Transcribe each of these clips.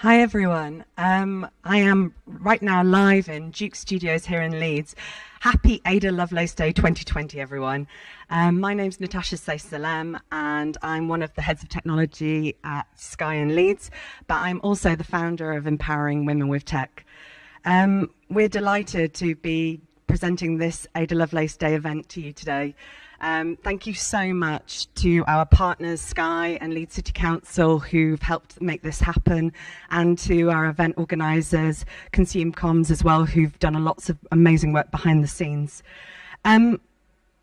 Hi everyone. I am right now live in Duke Studios here in Leeds. Happy Ada Lovelace Day 2020, everyone. My name's Natasha Sayce-Zelem, and I'm one of the heads of technology at Sky in Leeds, but I'm also the founder of Empowering Women with Tech. We're delighted to be presenting this Ada Lovelace Day event to you today. Thank you so much to our partners, Sky and Leeds City Council, who've helped make this happen, and to our event organisers, Consume Comms as well, who've done lots of amazing work behind the scenes.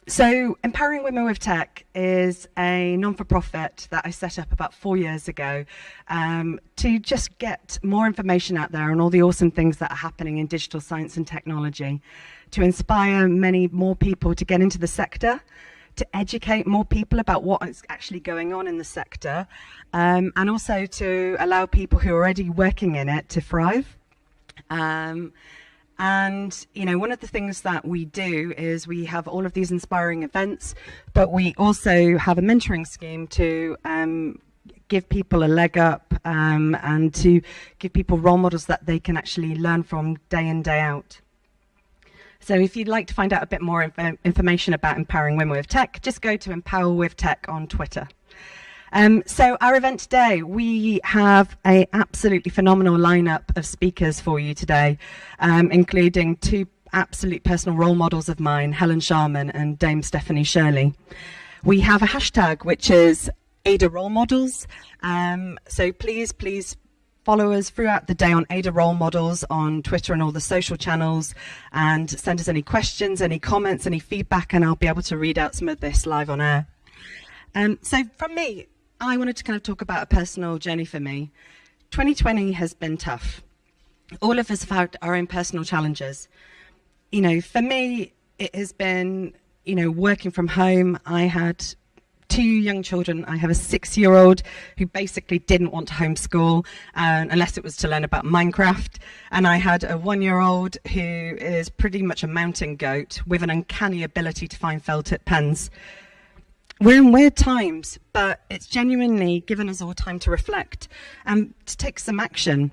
So Empowering Women with Tech is a non-for-profit that I set up about 4 years ago to just get more information out there on all the awesome things that are happening in digital science and technology, to inspire many more people to get into the sector, to educate more people about what is actually going on in the sector, and also to allow people who are already working in it to thrive. And, you know, one of the things that we do is we have all of these inspiring events, but we also have a mentoring scheme to give people a leg up and to give people role models that they can actually learn from day in, day out. So if you'd like to find out a bit more information about Empowering Women with Tech, just go to Empower with Tech on Twitter. So our event today, we have an absolutely phenomenal lineup of speakers for you today, including two absolute personal role models of mine, Helen Sharman and Dame Stephanie Shirley. We have a hashtag, which is Ada Role Models. So please follow us throughout the day on Ada Role Models on Twitter and all the social channels, and send us any questions, any comments, any feedback, and I'll be able to read out some of this live on air. So from me, I wanted to kind of talk about a personal journey for me. 2020 has been tough. All of us have had our own personal challenges. You know, for me, it has been, you know, working from home. I had two young children. I have a 6-year-old who basically didn't want to homeschool unless it was to learn about Minecraft. And I had a 1-year-old who is pretty much a mountain goat with an uncanny ability to find felt tip pens. We're in weird times, but it's genuinely given us all time to reflect and to take some action.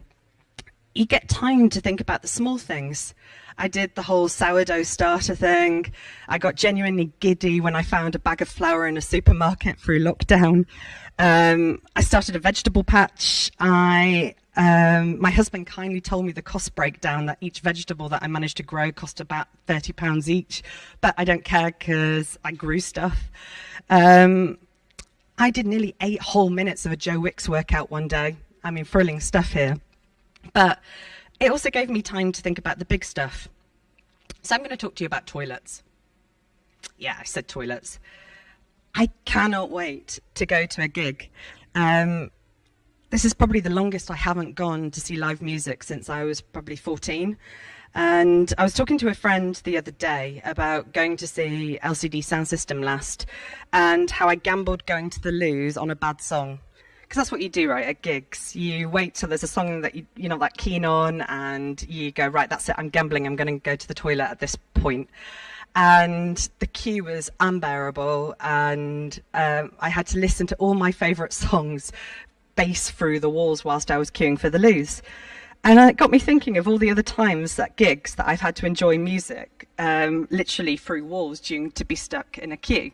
You get time to think about the small things. I did the whole sourdough starter thing. I got genuinely giddy when I found a bag of flour in a supermarket through lockdown. I started a vegetable patch. My husband kindly told me the cost breakdown that each vegetable that I managed to grow cost about £30 each, but I don't care because I grew stuff. I did nearly 8 whole minutes of a Joe Wicks workout one day. I mean, thrilling stuff here. But it also gave me time to think about the big stuff. So I'm going to talk to you about toilets. Yeah, I said toilets. I cannot wait to go to a gig. This is probably the longest I haven't gone to see live music since I was probably 14. And I was talking to a friend the other day about going to see LCD Sound System last, and how I gambled going to the loos on a bad song. Because that's what you do, right, at gigs. You wait till there's a song that you're not that keen on, and you go, right, that's it, I'm gambling, I'm going to go to the toilet at this point. And the queue was unbearable, and I had to listen to all my favourite songs bass through the walls whilst I was queuing for the loos. And it got me thinking of all the other times at gigs that I've had to enjoy music, literally through walls, due to be stuck in a queue.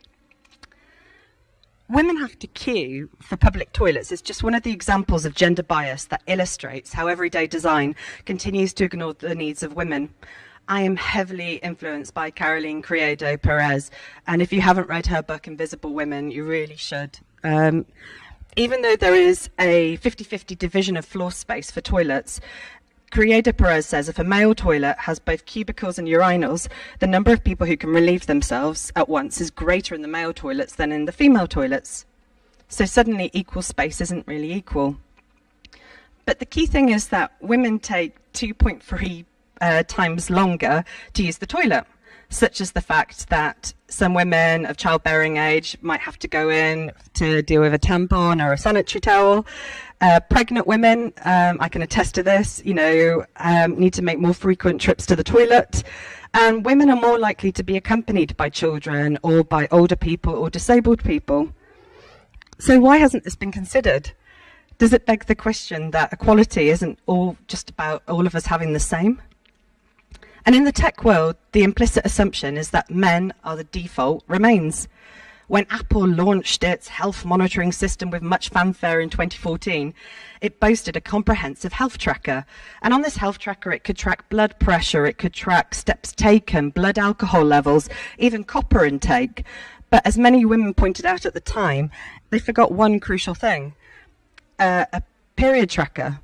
Women have to queue for public toilets is just one of the examples of gender bias that illustrates how everyday design continues to ignore the needs of women. I am heavily influenced by Caroline Criado Perez, and if you haven't read her book, Invisible Women, you really should. Even though there is a 50-50 division of floor space for toilets, Criado Perez says if a male toilet has both cubicles and urinals, the number of people who can relieve themselves at once is greater in the male toilets than in the female toilets. So suddenly equal space isn't really equal. But the key thing is that women take 2.3 times longer to use the toilet, such as the fact that some women of childbearing age might have to go in to deal with a tampon or a sanitary towel. Pregnant women, I can attest to this, need to make more frequent trips to the toilet. And women are more likely to be accompanied by children or by older people or disabled people. So why hasn't this been considered? Does it beg the question that equality isn't all just about all of us having the same? And in the tech world, the implicit assumption is that men are the default remains. When Apple launched its health monitoring system with much fanfare in 2014, it boasted a comprehensive health tracker. And on this health tracker, it could track blood pressure, it could track steps taken, blood alcohol levels, even copper intake. But as many women pointed out at the time, they forgot one crucial thing, a period tracker.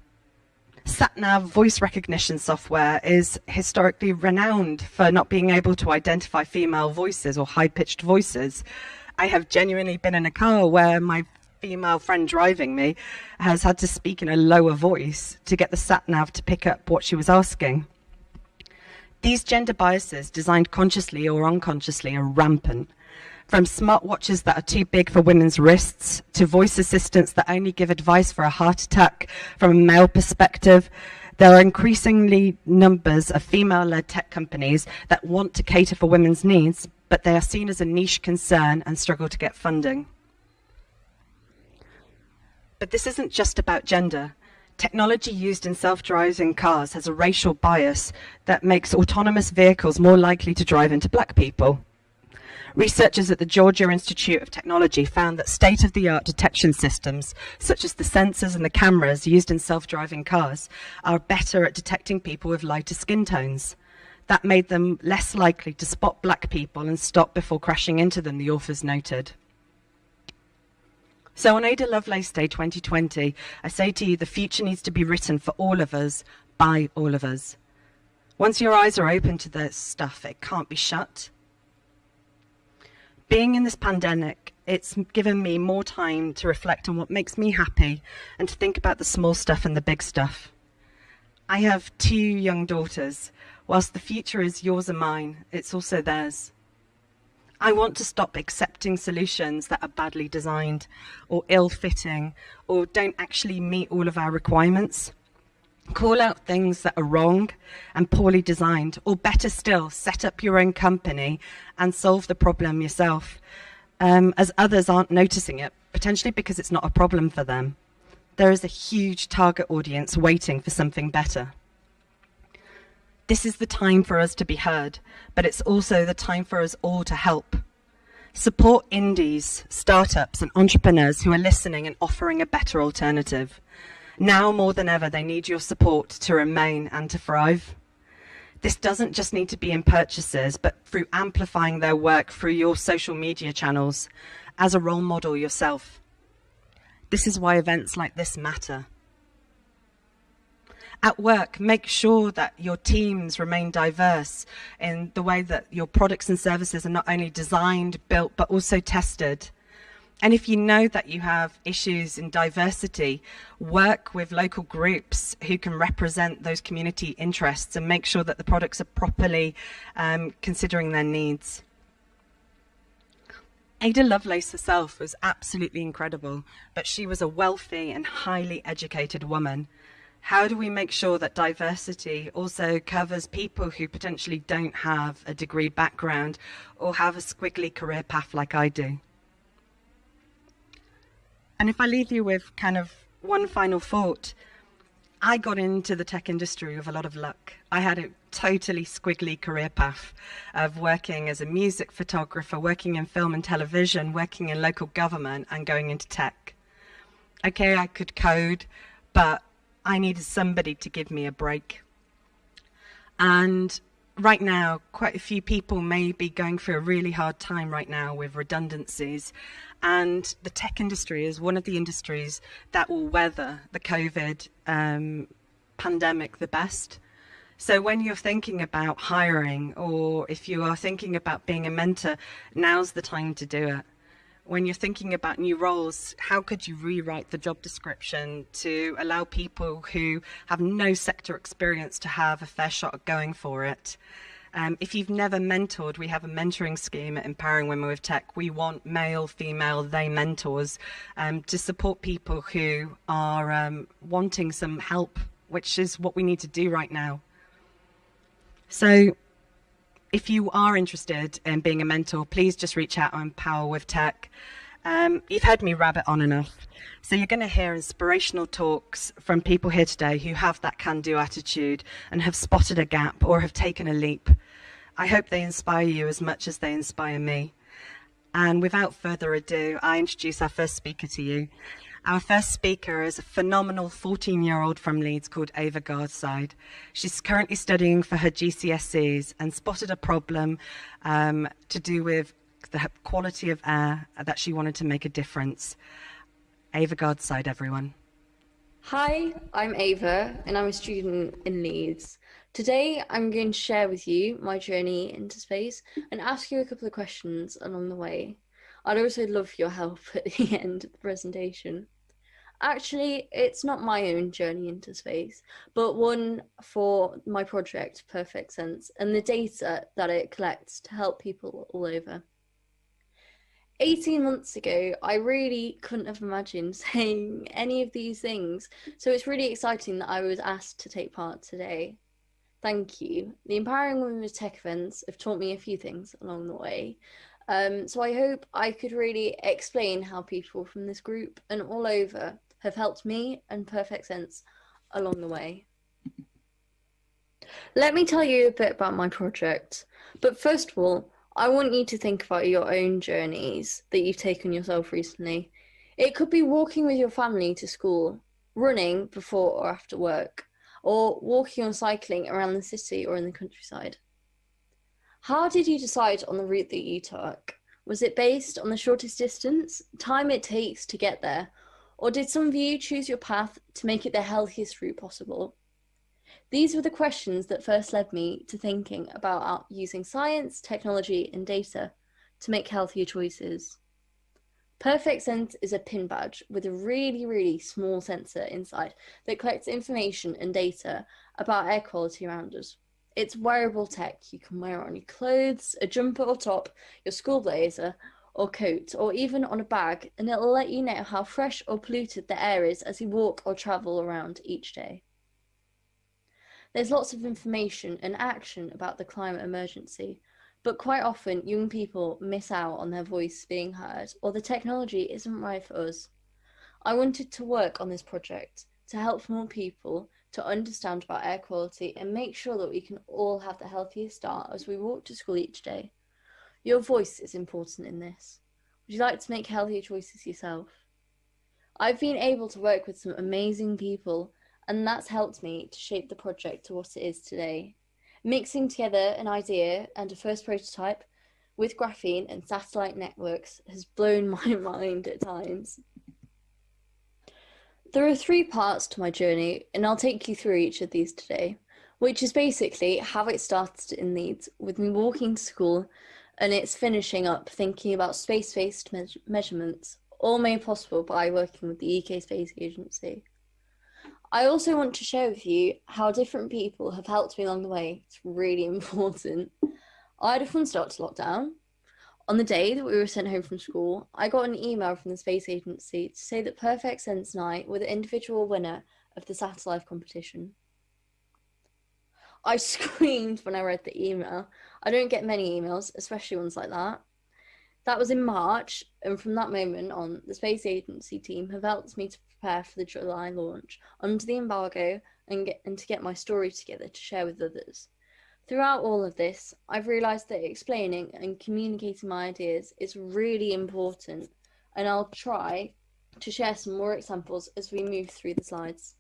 SatNav voice recognition software is historically renowned for not being able to identify female voices or high-pitched voices. I have genuinely been in a car where my female friend driving me has had to speak in a lower voice to get the SatNav to pick up what she was asking. These gender biases, designed consciously or unconsciously, are rampant. From smartwatches that are too big for women's wrists to voice assistants that only give advice for a heart attack from a male perspective, there are increasingly numbers of female-led tech companies that want to cater for women's needs, but they are seen as a niche concern and struggle to get funding. But this isn't just about gender. Technology used in self-driving cars has a racial bias that makes autonomous vehicles more likely to drive into black people. Researchers at the Georgia Institute of Technology found that state-of-the-art detection systems, such as the sensors and the cameras used in self-driving cars, are better at detecting people with lighter skin tones. That made them less likely to spot black people and stop before crashing into them, the authors noted. So on Ada Lovelace Day 2020, I say to you, the future needs to be written for all of us, by all of us. Once your eyes are open to this stuff, it can't be shut. Being in this pandemic, it's given me more time to reflect on what makes me happy and to think about the small stuff and the big stuff. I have 2 young daughters. Whilst the future is yours and mine, it's also theirs. I want to stop accepting solutions that are badly designed or ill-fitting or don't actually meet all of our requirements. Call out things that are wrong and poorly designed, or better still, set up your own company and solve the problem yourself, as others aren't noticing it, potentially because it's not a problem for them. There is a huge target audience waiting for something better. This is the time for us to be heard, but it's also the time for us all to help. Support indies, startups, and entrepreneurs who are listening and offering a better alternative. Now more than ever, they need your support to remain and to thrive. This doesn't just need to be in purchases, but through amplifying their work through your social media channels, as a role model yourself. This is why events like this matter. At work, make sure that your teams remain diverse in the way that your products and services are not only designed, built, but also tested. And if you know that you have issues in diversity, work with local groups who can represent those community interests and make sure that the products are properly considering their needs. Ada Lovelace herself was absolutely incredible, but she was a wealthy and highly educated woman. How do we make sure that diversity also covers people who potentially don't have a degree background or have a squiggly career path like I do? And if I leave you with kind of one final thought, I got into the tech industry with a lot of luck. I had a totally squiggly career path of working as a music photographer, working in film and television, working in local government, and going into tech. Okay, I could code, but I needed somebody to give me a break. And right now, quite a few people may be going through a really hard time right now with redundancies. And the tech industry is one of the industries that will weather the COVID pandemic the best. So when you're thinking about hiring, or if you are thinking about being a mentor, now's the time to do it. When you're thinking about new roles, how could you rewrite the job description to allow people who have no sector experience to have a fair shot at going for it? If you've never mentored, we have a mentoring scheme at Empowering Women with Tech. We want male, female, they mentors to support people who are wanting some help, which is what we need to do right now. So if you are interested in being a mentor, please just reach out on Empower with Tech. You've heard me rabbit on enough. So you're going to hear inspirational talks from people here today who have that can-do attitude and have spotted a gap or have taken a leap. I hope they inspire you as much as they inspire me. And without further ado, I introduce our first speaker to you. Our first speaker is a phenomenal 14-year-old from Leeds called Ava Garside. She's currently studying for her GCSEs and spotted a problem to do with the quality of air that she wanted to make a difference. Ava Garside, everyone. Hi, I'm Ava and I'm a student in Leeds. Today I'm going to share with you my journey into space and ask you a couple of questions along the way. I'd also love your help at the end of the presentation. Actually, it's not my own journey into space, but one for my project, Perfect Sense, and the data that it collects to help people all over. 18 months ago, I really couldn't have imagined saying any of these things, so it's really exciting that I was asked to take part today. Thank you. The Empowering Women with Tech events have taught me a few things along the way. So I hope I could really explain how people from this group and all over have helped me and Perfect Sense along the way. Let me tell you a bit about my project. But first of all, I want you to think about your own journeys that you've taken yourself recently. It could be walking with your family to school, running before or after work, or walking or cycling around the city or in the countryside. How did you decide on the route that you took? Was it based on the shortest distance, time it takes to get there, or did some of you choose your path to make it the healthiest route possible? These were the questions that first led me to thinking about using science, technology, and data to make healthier choices. Perfect Sense is a pin badge with a really small sensor inside that collects information and data about air quality around us. It's wearable tech you can wear on your clothes, a jumper or top, your school blazer or coat, or even on a bag, and it'll let you know how fresh or polluted the air is as you walk or travel around each day. There's lots of information and action about the climate emergency, but quite often young people miss out on their voice being heard, or the technology isn't right for us. I wanted to work on this project to help more people to understand about air quality and make sure that we can all have the healthiest start as we walk to school each day. Your voice is important in this. Would you like to make healthier choices yourself? I've been able to work with some amazing people, and that's helped me to shape the project to what it is today. Mixing together an idea and a first prototype with graphene and satellite networks has blown my mind at times. There are 3 parts to my journey, and I'll take you through each of these today, which is basically how it started in Leeds, with me walking to school, and it's finishing up thinking about space-based measurements, all made possible by working with the UK Space Agency. I also want to share with you how different people have helped me along the way. It's really important. I had a fun start to lockdown. On the day that we were sent home from school, I got an email from the Space Agency to say that Perfect Sense and I were the individual winner of the SatelLife competition. I screamed when I read the email. I don't get many emails, especially ones like that. That was in March, and from that moment on, the Space Agency team have helped me to prepare for the July launch under the embargo and to get my story together to share with others. Throughout all of this, I've realised that explaining and communicating my ideas is really important, and I'll try to share some more examples as we move through the slides.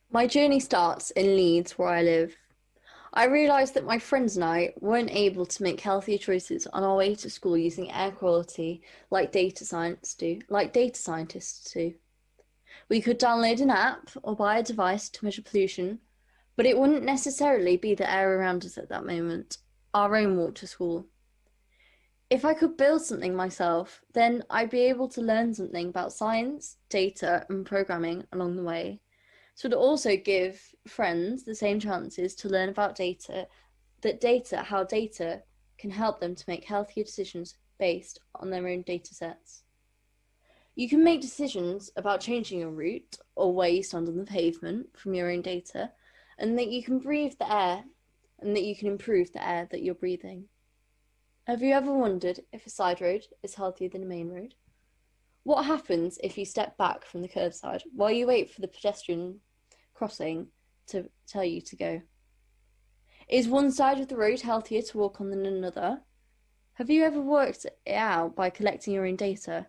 My journey starts in Leeds, where I live. I realised that my friends and I weren't able to make healthier choices on our way to school using air quality like data scientists do. We could download an app or buy a device to measure pollution, but it wouldn't necessarily be the air around us at that moment, our own walk to school. If I could build something myself, then I'd be able to learn something about science, data, and programming along the way. So to also give friends the same chances to learn about how data can help them to make healthier decisions based on their own data sets. You can make decisions about changing your route or where you stand on the pavement from your own data, and that you can breathe the air and that you can improve the air that you're breathing. Have you ever wondered if a side road is healthier than a main road? What happens if you step back from the curbside while you wait for the pedestrian crossing to tell you to go? Is one side of the road healthier to walk on than another? Have you ever worked it out by collecting your own data,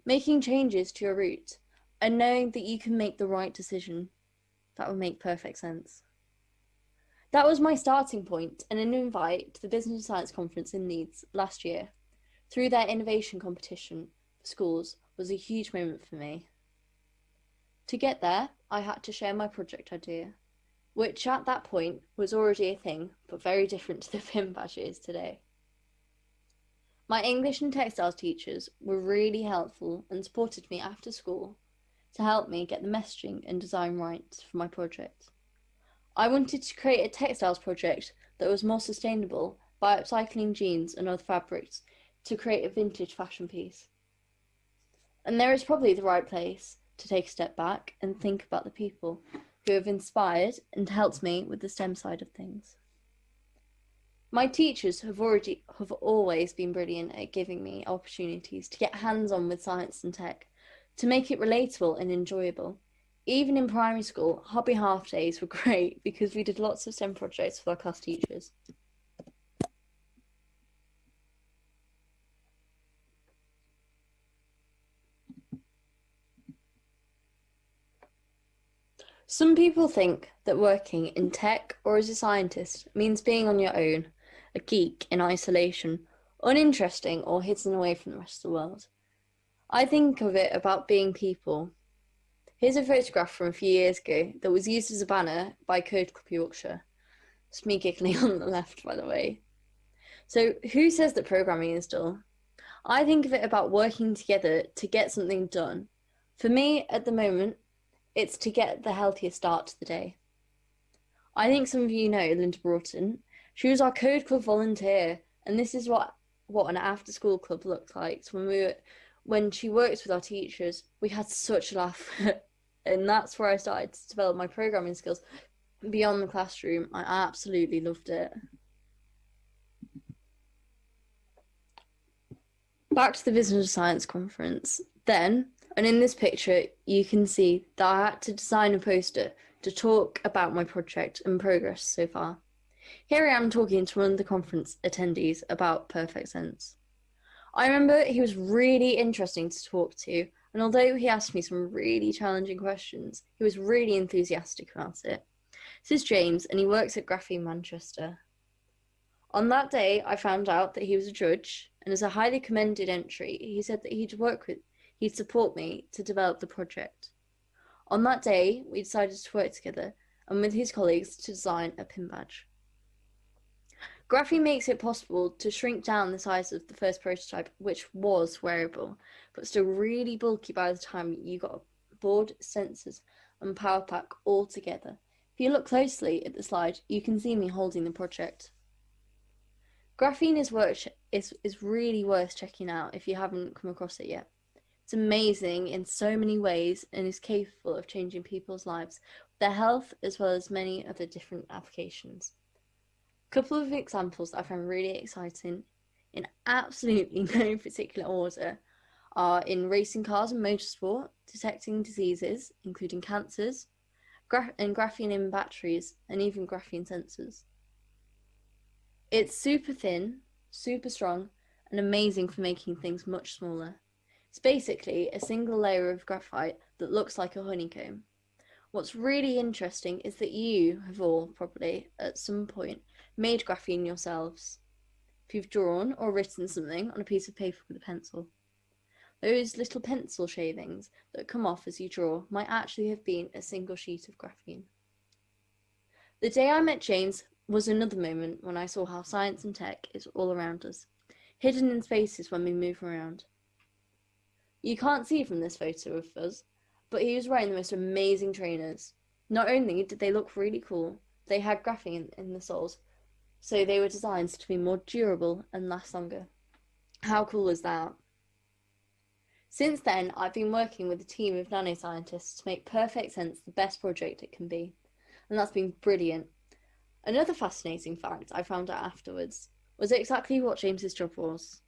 making changes to your route, and knowing that you can make the right decision? That would make perfect sense. That was my starting point and an invite to the Business and Science Conference in Leeds last year. Through their innovation competition for schools was a huge moment for me. To get there, I had to share my project idea, which at that point was already a thing, but very different to the pin badge it is today. My English and textiles teachers were really helpful and supported me after school to help me get the messaging and design right for my project. I wanted to create a textiles project that was more sustainable by upcycling jeans and other fabrics to create a vintage fashion piece. And there is probably the right place to take a step back and think about the people who have inspired and helped me with the STEM side of things. My teachers have always been brilliant at giving me opportunities to get hands-on with science and tech, to make it relatable and enjoyable. Even in primary school, hobby half days were great because we did lots of STEM projects with our class teachers. Some people think that working in tech or as a scientist means being on your own, a geek in isolation, uninteresting or hidden away from the rest of the world. I think of it about being people. Here's a photograph from a few years ago that was used as a banner by Code Club Yorkshire. It's me giggling on the left, by the way. So who says that programming is dull? I think of it about working together to get something done. For me, at the moment, it's to get the healthiest start to the day. I think some of you know Linda Broughton. She was our Code Club volunteer, and this is what an after-school club looked like. So when she worked with our teachers, we had such a laugh. And that's where I started to develop my programming skills beyond the classroom. I absolutely loved it. Back to the Business and Science Conference. Then, and in this picture, you can see that I had to design a poster to talk about my project and progress so far. Here I am talking to one of the conference attendees about Perfect Sense. I remember he was really interesting to talk to, and although he asked me some really challenging questions, he was really enthusiastic about it. This is James, and he works at Graphene Manchester. On that day, I found out that he was a judge, and as a highly commended entry, he said that he'd support me to develop the project. On that day, we decided to work together, and with his colleagues to design a pin badge. Graphene makes it possible to shrink down the size of the first prototype, which was wearable, but still really bulky by the time you got a board, sensors, and power pack all together. If you look closely at the slide, you can see me holding the project. Graphene's work is really worth checking out if you haven't come across it yet. It's amazing in so many ways and is capable of changing people's lives, their health, as well as many other different applications. A couple of examples that I found really exciting, in absolutely no particular order, are in racing cars and motorsport, detecting diseases, including cancers, and graphene in batteries, and even graphene sensors. It's super thin, super strong, and amazing for making things much smaller. It's basically a single layer of graphite that looks like a honeycomb. What's really interesting is that you have all probably, at some point, made graphene yourselves. If you've drawn or written something on a piece of paper with a pencil. Those little pencil shavings that come off as you draw might actually have been a single sheet of graphene. The day I met James was another moment when I saw how science and tech is all around us, hidden in spaces when we move around. You can't see from this photo of us, but he was wearing the most amazing trainers. Not only did they look really cool, they had graphene in the soles, so they were designed to be more durable and last longer. How cool is that? Since then, I've been working with a team of nanoscientists to make Perfect Sense the best project it can be, and that's been brilliant. Another fascinating fact I found out afterwards was exactly what James's job was.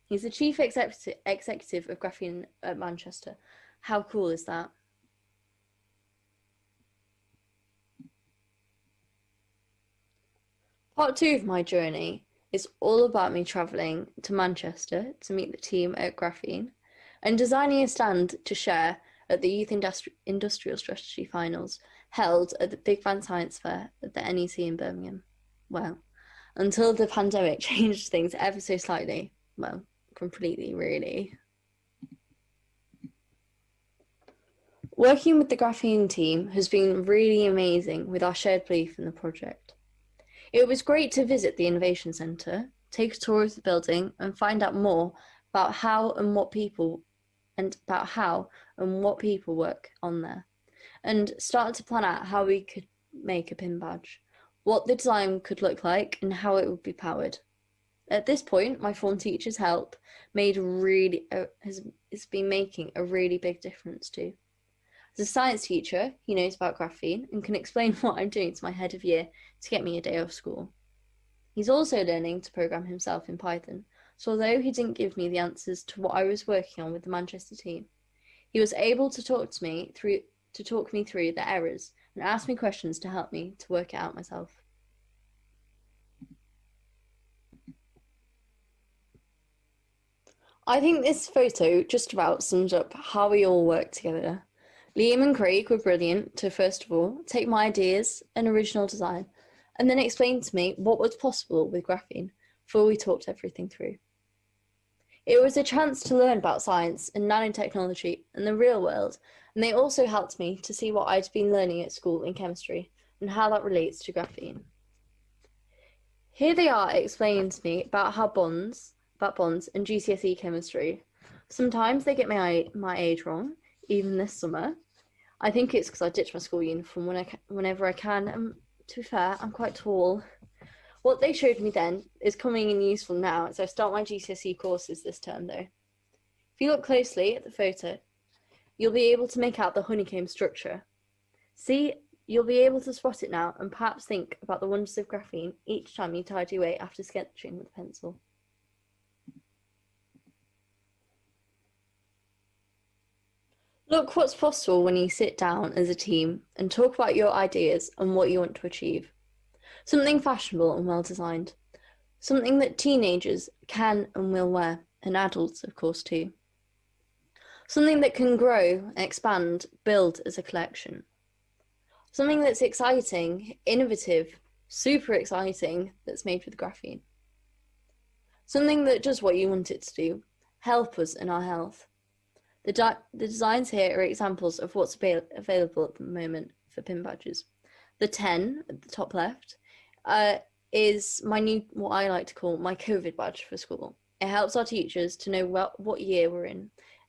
He's the chief executive of Graphene at Manchester. How cool is that? Part 2 of my journey is all about me travelling to Manchester to meet the team at Graphene and designing a stand to share at the Youth Industrial Strategy Finals held at the Big Bang Science Fair at the NEC in Birmingham. Well, until the pandemic changed things ever so slightly. Well, completely, really. Working with the Graphene team has been really amazing with our shared belief in the project. It was great to visit the Innovation Centre, take a tour of the building and find out more about how and what people work on there, and start to plan out how we could make a pin badge, what the design could look like and how it would be powered. At this point, my form teacher's help has been making a really big difference too. As a science teacher, he knows about graphene and can explain what I'm doing to my head of year to get me a day off school. He's also learning to program himself in Python, so although he didn't give me the answers to what I was working on with the Manchester team, he was able to talk me through the errors and ask me questions to help me to work it out myself. I think this photo just about sums up how we all work together. Liam and Craig were brilliant to, first of all, take my ideas and original design, and then explain to me what was possible with graphene before we talked everything through. It was a chance to learn about science and nanotechnology and the real world, and they also helped me to see what I'd been learning at school in chemistry and how that relates to graphene. Here they are explaining to me about bonds and GCSE chemistry. Sometimes they get my age wrong, even this summer. I think it's because I ditch my school uniform whenever I can, and to be fair, I'm quite tall. What they showed me then is coming in useful now as I start my GCSE courses this term though. If you look closely at the photo, you'll be able to make out the honeycomb structure. See, you'll be able to spot it now and perhaps think about the wonders of graphene each time you tidy away after sketching with a pencil. Look what's possible when you sit down as a team and talk about your ideas and what you want to achieve. Something fashionable and well designed. Something that teenagers can and will wear, and adults of course too. Something that can grow, expand, build as a collection. Something that's exciting, innovative, super exciting, that's made with graphene. Something that does what you want it to do, help us in our health. The designs here are examples of what's available at the moment for pin badges. The 10 at the top left is my new, what I like to call my COVID badge for school. It helps our teachers to know what year we're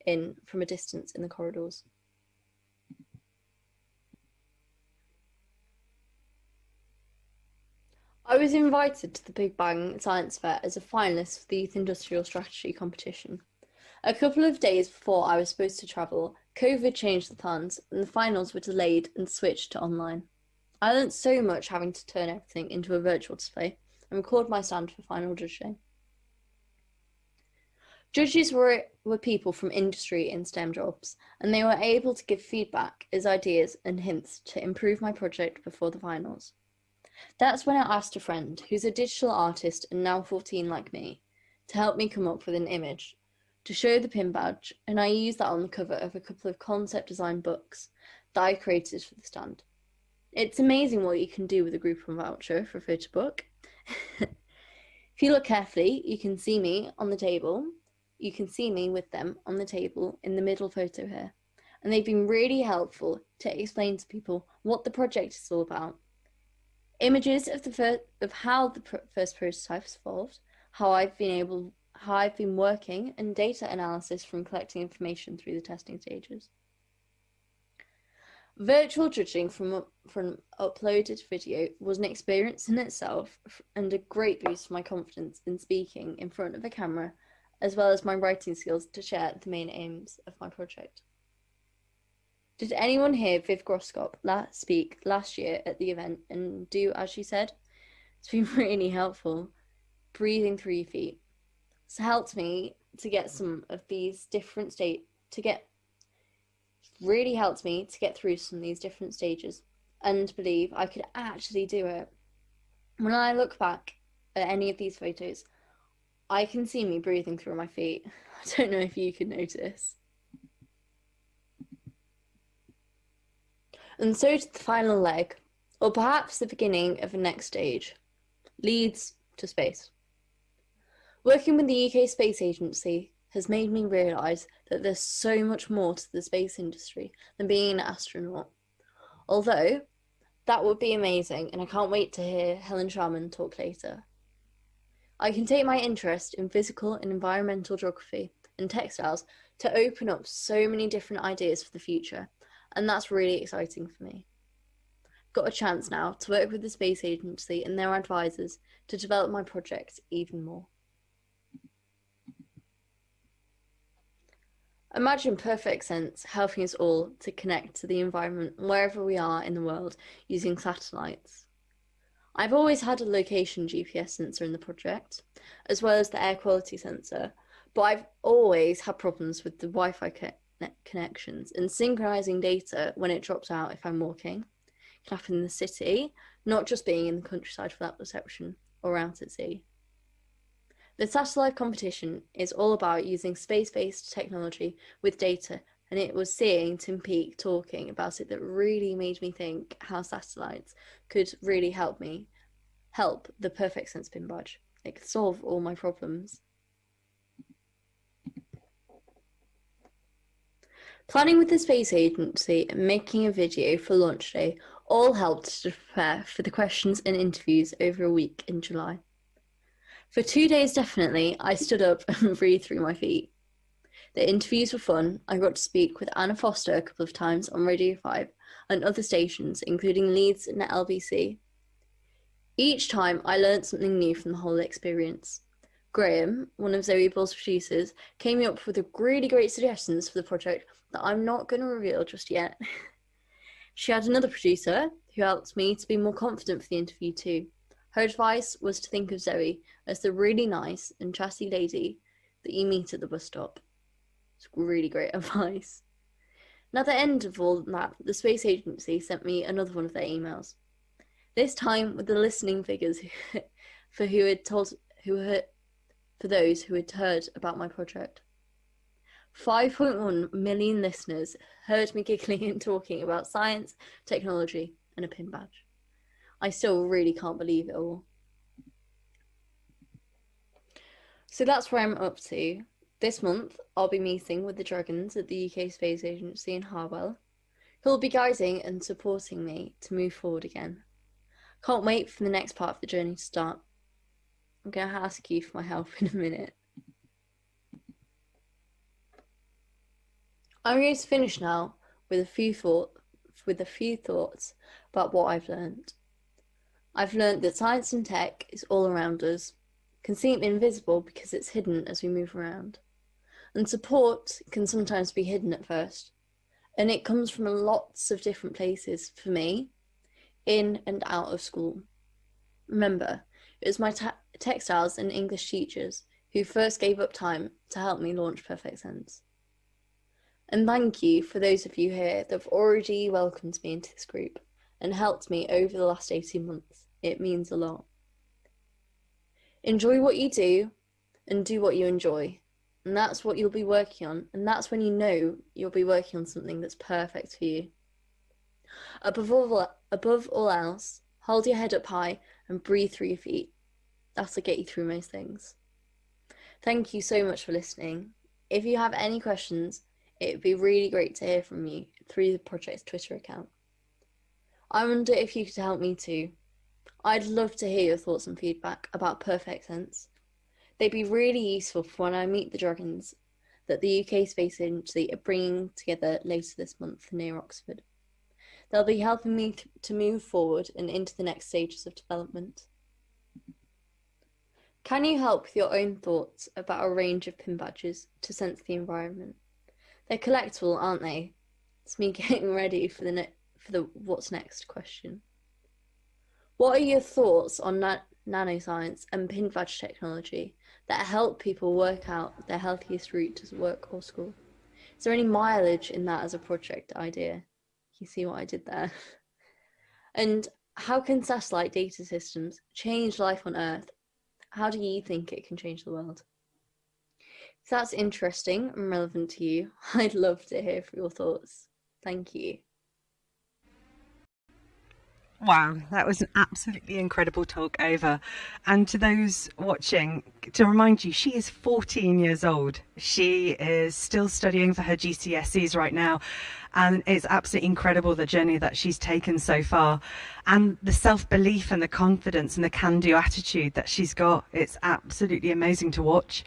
in from a distance in the corridors. I was invited to the Big Bang Science Fair as a finalist for the Youth Industrial Strategy competition. A couple of days before I was supposed to travel, COVID changed the plans and the finals were delayed and switched to online. I learnt so much having to turn everything into a virtual display and record my stand for final judging. Judges were people from industry and STEM jobs, and they were able to give feedback as ideas and hints to improve my project before the finals. That's when I asked a friend, who's a digital artist and now 14 like me, to help me come up with an image to show the pin badge, and I used that on the cover of a couple of concept design books that I created for the stand. It's amazing what you can do with a Groupon voucher for a photo book. If you look carefully, you can see me on the table. You can see me with them on the table in the middle photo here. And they've been really helpful to explain to people what the project is all about. Images of how the first prototype has evolved, how I've been working, and data analysis from collecting information through the testing stages. Virtual judging from uploaded video was an experience in itself and a great boost for my confidence in speaking in front of a camera, as well as my writing skills to share the main aims of my project. Did anyone hear Viv Groskop speak last year at the event and do as she said? It's been really helpful. Breathing through your feet. It's helped me to get some of these different really helped me to get through some of these different stages and believe I could actually do it. When I look back at any of these photos, I can see me breathing through my feet. I don't know if you can notice. And so to the final leg, or perhaps the beginning of the next stage, leads to space. Working with the UK Space Agency has made me realise that there's so much more to the space industry than being an astronaut. Although, that would be amazing, and I can't wait to hear Helen Sharman talk later. I can take my interest in physical and environmental geography and textiles to open up so many different ideas for the future, and that's really exciting for me. I've got a chance now to work with the Space Agency and their advisors to develop my project even more. Imagine Perfect Sense helping us all to connect to the environment wherever we are in the world using satellites. I've always had a location GPS sensor in the project, as well as the air quality sensor, but I've always had problems with the Wi-Fi connections and synchronizing data when it drops out if I'm walking. It can happen in the city, not just being in the countryside without reception or out at sea. The SatelLife competition is all about using space-based technology with data, and it was seeing Tim Peake talking about it that really made me think how satellites could really help the Perfect Sense pin badge. It could solve all my problems. Planning with the Space Agency and making a video for launch day all helped to prepare for the questions and interviews over a week in July. For 2 days definitely, I stood up and breathed through my feet. The interviews were fun. I got to speak with Anna Foster a couple of times on Radio 5 and other stations, including Leeds and LBC. Each time I learned something new from the whole experience. Graham, one of Zoe Ball's producers, came up with really great suggestions for the project that I'm not going to reveal just yet. She had another producer who helped me to be more confident for the interview too. Her advice was to think of Zoe as the really nice and chatty lady that you meet at the bus stop. It's really great advice. And at the end of all that, the Space Agency sent me another one of their emails. This time with the listening figures for those who had heard about my project. 5.1 million listeners heard me giggling and talking about science, technology, and a pin badge. I still really can't believe it all. So that's where I'm up to. This month, I'll be meeting with the Dragons at the UK Space Agency in Harwell, who'll be guiding and supporting me to move forward again. Can't wait for the next part of the journey to start. I'm going to ask you for my help in a minute. I'm going to finish now with a few thoughts about what I've learned. I've learned that science and tech is all around us, can seem invisible because it's hidden as we move around. And support can sometimes be hidden at first, and it comes from lots of different places for me, in and out of school. Remember, it was my textiles and English teachers who first gave up time to help me launch Perfect Sense. And thank you for those of you here that have already welcomed me into this group and helped me over the last 18 months. It means a lot. Enjoy what you do and do what you enjoy. And that's what you'll be working on. And that's when you know you'll be working on something that's perfect for you. Above all else, hold your head up high and breathe through your feet. That'll get you through most things. Thank you so much for listening. If you have any questions, it would be really great to hear from you through the project's Twitter account. I wonder if you could help me too. I'd love to hear your thoughts and feedback about Perfect Sense. They'd be really useful for when I meet the Dragons that the UK Space Agency are bringing together later this month near Oxford. They'll be helping me to move forward and into the next stages of development. Can you help with your own thoughts about a range of pin badges to sense the environment? They're collectible, aren't they? It's me getting ready for the what's next question. What are your thoughts on nanoscience and pin badge technology that help people work out their healthiest route to work or school? Is there any mileage in that as a project idea? You see what I did there? And how can satellite data systems change life on Earth? How do you think it can change the world? If that's interesting and relevant to you, I'd love to hear your thoughts. Thank you. Wow, that was an absolutely incredible talk, Ava. And to those watching, to remind you, she is 14 years old. She is still studying for her GCSEs right now. And it's absolutely incredible the journey that she's taken so far. And the self-belief and the confidence and the can-do attitude that she's got, it's absolutely amazing to watch.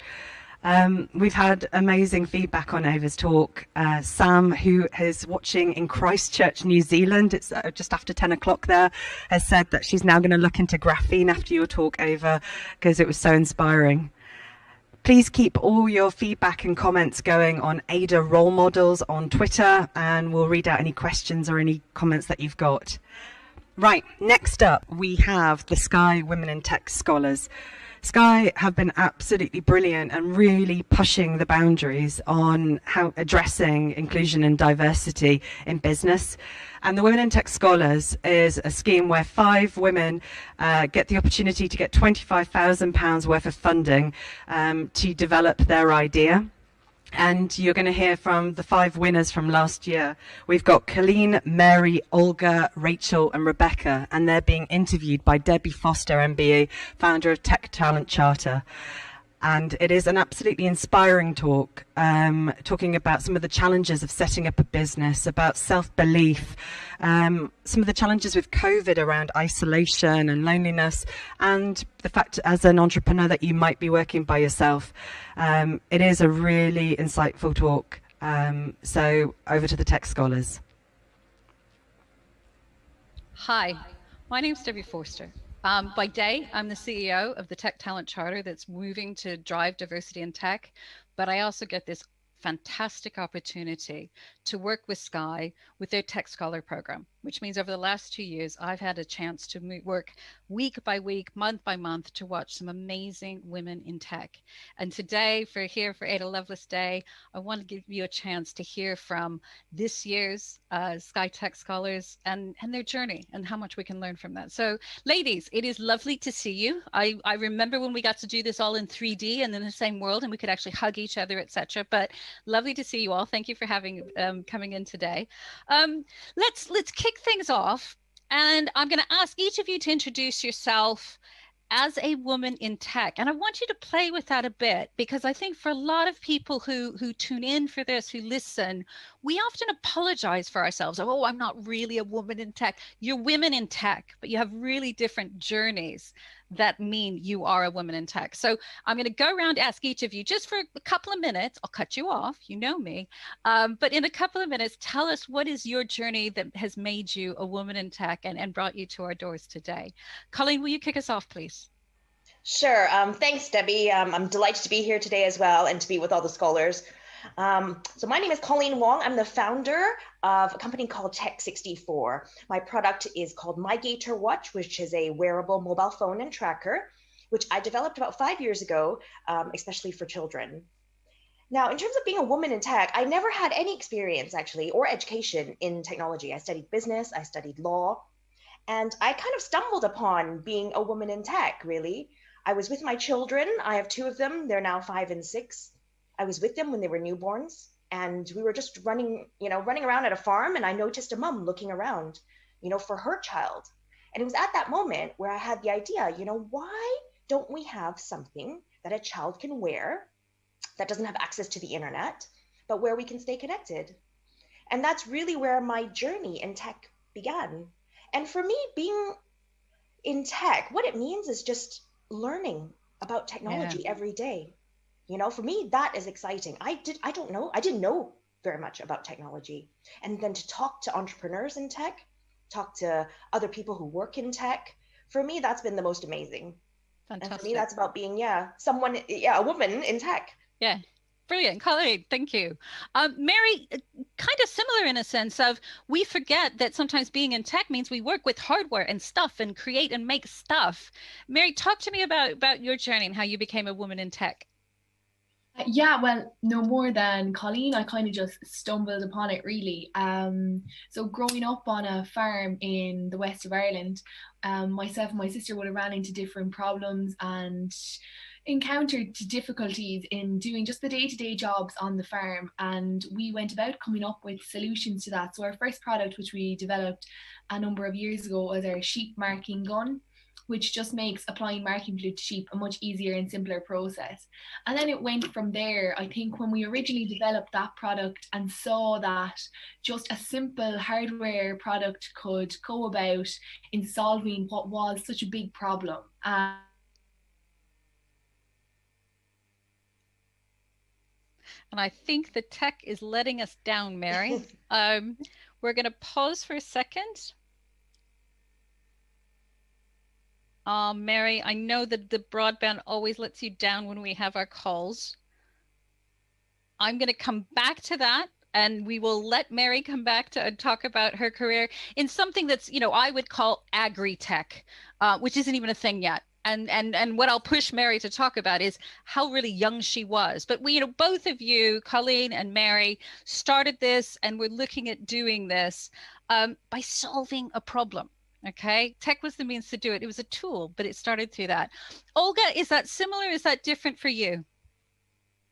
We've had amazing feedback on Ava's talk. Sam, who is watching in Christchurch, New Zealand, it's just after 10 o'clock there, has said that she's now going to look into graphene after your talk, Ava, because it was so inspiring. Please keep all your feedback and comments going on Ada Role Models on Twitter, and we'll read out any questions or any comments that you've got. Right, next up, we have the Sky Women in Tech Scholars. Sky have been absolutely brilliant and really pushing the boundaries on how addressing inclusion and diversity in business. And the Women in Tech Scholars is a scheme where 5 women get the opportunity to get £25,000 worth of funding to develop their idea. And you're going to hear from the 5 winners from last year. We've got Colleen, Mary, Olga, Rachel and Rebecca, and they're being interviewed by Debbie Foster, MBE, founder of TalentChat Charter. And it is an absolutely inspiring talk, talking about some of the challenges of setting up a business, about self-belief, some of the challenges with COVID around isolation and loneliness, and the fact as an entrepreneur that you might be working by yourself. It is a really insightful talk. So over to the Tech Scholars. Hi, my name's Debbie Forster. By day, I'm the CEO of the TalentChat Charter that's moving to drive diversity in tech, but I also get this fantastic opportunity to work with Sky with their Tech Scholar program, which means over the last 2 years, I've had a chance to work week by week, month by month to watch some amazing women in tech. And today, for Ada Lovelace Day, I want to give you a chance to hear from this year's Sky Tech Scholars and their journey and how much we can learn from that. So ladies, it is lovely to see you. I remember when we got to do this all in 3D and in the same world and we could actually hug each other, etc. But lovely to see you all. Thank you for coming in today. Let's kick things off, and I'm going to ask each of you to introduce yourself as a woman in tech. And I want you to play with that a bit, because I think for a lot of people who tune in for this, who listen, we often apologize for ourselves. Oh, I'm not really a woman in tech. You're women in tech, but you have really different journeys that mean you are a woman in tech. So I'm going to go around, ask each of you just for a couple of minutes. I'll cut you off, you know me. But in a couple of minutes, tell us what is your journey that has made you a woman in tech and brought you to our doors today. Colleen, will you kick us off, please? Sure. Thanks, Debbie. I'm delighted to be here today as well and to be with all the scholars. So my name is Colleen Wong. I'm the founder of a company called Tech64. My product is called My Gator Watch, which is a wearable mobile phone and tracker, which I developed about 5 years ago, especially for children. Now, in terms of being a woman in tech, I never had any experience actually or education in technology. I studied business, I studied law, and I kind of stumbled upon being a woman in tech, really. I was with my children. I have 2 of them. They're now 5 and 6. I was with them when they were newborns, and we were just running around at a farm, and I noticed a mom looking around, for her child. And it was at that moment where I had the idea, why don't we have something that a child can wear that doesn't have access to the internet, but where we can stay connected? And that's really where my journey in tech began. And for me, being in tech, what it means is just learning about technology every day. For me, that is exciting. I didn't know very much about technology. And then to talk to entrepreneurs in tech, talk to other people who work in tech, for me, that's been the most amazing. Fantastic. And for me, that's about being, a woman in tech. Yeah. Brilliant, Colleen, thank you. Mary, kind of similar in a sense of we forget that sometimes being in tech means we work with hardware and stuff and create and make stuff. Mary, talk to me about your journey and how you became a woman in tech. Yeah, well, no more than Colleen. I kind of just stumbled upon it really. So growing up on a farm in the west of Ireland, myself and my sister would have ran into different problems and encountered difficulties in doing just the day-to-day jobs on the farm, and we went about coming up with solutions to that. So our first product, which we developed a number of years ago, was our sheep marking gun, which just makes applying marking fluid to sheep a much easier and simpler process. And then it went from there. I think when we originally developed that product and saw that just a simple hardware product could go about in solving what was such a big problem. And I think the tech is letting us down, Mary. We're going to pause for a second. Mary, I know that the broadband always lets you down when we have our calls. I'm going to come back to that, and we will let Mary come back to talk about her career in something that's, you know, I would call agri-tech, which isn't even a thing yet. And what I'll push Mary to talk about is how really young she was. But we, you know, both of you, Colleen and Mary, started this and we're looking at doing this by solving a problem. Okay, tech was the means to do it. It was a tool, but it started through that. Olga, is that similar? Is that different for you?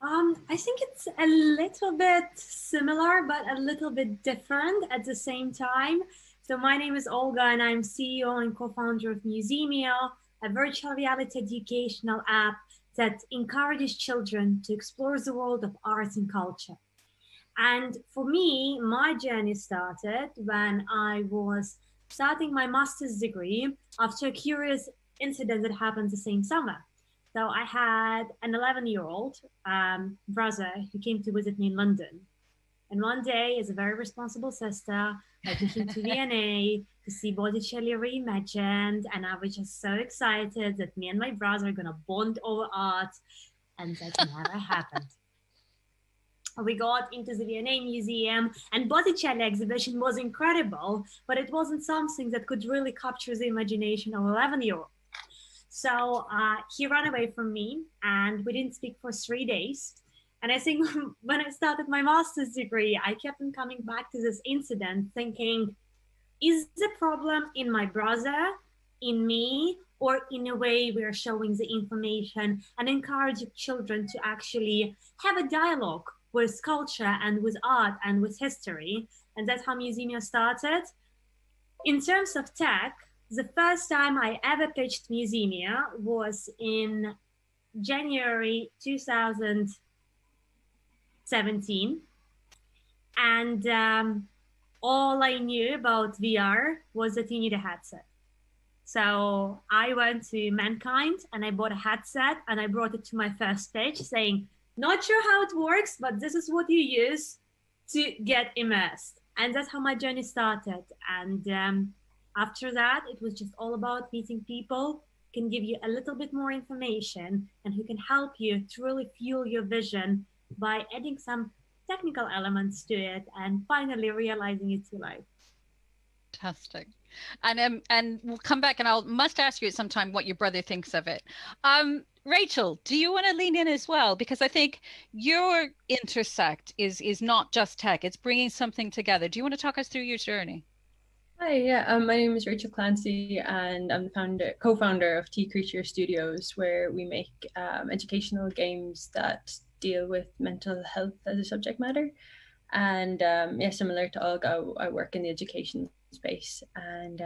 I think it's a little bit similar, but a little bit different at the same time. So my name is Olga, and I'm CEO and co-founder of Museumia, a virtual reality educational app that encourages children to explore the world of arts and culture. And for me, my journey started when I was starting my master's degree after a curious incident that happened the same summer. So I had an 11-year-old brother who came to visit me in London. And one day, as a very responsible sister, I took him to V&A to see Botticelli reimagined, and I was just so excited that me and my brother are gonna bond over art, and that never happened. We got into the V&A museum, and Botticelli exhibition was incredible, but it wasn't something that could really capture the imagination of an 11-year-old. So he ran away from me, and we didn't speak for 3 days. And I think when I started my master's degree, I kept on coming back to this incident thinking, is the problem in my brother, in me, or in a way we are showing the information and encouraging children to actually have a dialogue with culture and with art and with history? And that's how Museumia started. In terms of tech, the first time I ever pitched Museumia was in January 2017. And all I knew about VR was that you need a headset. So I went to Mankind and I bought a headset and I brought it to my first pitch saying, not sure how it works, but this is what you use to get immersed. And that's how my journey started. And after that, it was just all about meeting people who can give you a little bit more information and who can help you to really fuel your vision by adding some technical elements to it and finally realizing it to life. Fantastic. And we'll come back and must ask you at some time what your brother thinks of it. Rachel, do you want to lean in as well? Because I think your intersect is not just tech, it's bringing something together. Do you want to talk us through your journey? Hi, yeah, my name is Rachel Clancy, and I'm the co-founder of Tea Creature Studios, where we make educational games that deal with mental health as a subject matter. And yeah, similar to Olga, I work in the education space, and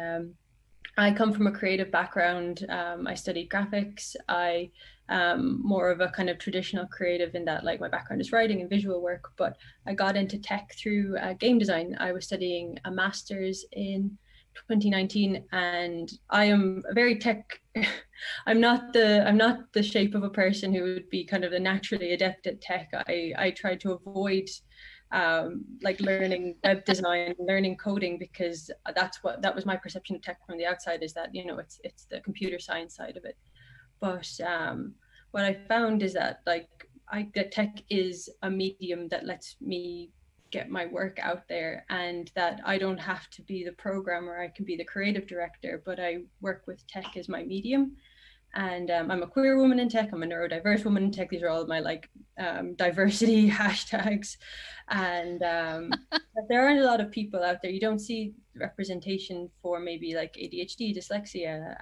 I come from a creative background. I studied graphics. I more of a kind of traditional creative in that, like, my background is writing and visual work, but I got into tech through game design. I was studying a master's in 2019, and I am a very tech. I'm not the shape of a person who would be kind of a naturally adept at tech. I tried to avoid like learning web design, learning coding, because that was my perception of tech from the outside, is that, you know, it's the computer science side of it. But what I found is that, like, that tech is a medium that lets me get my work out there, and that I don't have to be the programmer. I can be the creative director, but I work with tech as my medium. And I'm a queer woman in tech, I'm a neurodiverse woman in tech. These are all of my like diversity hashtags. And there aren't a lot of people out there. You don't see representation for maybe like ADHD, dyslexia,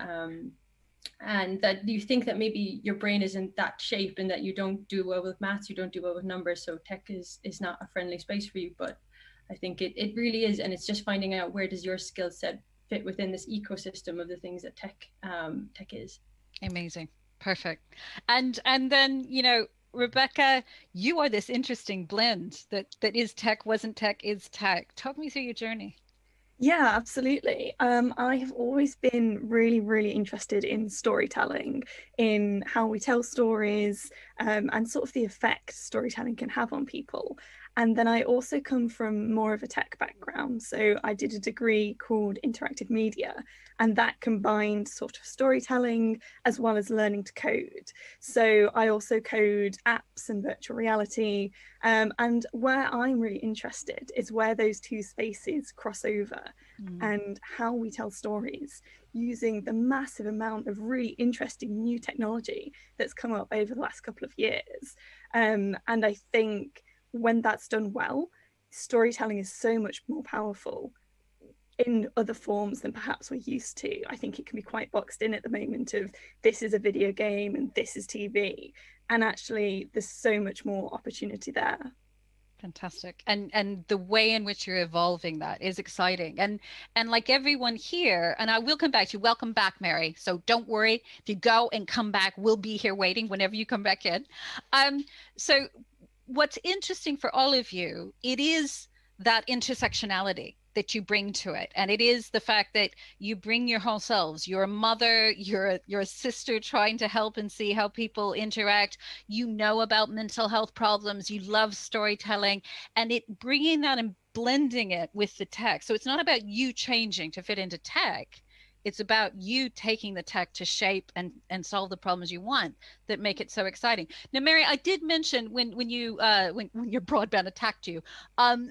and that you think that maybe your brain isn't that shape and that you don't do well with maths, you don't do well with numbers, so tech is not a friendly space for you. But I think it really is, and it's just finding out where does your skill set fit within this ecosystem of the things that tech is. Amazing. Perfect. And then, you know, Rebecca, you are this interesting blend that is tech, wasn't tech, is tech. Talk me through your journey. Yeah, absolutely. I have always been really, really interested in storytelling, in how we tell stories, and sort of the effect storytelling can have on people. And then I also come from more of a tech background. So I did a degree called interactive media, and that combined sort of storytelling as well as learning to code. So I also code apps and virtual reality. And where I'm really interested is where those two spaces cross over and how we tell stories using the massive amount of really interesting new technology that's come up over the last couple of years. And I think when that's done well, storytelling is so much more powerful in other forms than perhaps we're used to. I think it can be quite boxed in at the moment of this is a video game and this is TV. And actually there's so much more opportunity there. Fantastic. And the way in which you're evolving that is exciting. And like everyone here, and I will come back to you. Welcome back, Mary. So don't worry. If you go and come back, we'll be here waiting whenever you come back in. So what's interesting for all of you, it is that intersectionality that you bring to it. And it is the fact that you bring your whole selves. You're a mother, you're a sister trying to help and see how people interact. You know about mental health problems. You love storytelling, and it bringing that and blending it with the tech. So it's not about you changing to fit into tech. It's about you taking the tech to shape and solve the problems you want that make it so exciting. Now, Mary, I did mention when your broadband attacked you,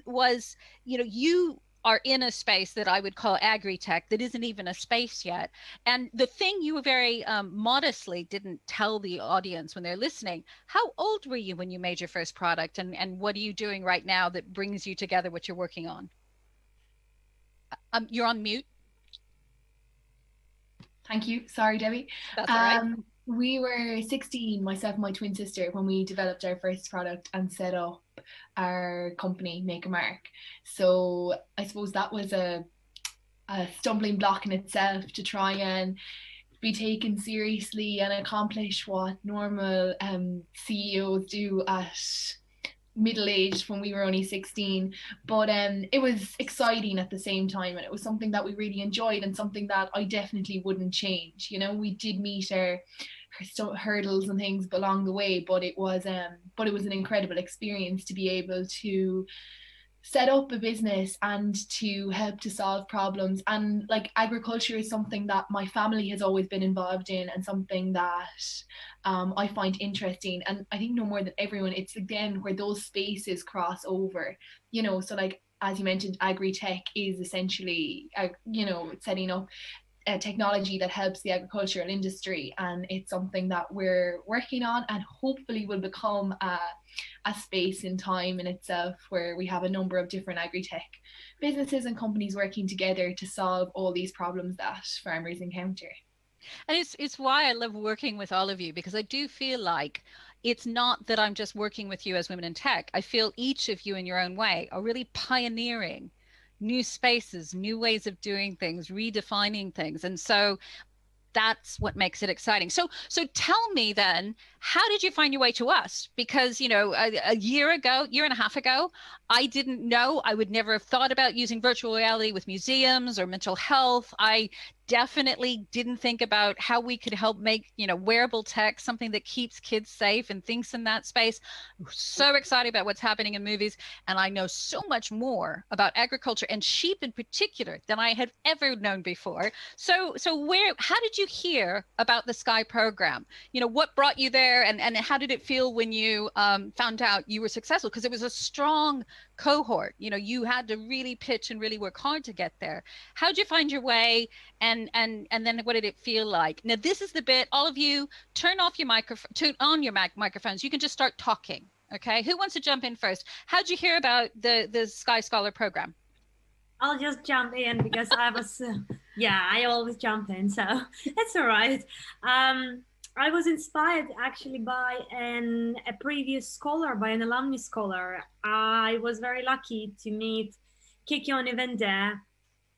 was, you know, you are in a space that I would call agri-tech that isn't even a space yet. And the thing you very modestly didn't tell the audience when they're listening, how old were you when you made your first product, and what are you doing right now that brings you together what you're working on? You're on mute. Thank you. Sorry, Debbie. That's all right. We were 16, myself and my twin sister, when we developed our first product and set up our company, Make a Mark. So I suppose that was a stumbling block in itself to try and be taken seriously and accomplish what normal CEOs do at middle-aged when we were only 16. But it was exciting at the same time, and it was something that we really enjoyed and something that I definitely wouldn't change. You know, we did meet our hurdles and things along the way, but it was an incredible experience to be able to set up a business and to help to solve problems. And like, agriculture is something that my family has always been involved in, and something that I find interesting. And I think no more than everyone, it's again where those spaces cross over, you know. So like, as you mentioned, agri-tech is essentially setting up technology that helps the agricultural industry, and it's something that we're working on and hopefully will become a space in time in itself, where we have a number of different agri-tech businesses and companies working together to solve all these problems that farmers encounter. And it's why I love working with all of you, because I do feel like it's not that I'm just working with you as women in tech. I feel each of you in your own way are really pioneering new spaces, new ways of doing things, redefining things. And so that's what makes it exciting. So tell me then, how did you find your way to us? Because, you know, a year and a half ago, I didn't know, I would never have thought about using virtual reality with museums or mental health. I definitely didn't think about how we could help make, wearable tech something that keeps kids safe and things in that space. I'm so excited about what's happening in movies. And I know so much more about agriculture and sheep in particular than I had ever known before. So how did you hear about the Sky program? What brought you there, and how did it feel when you found out you were successful? Because it was a strong cohort. You had to really pitch and really work hard to get there. How did you find your way? And then what did it feel like? Now, this is the bit, all of you, turn off your microphone, turn on your microphones. You can just start talking. Okay, who wants to jump in first? How did you hear about the Sky Scholar program? I'll just jump in because I was, I always jump in, so that's all right. I was inspired actually by a previous scholar, by an alumni scholar. I was very lucky to meet Kiki Onivende,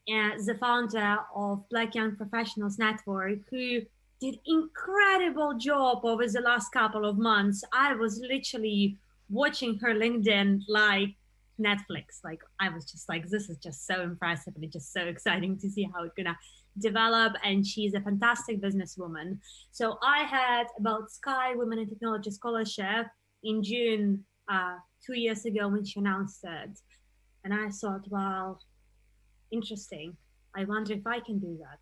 the founder of Black Young Professionals Network, who did incredible job over the last couple of months. I was literally watching her LinkedIn like Netflix. Like, I was just like, this is just so impressive and it's just so exciting to see how it's gonna develop. And she's a fantastic businesswoman. So I had about Sky Women in Technology Scholarship in June 2 years ago when she announced it. And I thought, well, interesting. I wonder if I can do that.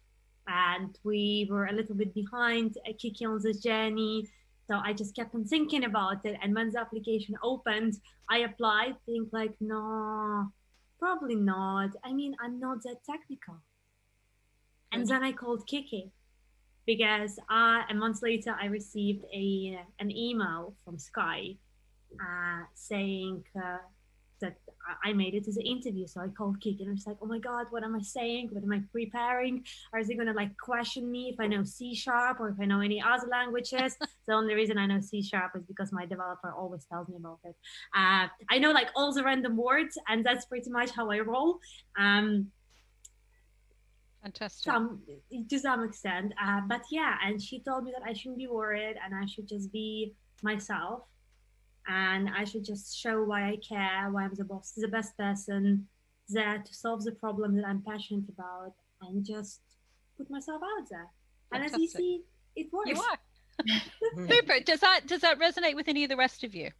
And we were a little bit behind Kiki on this journey. So I just kept on thinking about it. And when the application opened, I applied, think like, no, probably not. I mean, I'm not that technical. And then I called Kiki because a month later, I received an email from Sky saying that I made it to the interview. So I called Kiki and I was like, oh my God, what am I saying? What am I preparing? Are they going to like question me if I know C# or if I know any other languages? The only reason I know C# is because my developer always tells me about it. I know like all the random words, and that's pretty much how I roll. Fantastic. To some extent. But yeah, and she told me that I shouldn't be worried and I should just be myself. And I should just show why I care, why I'm the best person there to solve the problem that I'm passionate about, and just put myself out there. And as you see, it works. You are. Super. Does that resonate with any of the rest of you?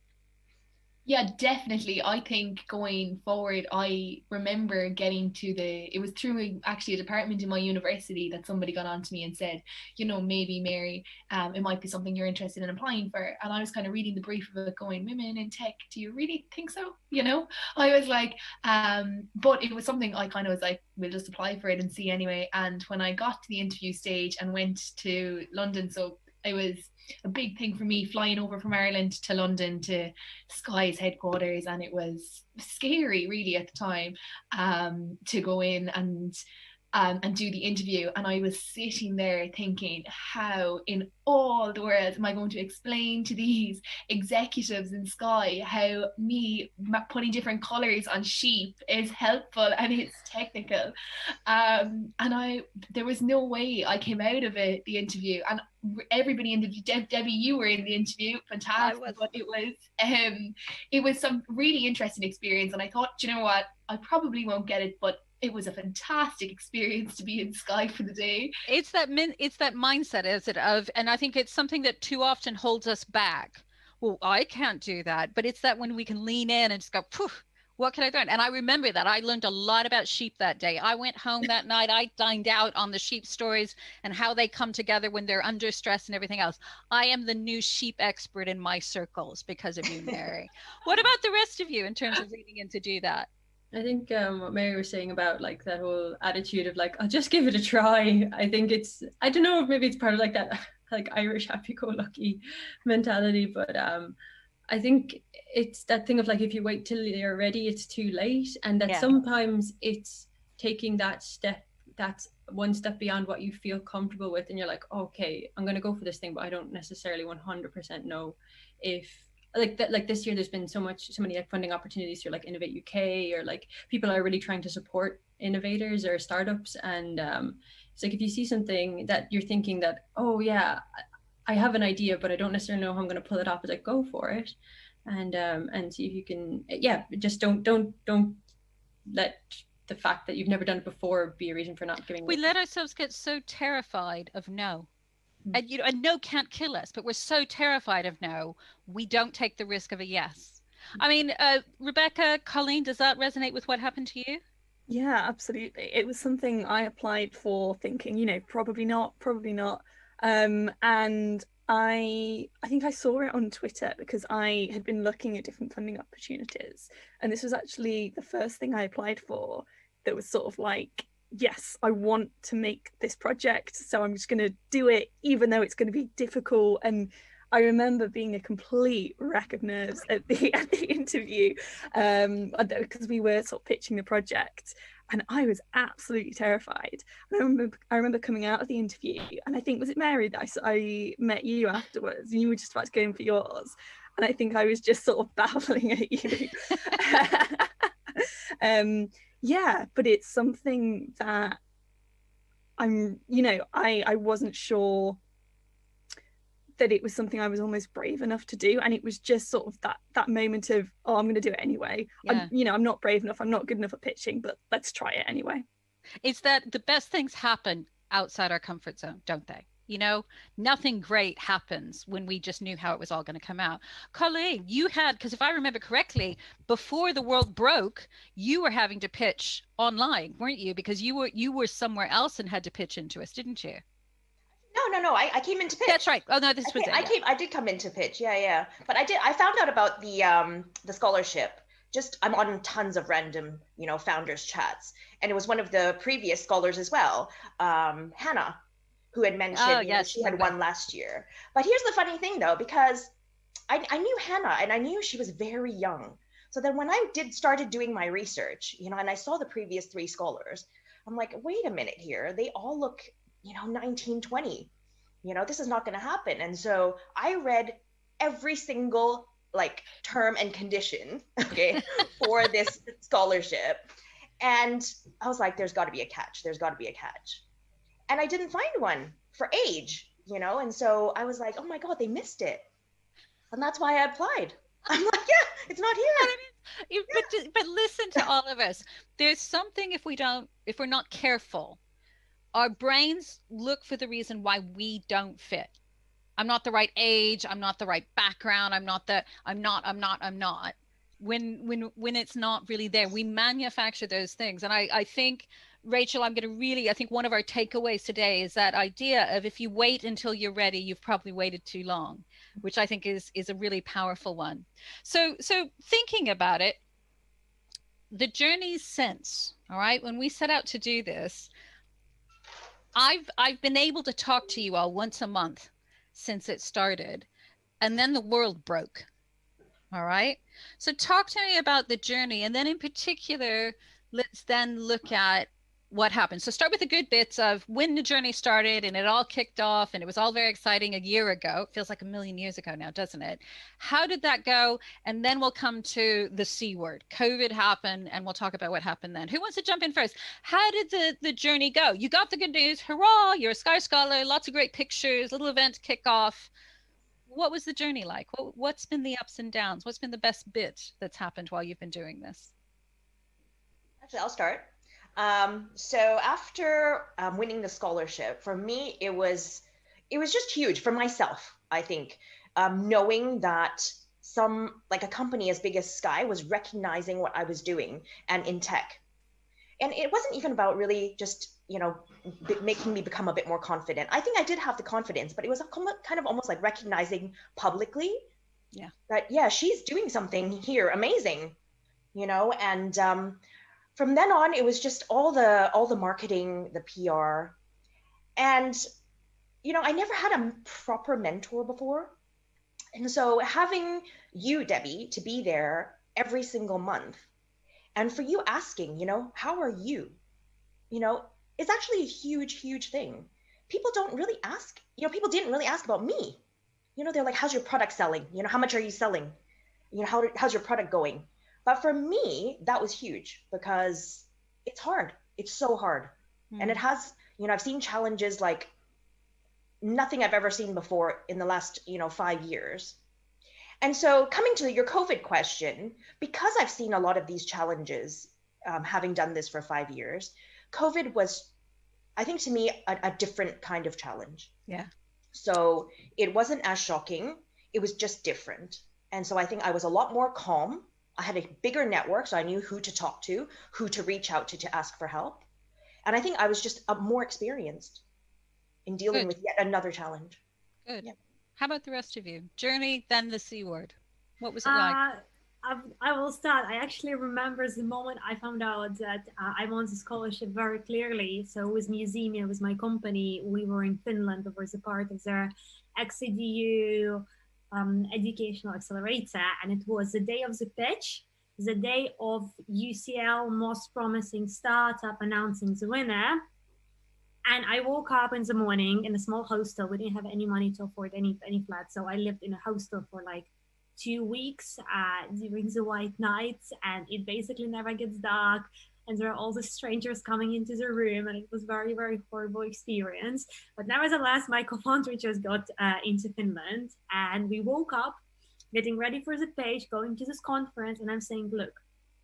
Yeah, definitely. I think going forward, I remember getting to it was through actually a department in my university that somebody got on to me and said, maybe Mary, it might be something you're interested in applying for. And I was kind of reading the brief of it going, women in tech, do you really think so? I was like, but it was something I kind of was like, we'll just apply for it and see anyway. And when I got to the interview stage and went to London, so it was a big thing for me flying over from Ireland to London to Sky's headquarters, and it was scary really at the time to go in and do the interview. And I was sitting there thinking, how in all the world am I going to explain to these executives in Sky how me putting different colours on sheep is helpful and it's technical? And there was no way I came out of the interview. And everybody in the Debbie, you were in the interview, fantastic. But it was some really interesting experience. And I thought, you know what, I probably won't get it, but it was a fantastic experience to be in Sky for the day. It's that mindset, is it, and I think it's something that too often holds us back. Well, I can't do that, but it's that when we can lean in and just go, poof, what can I learn? And I remember that I learned a lot about sheep that day. I went home that night, I dined out on the sheep stories and how they come together when they're under stress and everything else. I am the new sheep expert in my circles because of you, Mary. What about the rest of you in terms of leaning in to do that? I think what Mary was saying about like that whole attitude of like, I'll just give it a try. I think I don't know if maybe it's part of like that like Irish happy-go-lucky mentality, but I think it's that thing of like, if you wait till you're ready, it's too late. And that sometimes it's taking that step, that's one step beyond what you feel comfortable with. And you're like, okay, I'm going to go for this thing, but I don't necessarily 100% know if like this year there's been so many like funding opportunities through like Innovate UK, or like people are really trying to support innovators or startups. And it's like, if you see something that you're thinking that, oh yeah, I have an idea, but I don't necessarily know how I'm going to pull it off, it's like, go for it and see if you can, just don't let the fact that you've never done it before be a reason for not giving? We let ourselves get so terrified of no. And you know, and no can't kill us, but we're so terrified of no, we don't take the risk of a yes. I mean, Rebecca, Colleen, does that resonate with what happened to you? Yeah, absolutely. It was something I applied for thinking, you know, probably not. And I think I saw it on Twitter because I had been looking at different funding opportunities. And this was actually the first thing I applied for that was sort of like, yes, I want to make this project, so I'm just going to do it, even though it's going to be difficult. And I remember being a complete wreck of nerves at the interview, because we were sort of pitching the project, and I was absolutely terrified. And I remember coming out of the interview, and I think, was it Mary that I met you afterwards, and you were just about to go in for yours, and I think I was just sort of babbling at you. Yeah, but it's something that I'm, you know, I wasn't sure that it was something I was almost brave enough to do, and it was just sort of that moment of, oh, I'm going to do it anyway. Yeah. I'm not brave enough, I'm not good enough at pitching, but let's try it anyway. It's that the best things happen outside our comfort zone, don't they? You know, nothing great happens when we just knew how it was all going to come out. Colleen, you had, because if I remember correctly, before the world broke, you were having to pitch online, weren't you? Because you were somewhere else and had to pitch into us, didn't you? No. I came into pitch. That's right. Oh no, this was it. I did come into pitch. Yeah. But I found out about the scholarship. Just I'm on tons of random, you know, founders chats, and it was one of the previous scholars as well, Hannah, who had mentioned she had won last year. But here's the funny thing though, because I knew Hannah and I knew she was very young. So then when I started doing my research, you know, and I saw the previous 3 scholars, I'm like, wait a minute here. They all look, you know, 19, 20. You know, this is not going to happen. And so I read every single like term and condition, okay, for this scholarship. And I was like, there's got to be a catch. And I didn't find one for age, you know? And so I was like, oh my God, they missed it. And that's why I applied. I'm like, yeah, it's not here. But listen to all of us. There's something, if we're not careful, our brains look for the reason why we don't fit. I'm not the right age. I'm not the right background. I'm not. When it's not really there, we manufacture those things. And I think, Rachel, I think one of our takeaways today is that idea of if you wait until you're ready, you've probably waited too long, which I think is a really powerful one. So thinking about it, the journey since, all right, when we set out to do this, I've been able to talk to you all once a month since it started, and then the world broke. All right. So talk to me about the journey, and then in particular, let's then look at what happened. So start with the good bits of when the journey started and it all kicked off and it was all very exciting a year ago. It feels like a million years ago now, doesn't it? How did that go? And then we'll come to the C word. COVID happened, and we'll talk about what happened then. Who wants to jump in first? How did the journey go? You got the good news. Hurrah, you're a Sky Scholar, lots of great pictures, little event kickoff. What was the journey like? What's been the ups and downs? What's been the best bit that's happened while you've been doing this? Actually, I'll start. So after winning the scholarship, for me, it was just huge for myself, I think, knowing that a company as big as Sky was recognizing what I was doing and in tech. And it wasn't even about really just, you know, making me become a bit more confident. I think I did have the confidence, but it was kind of almost like recognizing publicly that, yeah, she's doing something here amazing, you know, and from then on, it was just all the marketing, the PR. And, you know, I never had a proper mentor before. And so having you, Debbie, to be there every single month, and for you asking, you know, how are you? You know, it's actually a huge, huge thing. People don't really ask, you know, people didn't really ask about me. You know, they're like, how's your product selling? You know, how much are you selling? You know, how's your product going? But for me, that was huge because it's hard. It's so hard. And it has, you know, I've seen challenges like nothing I've ever seen before in the last, you know, 5 years. And so coming to your COVID question, because I've seen a lot of these challenges, having done this for 5 years. COVID was, I think, to me, a different kind of challenge. Yeah. So it wasn't as shocking. It was just different. And so I think I was a lot more calm. I had a bigger network, so I knew who to talk to, who to reach out to ask for help. And I think I was just more experienced in dealing with yet another challenge. Good. Yeah. How about the rest of you? Journey, then the C word. What was it like? I will start. I actually remember the moment I found out that I won the scholarship very clearly. So with Museumia, with my company, we were in Finland. We were a part of their XEDU educational accelerator, and it was the day of the pitch, the day of UCL most promising startup announcing the winner. And I woke up in the morning in a small hostel. We didn't have any money to afford any flats, so I lived in a hostel for like 2 weeks during the white nights, and it basically never gets dark, and there are all the strangers coming into the room, and it was very, very horrible experience. But nevertheless, my co-founder just got into Finland, and we woke up getting ready for the page, going to this conference, and I'm saying, look,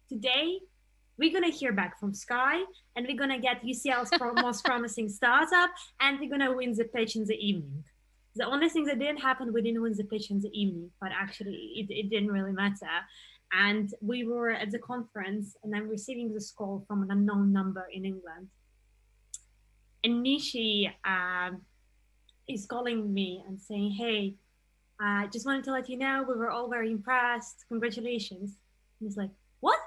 today we're going to hear back from Sky, and we're going to get UCL's most promising startup, and we're going to win the pitch in the evening. The only thing that didn't happen, we didn't win the pitch in the evening, but actually it didn't really matter. And we were at the conference, and I'm receiving this call from an unknown number in England. And Nishi is calling me and saying, hey, I just wanted to let you know, we were all very impressed. Congratulations. And it's like, what?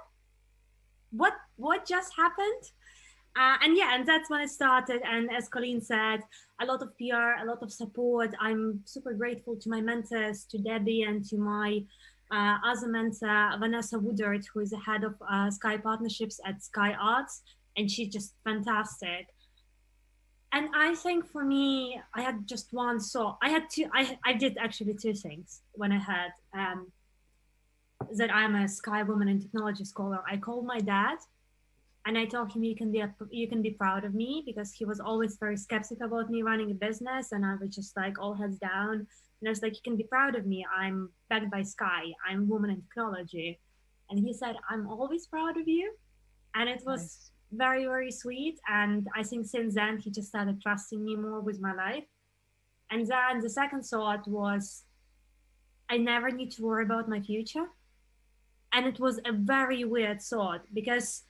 What just happened? And that's when it started. And as Colleen said, a lot of PR, a lot of support. I'm super grateful to my mentors, to Debbie, and to my other mentor, Vanessa Woodard, who is the head of Sky Partnerships at Sky Arts, and she's just fantastic. And I think for me, I had just one thought. I did actually two things when I had that I'm a Sky Woman in Technology Scholar. I called my dad, and I told him you can be proud of me, because he was always very skeptical about me running a business, and I was just like all heads down. And I was like, you can be proud of me. I'm backed by Sky. I'm Woman in Technology. And he said, I'm always proud of you. And it was very, very sweet. And I think since then, he just started trusting me more with my life. And then the second thought was, I never need to worry about my future. And it was a very weird thought, because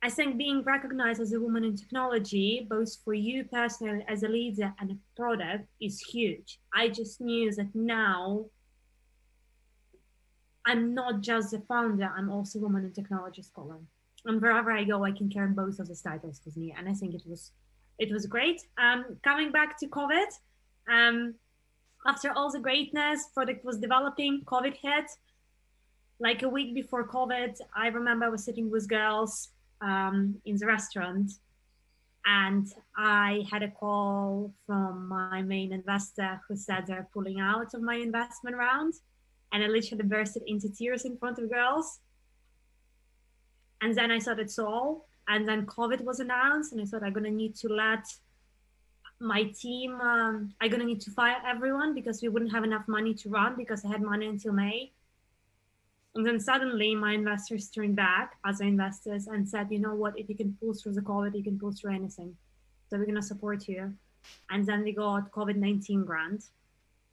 I think being recognized as a woman in technology, both for you personally as a leader and a product, is huge. I just knew that now I'm not just the founder, I'm also a woman in technology scholar. And wherever I go, I can carry both of these titles with me. And I think it was great. Coming back to COVID, after all the greatness, product was developing, COVID hit. Like a week before COVID, I remember I was sitting with girls in the restaurant, and I had a call from my main investor who said they're pulling out of my investment round, and I literally bursted into tears in front of girls. And then I thought it's all, and then COVID was announced, and I thought I'm gonna need to let my team, I'm gonna need to fire everyone because we wouldn't have enough money to run, because I had money until May. And then suddenly my investors turned back, other investors, and said, you know what, if you can pull through the COVID, you can pull through anything. So we're gonna support you. And then we got COVID-19 grant,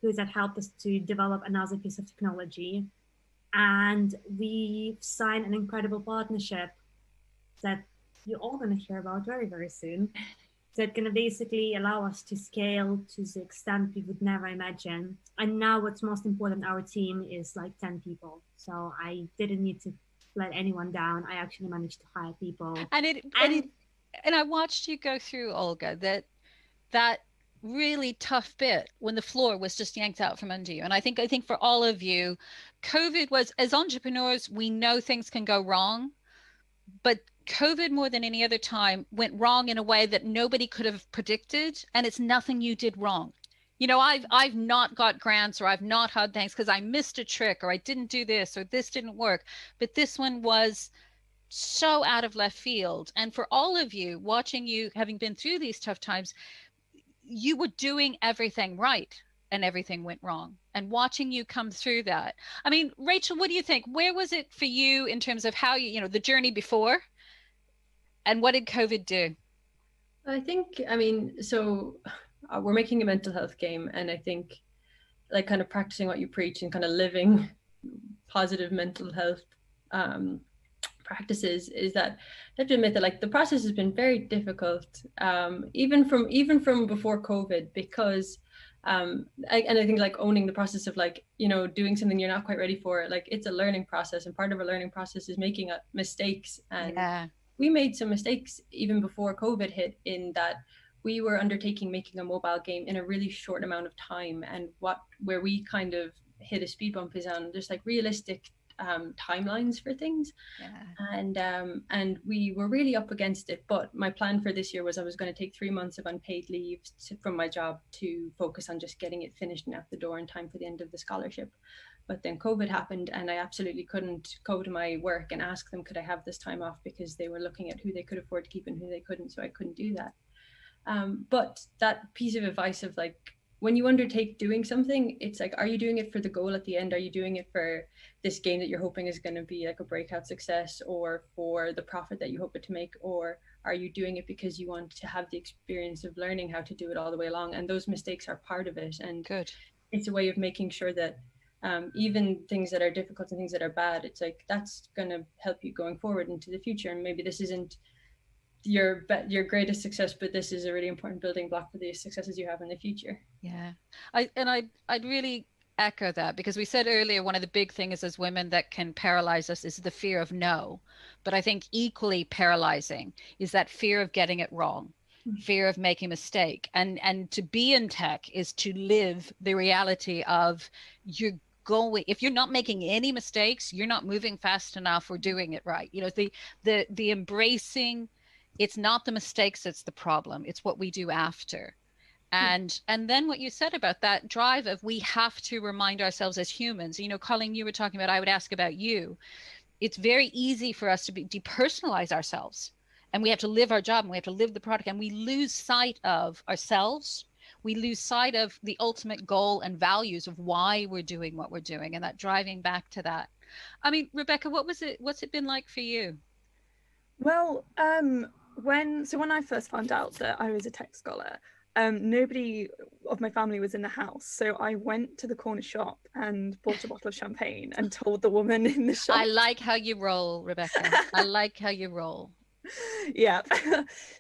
that helped us to develop another piece of technology. And we signed an incredible partnership that you're all gonna hear about very, very soon. That gonna basically allow us to scale to the extent we would never imagine. And now what's most important, our team is like 10 people. So I didn't need to let anyone down. I actually managed to hire people. And I watched you go through, Olga, that really tough bit when the floor was just yanked out from under you. And I think for all of you, COVID was, as entrepreneurs, we know things can go wrong, but COVID more than any other time went wrong in a way that nobody could have predicted, and it's nothing you did wrong. You know, I've not got grants, or I've not had things because I missed a trick, or I didn't do this, or this didn't work. But this one was so out of left field. And for all of you, watching you, having been through these tough times, you were doing everything right and everything went wrong. And watching you come through that. I mean, Rachel, what do you think? Where was it for you in terms of how you know, the journey before And what did COVID do? I think, I mean, so we're making a mental health game, and I think like kind of practicing what you preach and kind of living positive mental health practices is that I have to admit that like the process has been very difficult, even from before COVID, because and I think like owning the process of like, you know, doing something you're not quite ready for, like it's a learning process, and part of a learning process is making mistakes. And we made some mistakes even before COVID hit, in that we were undertaking making a mobile game in a really short amount of time, and where we kind of hit a speed bump is on just like realistic timelines for things. And we were really up against it. But my plan for this year was I was going to take 3 months of unpaid leave from my job to focus on just getting it finished and out the door in time for the end of the scholarship. But then COVID happened, and I absolutely couldn't go to my work and ask them, could I have this time off, because they were looking at who they could afford to keep and who they couldn't. So I couldn't do that. But that piece of advice of like, when you undertake doing something, it's like, are you doing it for the goal at the end? Are you doing it for this game that you're hoping is going to be like a breakout success, or for the profit that you hope it to make? Or are you doing it because you want to have the experience of learning how to do it all the way along? And those mistakes are part of it. And it's a way of making sure that even things that are difficult and things that are bad, it's like, that's going to help you going forward into the future. And maybe this isn't your greatest success, but this is a really important building block for the successes you have in the future. I'd really echo that, because we said earlier, one of the big things as women that can paralyze us is the fear of no. But I think equally paralyzing is that fear of getting it wrong, fear of making a mistake. And to be in tech is to live the reality of if you're not making any mistakes, you're not moving fast enough or doing it right. You know, the embracing, it's not the mistakes that's the problem, it's what we do after. And then what you said about that drive of, we have to remind ourselves as humans, you know, Colleen, you were talking about, I would ask about you. It's very easy for us to depersonalize ourselves, and we have to live our job, and we have to live the product, and we lose sight of ourselves. We lose sight of the ultimate goal and values of why we're doing what we're doing, and that driving back to that. I mean, Rebecca, what's it been like for you? Well, when I first found out that I was a tech scholar, nobody of my family was in the house, so I went to the corner shop and bought a bottle of champagne and told the woman in the shop. I like how you roll, Rebecca. I like how you roll. Yeah.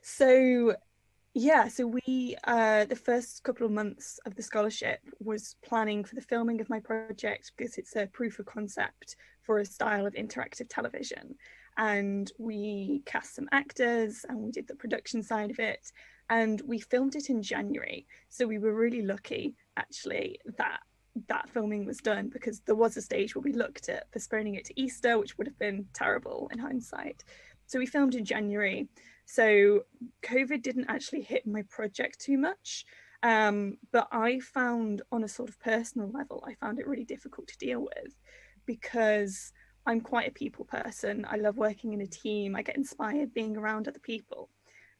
So we the first couple of months of the scholarship was planning for the filming of my project, because it's a proof of concept for a style of interactive television. And we cast some actors, and we did the production side of it, and we filmed it in January. So we were really lucky, actually, that filming was done, because there was a stage where we looked at postponing it to Easter, which would have been terrible in hindsight. So we filmed in January. So COVID didn't actually hit my project too much, but I found, on a sort of personal level, I found it really difficult to deal with, because I'm quite a people person. I love working in a team. I get inspired being around other people.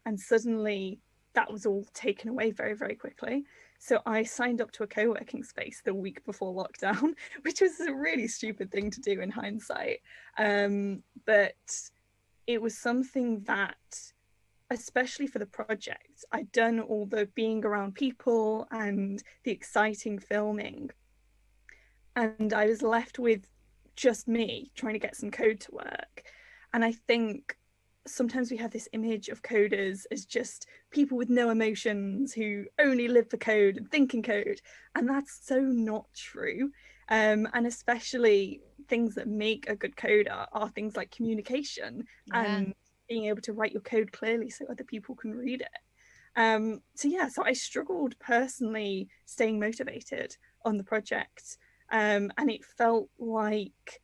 And suddenly that was all taken away very, very quickly. So I signed up to a co-working space the week before lockdown, which was a really stupid thing to do in hindsight. But it was something that, especially for the project, I'd done all the being around people and the exciting filming. And I was left with just me trying to get some code to work. And I think sometimes we have this image of coders as just people with no emotions who only live for code and think in code, and that's so not true. And especially things that make a good coder are things like communication and being able to write your code clearly so other people can read it. So I struggled personally staying motivated on the project. And it felt like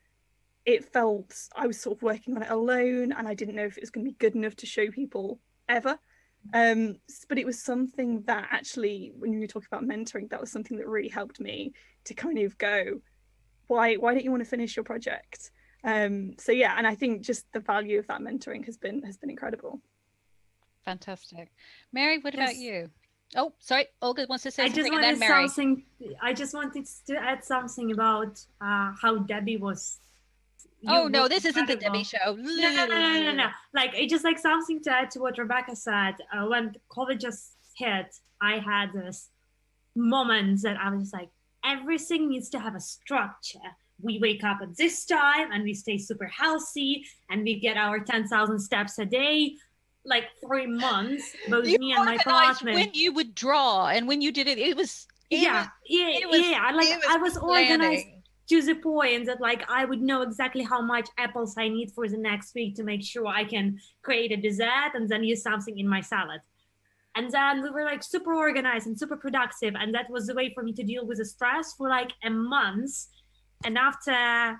I was sort of working on it alone, and I didn't know if it was going to be good enough to show people ever. But it was something that actually, when you were talking about mentoring, that was something that really helped me to kind of go, why don't you want to finish your project? And I think just the value of that mentoring has been incredible. Fantastic. Mary, what about you? Oh, sorry. Olga wants to say something, and I then Mary. just wanted to add something about how Debbie was Oh no, were this isn't the Debbie incredible. show. No. Like, it's just like something to add to what Rebecca said. When COVID just hit, I had this moment that I was just like, everything needs to have a structure. We wake up at this time and we stay super healthy and we get our 10,000 steps a day. Like 3 months, both You me and my organized partner. when you would draw and when you did it. I was organized to the point that like I would know exactly how much apples I need for the next week to make sure I can create a dessert and then use something in my salad. And then we were like super organized and super productive, and that was the way for me to deal with the stress for like a month. And after,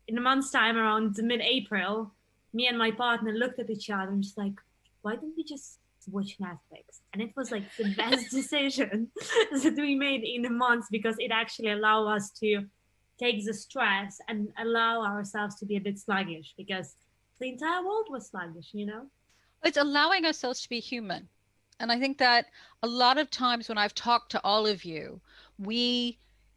in a month's time, around mid-April, me and my partner looked at each other and just like, why don't we just watch Netflix? And it was like the best decision that we made in a month, because it actually allowed us to take the stress and allow ourselves to be a bit sluggish, because the entire world was sluggish, you know? It's allowing ourselves to be human. And I think that a lot of times when I've talked to all of you,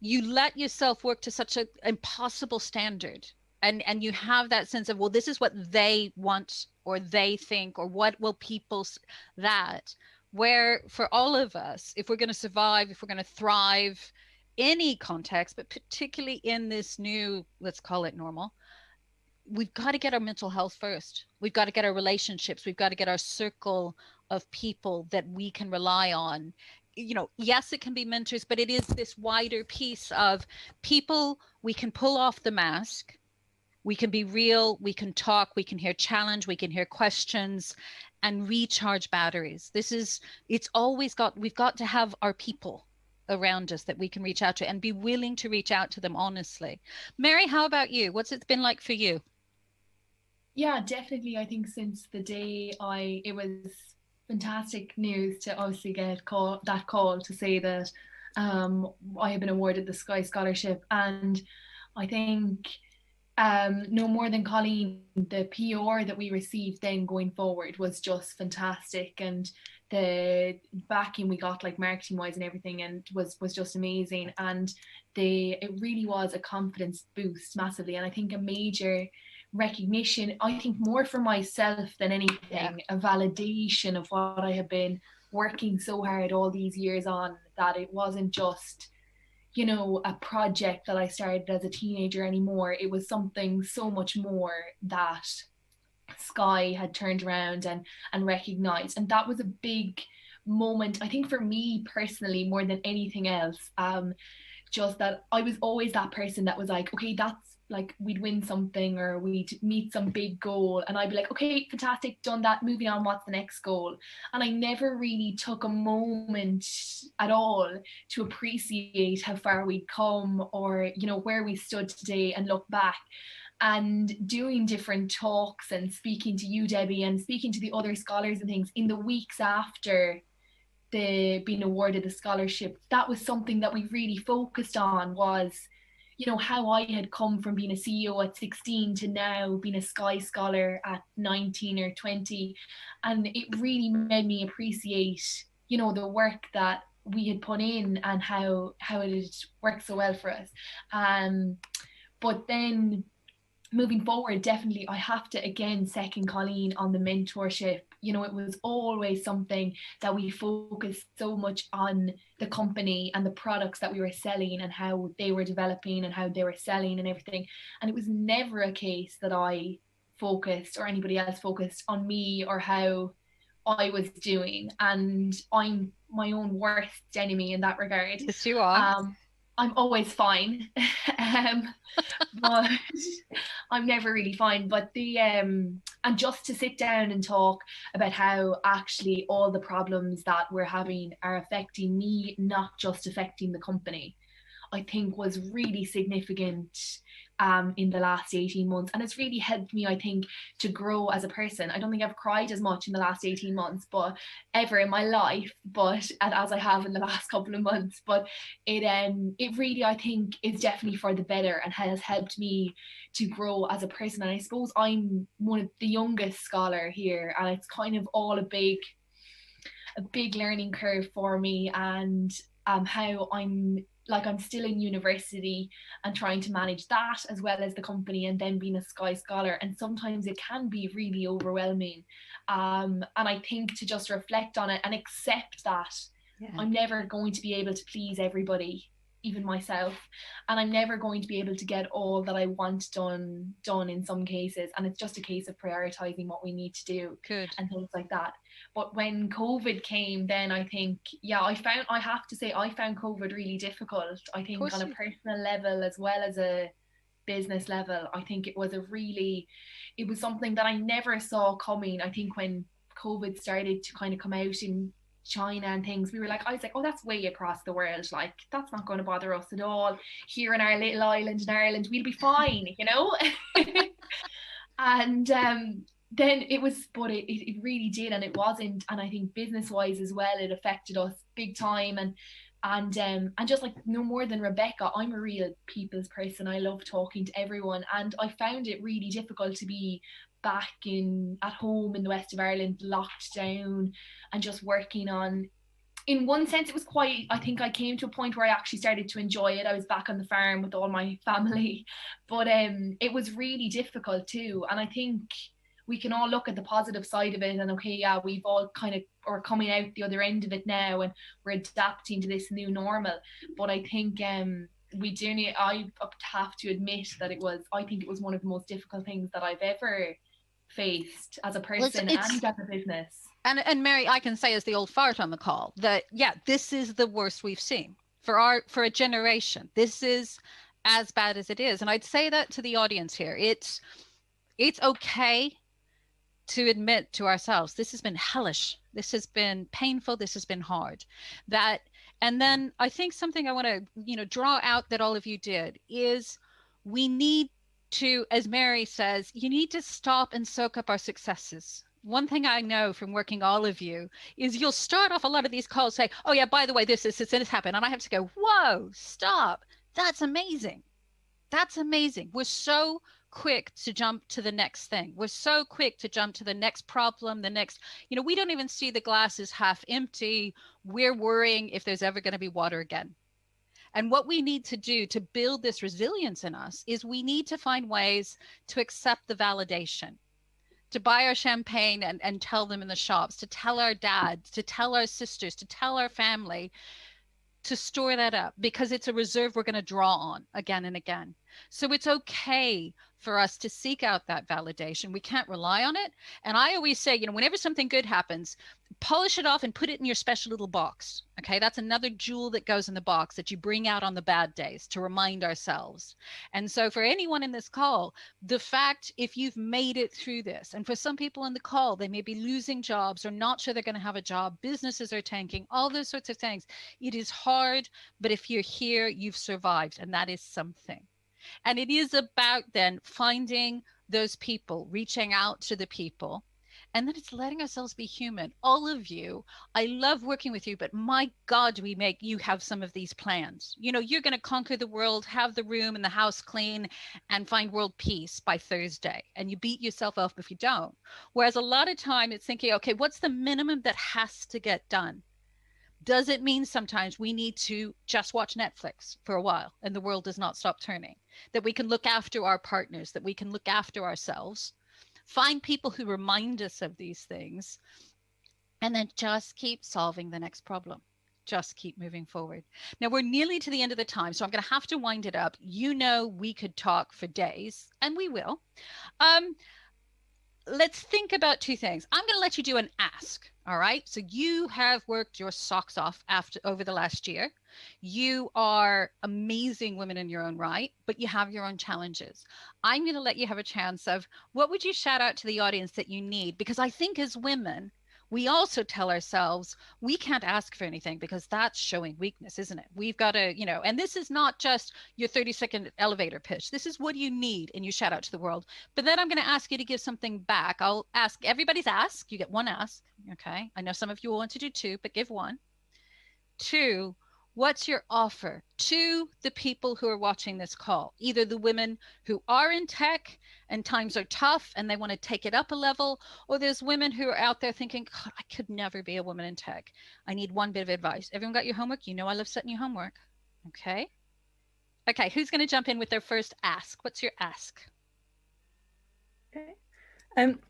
you let yourself work to such an impossible standard. And you have that sense of, well, this is what they want or they think, or what will people that, where for all of us, if we're going to survive, if we're going to thrive, any context, but particularly in this new, let's call it normal, we've got to get our mental health first. We've got to get our relationships. We've got to get our circle of people that we can rely on. You know, yes, it can be mentors, but it is this wider piece of people we can pull off the mask. We can be real, we can talk, we can hear challenge, we can hear questions, and recharge batteries. We've got to have our people around us that we can reach out to and be willing to reach out to them honestly. Mary, how about you? What's it been like for you? Yeah, definitely. I think since the day it was fantastic news to obviously get that call to say that I have been awarded the Sky Scholarship. And I think no more than Colleen, the PR that we received then going forward was just fantastic, and the backing we got, like marketing wise and everything, and was just amazing. And it really was a confidence boost massively, and I think a major recognition, I think more for myself than anything, a validation of what I have been working so hard all these years on, that it wasn't just, you know, a project that I started as a teenager anymore. It was something so much more that Sky had turned around and recognized. And that was a big moment, I think, for me personally, more than anything else. Just that I was always that person that was like, okay, that's like, we'd win something or we'd meet some big goal, and I'd be like, okay, fantastic, done that, moving on, what's the next goal? And I never really took a moment at all to appreciate how far we'd come, or, you know, where we stood today, and look back. And doing different talks and speaking to you, Debbie, and speaking to the other scholars and things in the weeks after being awarded the scholarship, that was something that we really focused on, was, you know, how I had come from being a CEO at 16 to now being a Sky Scholar at 19 or 20. And it really made me appreciate, you know, the work that we had put in and how it had worked so well for us. But then moving forward, definitely I have to again second Colleen on the mentorship. You know, it was always something that we focused so much on the company and the products that we were selling and how they were developing and how they were selling and everything. And it was never a case that I focused or anybody else focused on me or how I was doing. And I'm my own worst enemy in that regard. Yes, you are. I'm always fine, but I'm never really fine. But and just to sit down and talk about how actually all the problems that we're having are affecting me, not just affecting the company, I think was really significant in the last 18 months. And it's really helped me, I think, to grow as a person. I don't think I've cried as much in the last 18 months, but ever in my life, but as I have in the last couple of months. But it really, I think, is definitely for the better and has helped me to grow as a person. And I suppose I'm one of the youngest scholar here, and it's kind of all a big learning curve for me, and how I'm, like I'm still in university and trying to manage that as well as the company, and then being a Sky Scholar. And sometimes it can be really overwhelming. And I think to just reflect on it and accept that I'm never going to be able to please everybody, even myself, and I'm never going to be able to get all that I want done in some cases, and it's just a case of prioritizing what we need to do. Good. And things like that. But when COVID came, then I think, I have to say I found COVID really difficult. I think on a personal level as well as a business level. I think it was something that I never saw coming. I think when COVID started to kind of come out in China and things, I was like, oh, that's way across the world, like that's not going to bother us at all. Here in our little island in Ireland, we'll be fine, you know. And then it was, but it really did, and it wasn't. And I think business wise as well, it affected us big time. And just like no more than Rebecca, I'm a real people's person. I love talking to everyone, and I found it really difficult to be back at home in the west of Ireland, locked down and just working on. In one sense, it was quite, I think I came to a point where I actually started to enjoy it. I was back on the farm with all my family, but it was really difficult too. And I think we can all look at the positive side of it, and we've all kind of are coming out the other end of it now, and we're adapting to this new normal. But I think I have to admit that I think it was one of the most difficult things that I've ever faced as a person and as a business. And Mary, I can say as the old fart on the call that, this is the worst we've seen for a generation. This is as bad as it is. And I'd say that to the audience here. It's okay to admit to ourselves, this has been hellish. This has been painful. This has been hard. And then I think something I want to, draw out that all of you did is we need to, as Mary says, you need to stop and soak up our successes. One thing I know from working all of you is you'll start off a lot of these calls saying, oh yeah, by the way, this happened. And I have to go, whoa, stop. That's amazing. That's amazing. We're so quick to jump to the next thing. We're so quick to jump to the next problem, we don't even see the glass is half empty. We're worrying if there's ever going to be water again. And what we need to do to build this resilience in us is we need to find ways to accept the validation, to buy our champagne and tell them in the shops, to tell our dads, to tell our sisters, to tell our family, to store that up, because it's a reserve we're going to draw on again and again. So it's okay for us to seek out that validation. We can't rely on it. And I always say, whenever something good happens, polish it off and put it in your special little box. Okay, that's another jewel that goes in the box that you bring out on the bad days to remind ourselves. And so for anyone in this call, the fact if you've made it through this, and for some people in the call, they may be losing jobs or not sure they're going to have a job, businesses are tanking, all those sorts of things. It is hard, but if you're here, you've survived, and that is something. And it is about then finding those people, reaching out to the people, and then it's letting ourselves be human. All of you, I love working with you, but my God, do we make you have some of these plans. You're going to conquer the world, have the room and the house clean, and find world peace by Thursday. And you beat yourself up if you don't. Whereas a lot of time it's thinking, okay, what's the minimum that has to get done? Does it mean sometimes we need to just watch Netflix for a while and the world does not stop turning? That we can look after our partners, that we can look after ourselves, find people who remind us of these things, and then just keep solving the next problem. Just keep moving forward. Now we're nearly to the end of the time, so I'm going to have to wind it up. We could talk for days, and we will. Let's think about two things. I'm going to let you do an ask. All right. So you have worked your socks off over the last year. You are amazing women in your own right, but you have your own challenges. I'm going to let you have a chance of what would you shout out to the audience that you need? Because I think as women, we also tell ourselves we can't ask for anything because that's showing weakness, isn't it? We've got to, and this is not just your 30-second elevator pitch. This is what you need, and you shout out to the world. But then I'm going to ask you to give something back. I'll ask everybody's ask. You get one ask, okay? I know some of you will want to do two, but give one. Two, what's your offer to the people who are watching this call? Either the women who are in tech and times are tough and they want to take it up a level, or there's women who are out there thinking, God, I could never be a woman in tech. I need one bit of advice. Everyone got your homework? I love setting you homework. Okay. Okay, who's going to jump in with their first ask? What's your ask? Okay.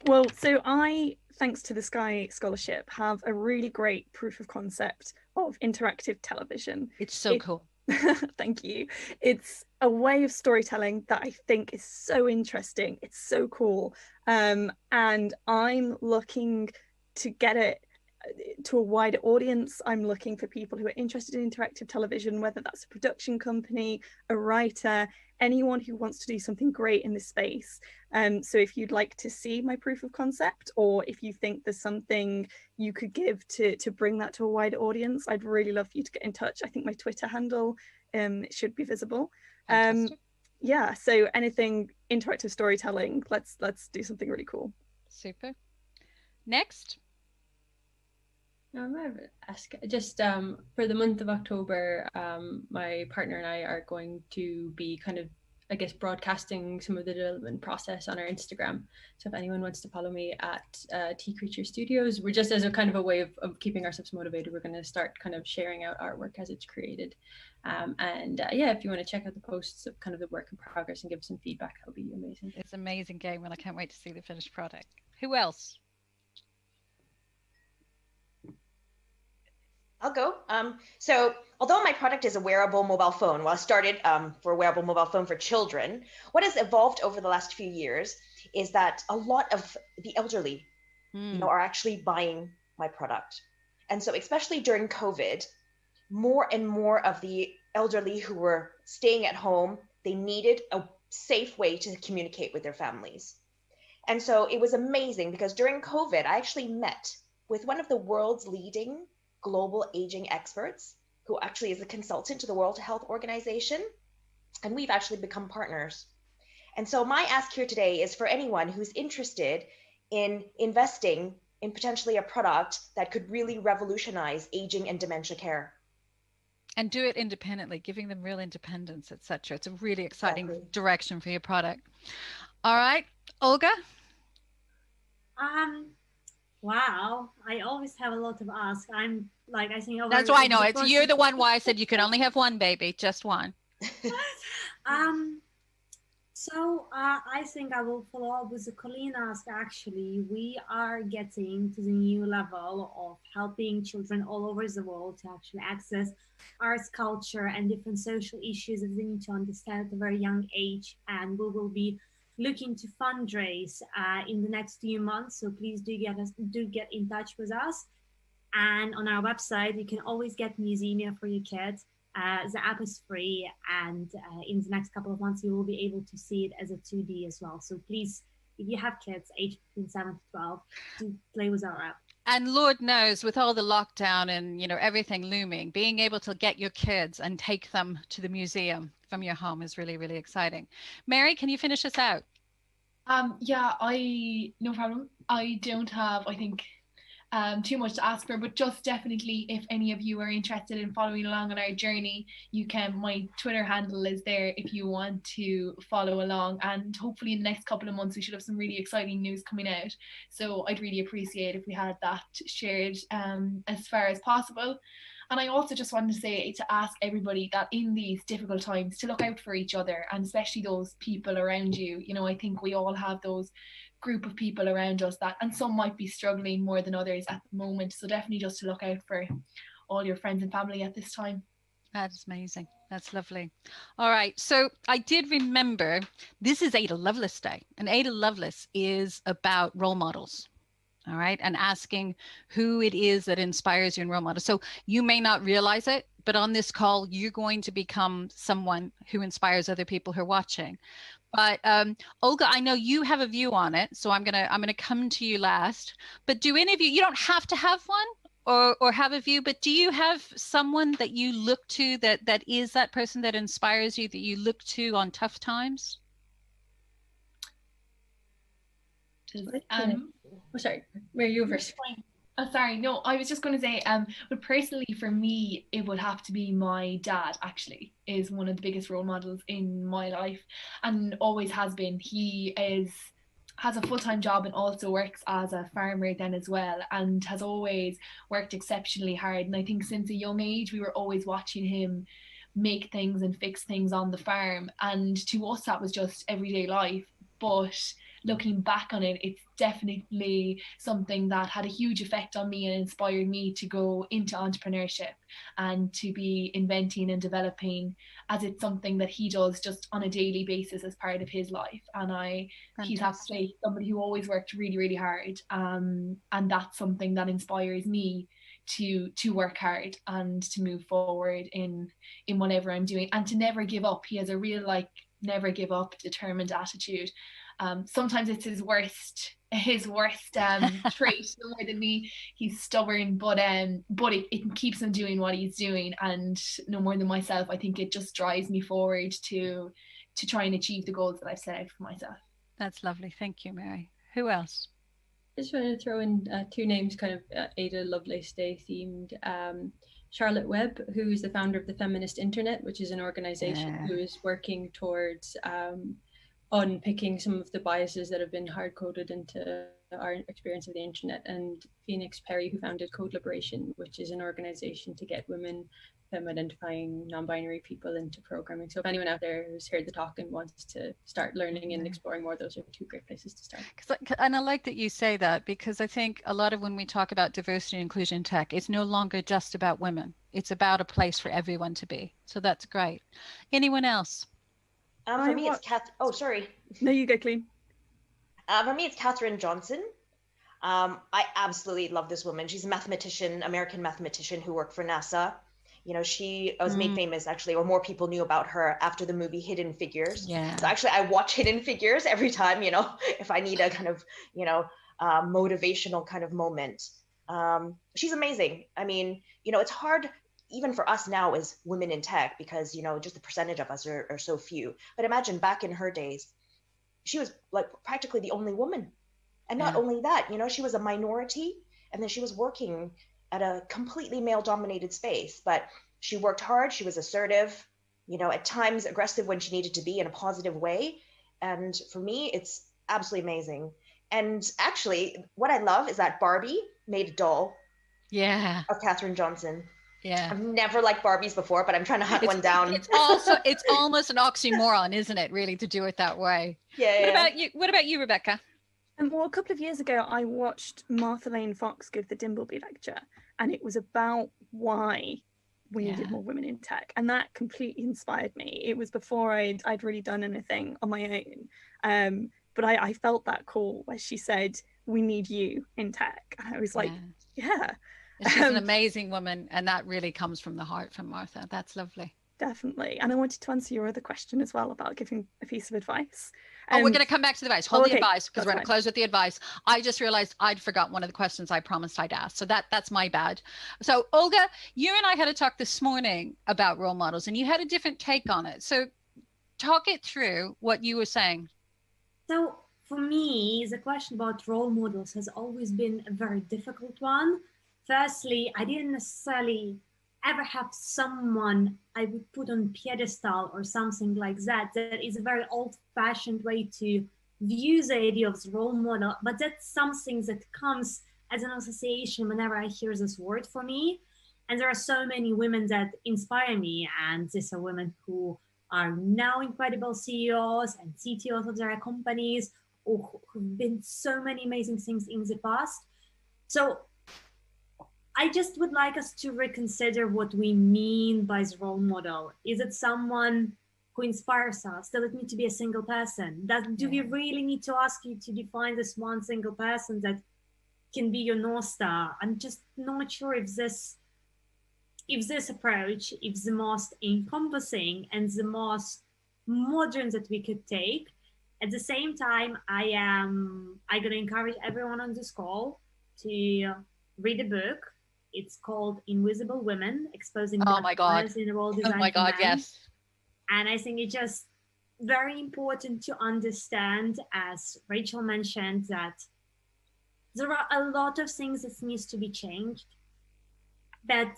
Well, so I, thanks to the Sky Scholarship, have a really great proof of concept of interactive television. It's so cool. Thank you. It's a way of storytelling that I think is so interesting. It's so cool. And I'm looking to get it to a wider audience. I'm looking for people who are interested in interactive television, whether that's a production company, a writer, anyone who wants to do something great in this space. So if you'd like to see my proof of concept, or if you think there's something you could give to bring that to a wider audience, I'd really love for you to get in touch. I think my Twitter handle should be visible. Yeah, so anything interactive storytelling, let's do something really cool. Super. Next. Just for the month of October, my partner and I are going to be kind of, I guess, broadcasting some of the development process on our Instagram. So if anyone wants to follow me at Tea Creature Studios, we're just as a kind of a way of keeping ourselves motivated. We're going to start kind of sharing out artwork as it's created. Yeah, if you want to check out the posts of kind of the work in progress and give some feedback, that'll be amazing. It's an amazing game, and I can't wait to see the finished product. Who else? I'll go. So although my product is a wearable mobile phone, well, I started for a wearable mobile phone for children, what has evolved over the last few years is that a lot of the elderly, are actually buying my product. And so especially during COVID, more and more of the elderly who were staying at home, they needed a safe way to communicate with their families. And so it was amazing because during COVID, I actually met with one of the world's leading global aging experts, who actually is a consultant to the World Health Organization, and we've actually become partners. And so my ask here today is for anyone who's interested in investing in potentially a product that could really revolutionize aging and dementia care. And do it independently, giving them real independence, etc. It's a really exciting direction for your product. All right, Olga? Wow, I always have a lot of ask. I'm like, I think that's why I know it's you're the one why I said you can only have one, baby, just one. So I think I will follow up with the Colleen ask. Actually, we are getting to the new level of helping children all over the world to actually access arts, culture, and different social issues that they need to understand at a very young age. And we will be looking to fundraise in the next few months. So please do get in touch with us. And on our website, you can always get Museumia for your kids. The app is free, and in the next couple of months, you will be able to see it as a 2D as well. So please, if you have kids aged between 7 to 12, do play with our app. And Lord knows, with all the lockdown and everything looming, being able to get your kids and take them to the museum from your home is really, really exciting. Mary, can you finish us out? Yeah, no problem. I don't have, I think, too much to ask for, but just definitely if any of you are interested in following along on our journey, my Twitter handle is there if you want to follow along, and hopefully in the next couple of months we should have some really exciting news coming out. So I'd really appreciate if we had that shared as far as possible. And I also just wanted to ask everybody that in these difficult times to look out for each other, and especially those people around you. I think we all have those group of people around us and some might be struggling more than others at the moment. So definitely just to look out for all your friends and family at this time. That's amazing. That's lovely. All right. So I did remember this is Ada Lovelace Day, and Ada Lovelace is about role models. All right. And asking who it is that inspires you in role models. So you may not realize it, but on this call, you're going to become someone who inspires other people who are watching. But Olga, I know you have a view on it, so I'm gonna come to you last. But do any of you don't have to have one or have a view, but do you have someone that you look to that is that person that inspires you, that you look to on tough times? Sorry, Mary, you first. Sorry, no, I was just going to say, but personally for me, it would have to be my dad, actually, is one of the biggest role models in my life and always has been. He has a full-time job and also works as a farmer then as well, and has always worked exceptionally hard. And I think since a young age, we were always watching him make things and fix things on the farm. And to us, that was just everyday life. But looking back on it, it's definitely something that had a huge effect on me and inspired me to go into entrepreneurship and to be inventing and developing, as it's something that he does just on a daily basis as part of his life. And he's actually somebody who always worked really, really hard. And that's something that inspires me to work hard and to move forward in whatever I'm doing, and to never give up. He has a real never give up, determined attitude. Sometimes it's his worst trait, no more than me. He's stubborn, but it keeps him doing what he's doing, and no more than myself. I think it just drives me forward to try and achieve the goals that I've set out for myself. That's lovely. Thank you, Mary. Who else? I just want to throw in two names, kind of Ada Lovelace Day themed. Charlotte Webb, who is the founder of the Feminist Internet, which is an organization who is working towards unpicking some of the biases that have been hard-coded into our experience of the internet, and Phoenix Perry, who founded Code Liberation, which is an organization to get women, identifying non-binary people into programming. So if anyone out there who's heard the talk and wants to start learning and exploring more, those are two great places to start. And I like that you say that, because I think a lot of when we talk about diversity and inclusion in tech, it's no longer just about women. It's about a place for everyone to be. So that's great. Anyone else? For me, it's Oh, sorry. No, you go, Clean. For me, it's Katherine Johnson. I absolutely love this woman. She's a mathematician, American mathematician who worked for NASA. You know, she was made famous, actually, or more people knew about her after the movie Hidden Figures. Yeah. So actually, I watch Hidden Figures every time, you know, if I need a kind of, you know, motivational kind of moment. She's amazing. I mean, you know, it's hard even for us now as women in tech, because, you know, just the percentage of us are so few. But imagine back in her days, she was like practically the only woman. And not only that, you know, she was a minority, and then she was working at a completely male-dominated space. But she worked hard, she was assertive, you know, at times aggressive when she needed to be, in a positive way. And for me, it's absolutely amazing. And actually, what I love is that Barbie made a doll of Katherine Johnson. Yeah. I've never liked Barbies before, but I'm trying to hunt one down. It's almost an oxymoron, isn't it, really, to do it that way? Yeah. What about you, Rebecca? Well, a couple of years ago, I watched Martha Lane Fox give the Dimbleby lecture, and it was about why we needed more women in tech, and that completely inspired me. It was before I'd really done anything on my own, but I felt that call where she said, "We need you in tech." And I was like, yeah. She's an amazing woman, and that really comes from the heart from Martha. That's lovely. Definitely. And I wanted to answer your other question as well about giving a piece of advice. We're going to come back to the advice. Hold the advice, because we're going to close with the advice. I just realized I'd forgot one of the questions I promised I'd ask. So that's my bad. So Olga, you and I had a talk this morning about role models, and you had a different take on it. So talk it through what you were saying. So for me, the question about role models has always been a very difficult one. Firstly, I didn't necessarily ever have someone I would put on pedestal or something like that. That is a very old-fashioned way to view the idea of the role model, but that's something that comes as an association whenever I hear this word for me. And there are so many women that inspire me, and these are women who are now incredible CEOs and CTOs of their companies, or who've been so many amazing things in the past. So I just would like us to reconsider what we mean by the role model. Is it someone who inspires us? Does it need to be a single person? Do we really need to ask you to define this one single person that can be your North Star? I'm just not sure if this approach is the most encompassing and the most modern that we could take. At the same time, I'm going to encourage everyone on this call to read a book. It's called Invisible Women, Exposing Bias in the Role Design. Oh my God, yes. And I think it's just very important to understand, as Rachel mentioned, that there are a lot of things that needs to be changed. But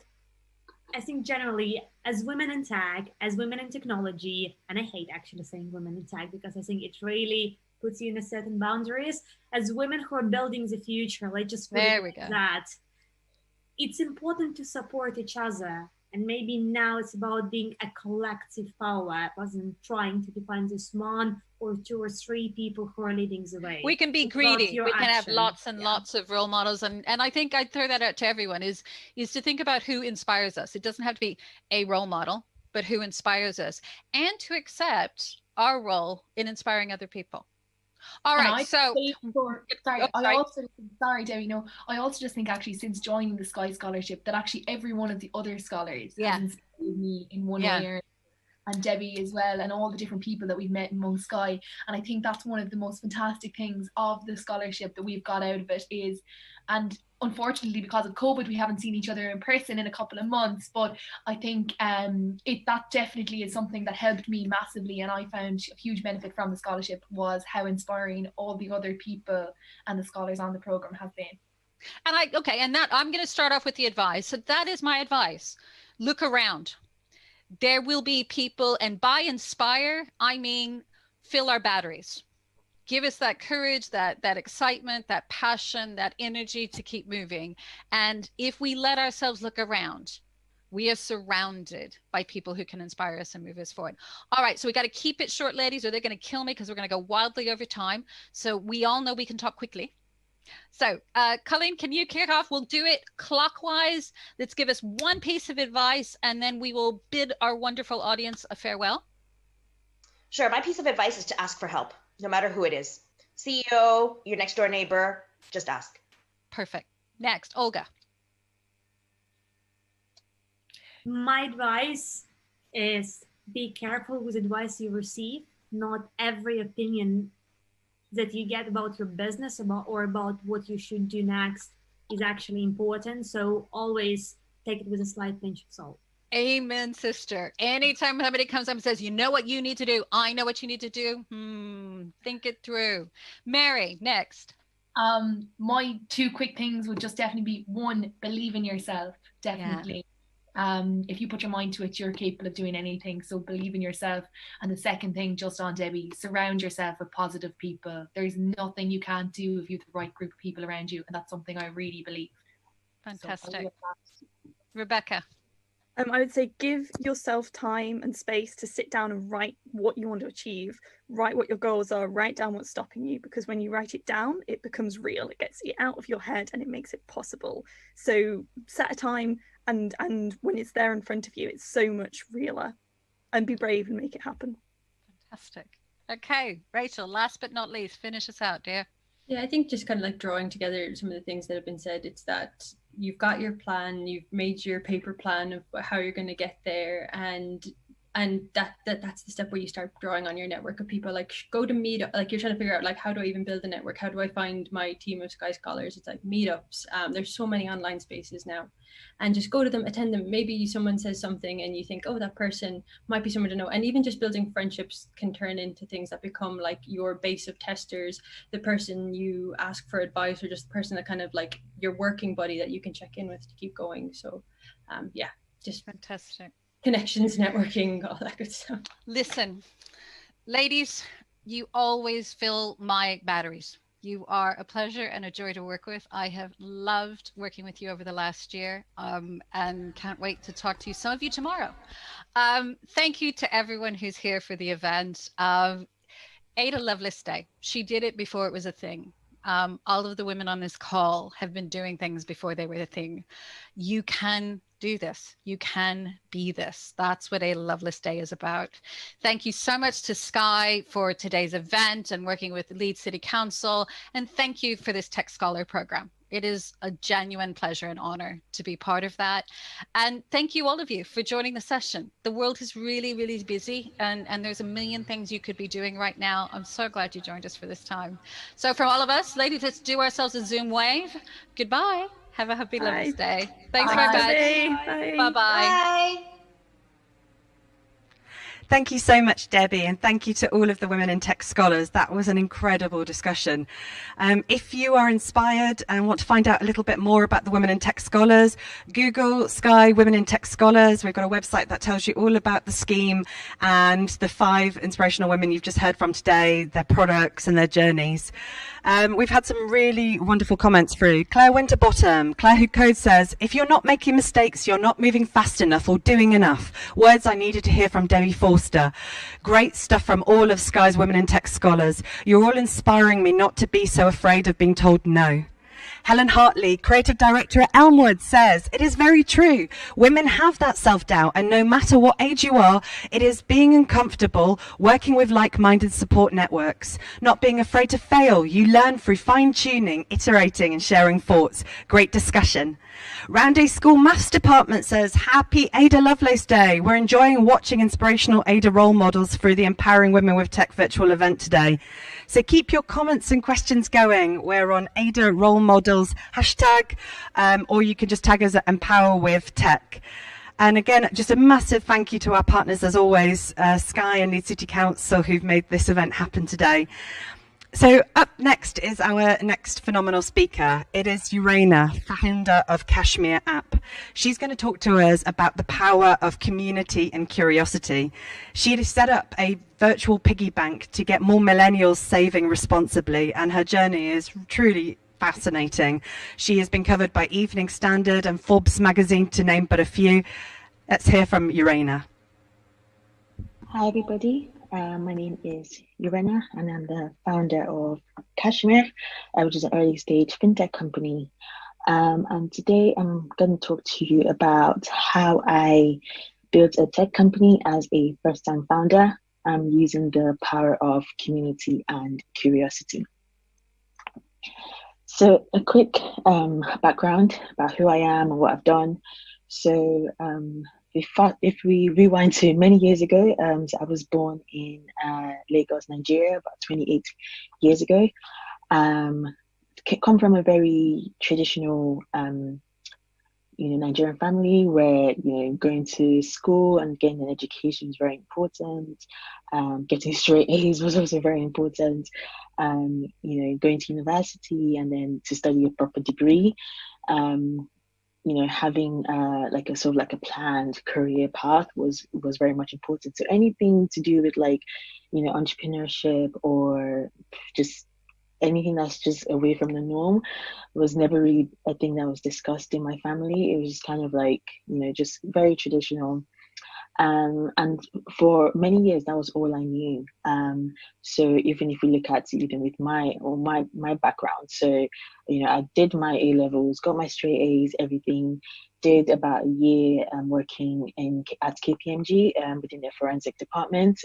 I think generally, as women in tech, as women in technology, and I hate actually saying women in tech because I think it really puts you in a certain boundaries. As women who are building the future, let's just put it like that. It's important to support each other. And maybe now it's about being a collective power. It wasn't trying to define this one or two or three people who are leading the way. We can be It's about greedy. your We can have action. lots and lots of role models. And I think I'd throw that out to everyone is to think about who inspires us. It doesn't have to be a role model, but who inspires us, and to accept our role in inspiring other people. All right, sorry, Debbie. No, I also just think actually since joining the Sky Scholarship that actually every one of the other scholars has inspired me in one way or, and Debbie as well, and all the different people that we've met among Sky. And I think that's one of the most fantastic things of the scholarship that we've got out of it is, and unfortunately because of COVID we haven't seen each other in person in a couple of months, but I think that definitely is something that helped me massively, and I found a huge benefit from the scholarship was how inspiring all the other people and the scholars on the program have been. And I'm going to start off with the advice. So that is my advice. Look around. There will be people, and by inspire, I mean fill our batteries. Give us that courage, that excitement, that passion, that energy to keep moving. And if we let ourselves look around, we are surrounded by people who can inspire us and move us forward. All right, so we got to keep it short, ladies, or they're going to kill me because we're going to go wildly over time. So we all know we can talk quickly. So, Colleen, can you kick off? We'll do it clockwise. Let's give us one piece of advice, and then we will bid our wonderful audience a farewell. Sure. My piece of advice is to ask for help, no matter who it is. CEO, your next door neighbor, just ask. Perfect. Next, Olga. My advice is be careful with advice you receive. Not every opinion that you get about your business or about what you should do next is actually important. So always take it with a slight pinch of salt. Amen, sister. Anytime somebody comes up and says, you know what you need to do, I know what you need to do, think it through. Mary, next. My two quick things would just definitely be, one, believe in yourself, definitely. Yeah. If you put your mind to it, you're capable of doing anything, so believe in yourself. And the second thing, just on Debbie, surround yourself with positive people. There's nothing you can't do if you have the right group of people around you, and that's something I really believe. Fantastic. Rebecca. I would say give yourself time and space to sit down and write what you want to achieve, write what your goals are, write down what's stopping you, because when you write it down, it becomes real. It gets it out of your head and it makes it possible. So set a time, and when it's there in front of you, it's so much realer. And be brave and make it happen. Fantastic. Okay, Rachel, last but not least, finish us out, dear. Yeah, I think just kind of like drawing together some of the things that have been said, it's that you've got your plan, you've made your paper plan of how you're going to get there, and that's the step where you start drawing on your network of people. Like, go to meetup, like you're trying to figure out, like, how do I even build a network? How do I find my team of Sky Scholars? It's like meetups. There's so many online spaces now, and just go to them, attend them. Maybe someone says something and you think, oh, that person might be someone to know. And even just building friendships can turn into things that become like your base of testers, the person you ask for advice, or just the person that kind of like your working buddy that you can check in with to keep going. So yeah, just fantastic. Connections, networking, all that good stuff. Listen, ladies, you always fill my batteries. You are a pleasure and a joy to work with. I have loved working with you over the last year, and can't wait to talk to you, some of you tomorrow. Thank you to everyone who's here for the event. Ada Lovelace Day. She did it before it was a thing. All of the women on this call have been doing things before they were a thing. You can do this. You can be this. That's what Ada Lovelace Day is about. Thank you so much to Sky for today's event and working with Leeds City Council. And thank you for this Tech Scholar program. It is a genuine pleasure and honor to be part of that. And thank you all of you for joining the session. The world is really, really busy, and there's a million things you could be doing right now. I'm so glad you joined us for this time. So from all of us, ladies, let's do ourselves a Zoom wave. Goodbye. Have a happy Lovelace Day. Thanks very much. Bye. Bye-bye. Bye. Thank you so much, Debbie, and thank you to all of the Women in Tech scholars. That was an incredible discussion. If you are inspired and want to find out a little bit more about the Women in Tech scholars, Google Sky Women in Tech scholars. We've got a website that tells you all about the scheme and the 5 inspirational women you've just heard from today, their products and their journeys. We've had some really wonderful comments through. Claire Winterbottom, Claire Who Code says, if you're not making mistakes, you're not moving fast enough or doing enough. Words I needed to hear from Debbie Forster. Great stuff from all of Sky's Women in Tech scholars. You're all inspiring me not to be so afraid of being told no. Helen Hartley, Creative Director at Elmwood, says, it is very true. Women have that self-doubt, and no matter what age you are, it is being uncomfortable, working with like-minded support networks, not being afraid to fail. You learn through fine-tuning, iterating and sharing thoughts. Great discussion. Randy School Maths Department says, happy Ada Lovelace Day. We're enjoying watching inspirational Ada role models through the Empowering Women with Tech virtual event today. So keep your comments and questions going. We're on Ada Role Models hashtag, or you can just tag us at Empower with Tech. And again, just a massive thank you to our partners as always, Sky and Leeds City Council, who've made this event happen today. So up next is our next phenomenal speaker. It is Urenna, founder of Cashmere app. She's going to talk to us about the power of community and curiosity. She set up a virtual piggy bank to get more millennials saving responsibly, and her journey is truly fascinating. She has been covered by Evening Standard and Forbes magazine, to name but a few. Let's hear from Urenna. Hi, everybody. My name is Urenna, and I'm the founder of Cashmere, which is an early stage fintech company. And today I'm going to talk to you about how I built a tech company as a first-time founder, using the power of community and curiosity. So a quick background about who I am and what I've done. So if we rewind to many years ago, so I was born in Lagos, Nigeria, about 28 years ago. Come from a very traditional, Nigerian family where, going to school and getting an education is very important. Getting straight A's was also very important. Going to university and then to study a proper degree. Having like a planned career path was very much important. So anything to do with entrepreneurship or just anything that's just away from the norm was never really a thing that was discussed in my family. It was just kind of just very traditional. And for many years, that was all I knew. So even if we look at even with my background, so, I did my A-levels, got my straight A's, everything, did about a year working at KPMG within their forensic department.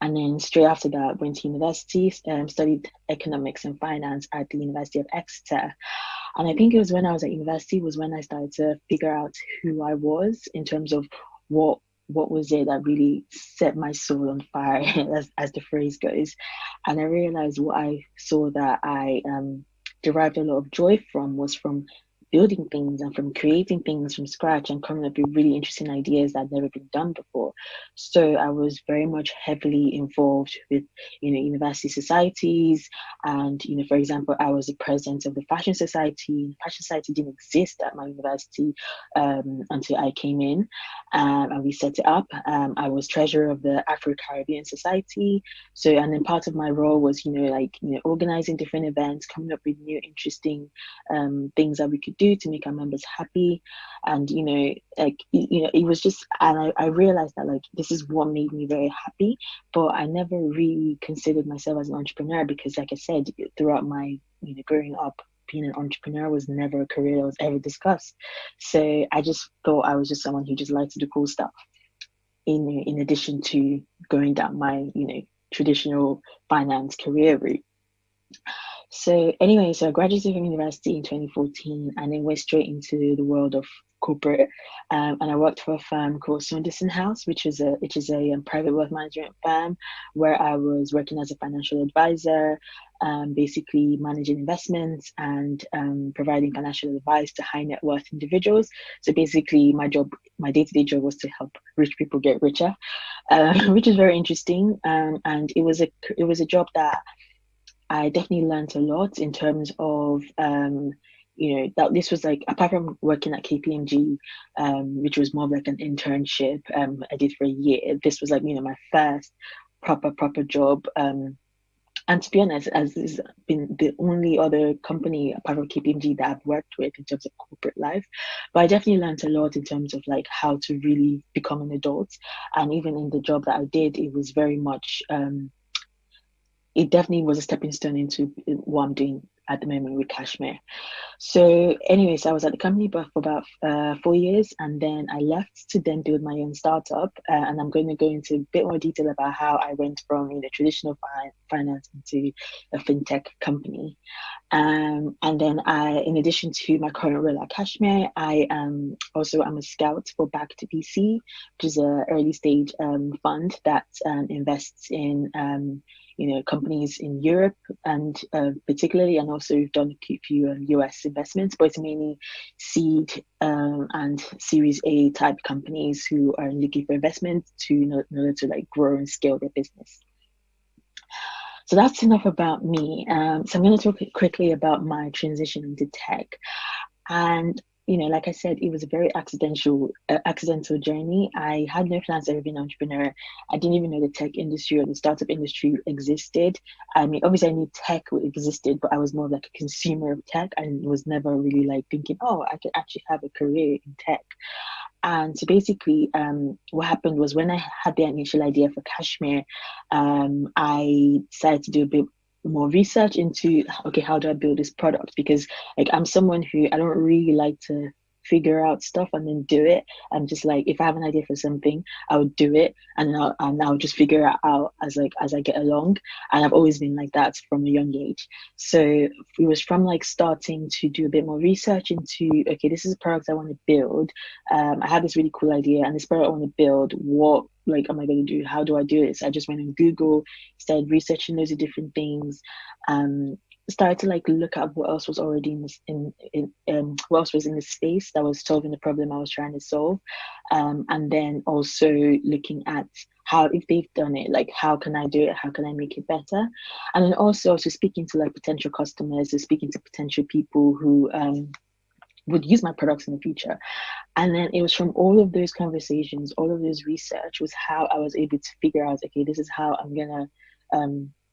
And then straight after that, went to university, studied economics and finance at the University of Exeter. And I think it was when I was at university was when I started to figure out who I was in terms of what was it that really set my soul on fire, as the phrase goes. And I realized what I saw that I derived a lot of joy from was from building things and from creating things from scratch and coming up with really interesting ideas that had never been done before. So I was very much heavily involved with, university societies. And, for example, I was the president of the Fashion Society. Fashion Society didn't exist at my university until I came in, and we set it up. I was treasurer of the Afro-Caribbean Society. So, and then part of my role was, organizing different events, coming up with new, interesting things that we could do to make our members happy. And it was just, and I realized that this is what made me very happy, but I never really considered myself as an entrepreneur because, like I said, throughout my growing up, being an entrepreneur was never a career that was ever discussed. So I just thought I was just someone who just liked to do cool stuff in addition to going down my traditional finance career route. So anyway, so I graduated from university in 2014 and then went straight into the world of corporate, and I worked for a firm called Saunderson House, which is a private wealth management firm, where I was working as a financial advisor, basically managing investments and providing financial advice to high net worth individuals. So basically, my day-to-day job was to help rich people get richer, which is very interesting. And it was a job that I definitely learned a lot in terms of, that this was like, apart from working at KPMG, which was more of like an internship, I did for a year. This was like, my first proper job. And to be honest, as this has been the only other company apart from KPMG that I've worked with in terms of corporate life. But I definitely learned a lot in terms of like how to really become an adult. And even in the job that I did, it was very much, it definitely was a stepping stone into what I'm doing at the moment with Cashmere. So anyways, I was at the company for about 4 years, and then I left to then build my own startup. And I'm going to go into a bit more detail about how I went from traditional finance into a fintech company. And then in addition to my current role at Cashmere, I'm a scout for Back to BC, which is an early stage fund that invests in companies in Europe and particularly, and also we've done a few US investments, but it's mainly seed and Series A type companies who are looking for investment in order to like grow and scale their business. So that's enough about me. So I'm going to talk quickly about my transition into tech. And like I said, it was a very accidental journey. I had no plans to ever be an entrepreneur. I didn't even know the tech industry or the startup industry existed. I mean, obviously I knew tech existed, but I was more like a consumer of tech and was never really like thinking, oh, I could actually have a career in tech. And so basically, what happened was when I had the initial idea for Cashmere, I decided to do a bit more research into, okay, how do I build this product? Because like I'm someone who I don't really like to figure out stuff and then do it. I'm just like, if I have an idea for something, I would do it and I'll just figure it out as I get along. And I've always been like that from a young age. So it was from like starting to do a bit more research into, okay, this is a product I want to build. I had this really cool idea and this product I want to build. What am I going to do? How do I do this? I just went on Google, started researching loads of different things. Started to like look at what else was already what else was in the space that was solving the problem I was trying to solve, and then also looking at how, if they've done it, like how can I do it, how can I make it better, and then also speaking to like potential customers, speaking to potential people who would use my products in the future. And then it was from all of those conversations, all of those research was how I was able to figure out, okay, this is how I'm gonna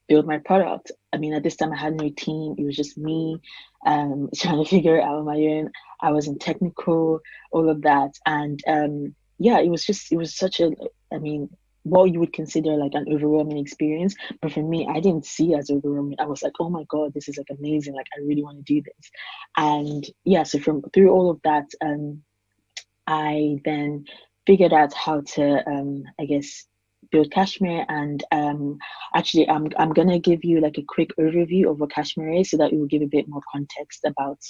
build my product. I mean, at this time I had no team. It was just me trying to figure it out on my own. I wasn't technical, all of that. And it was such a, I mean, what you would consider like an overwhelming experience. But for me, I didn't see it as overwhelming. I was like, oh my God, this is like amazing. Like, I really want to do this. And so through all of that, I then figured out how to, build Cashmere. And actually, I'm going to give you like a quick overview of what Cashmere is so that it will give a bit more context about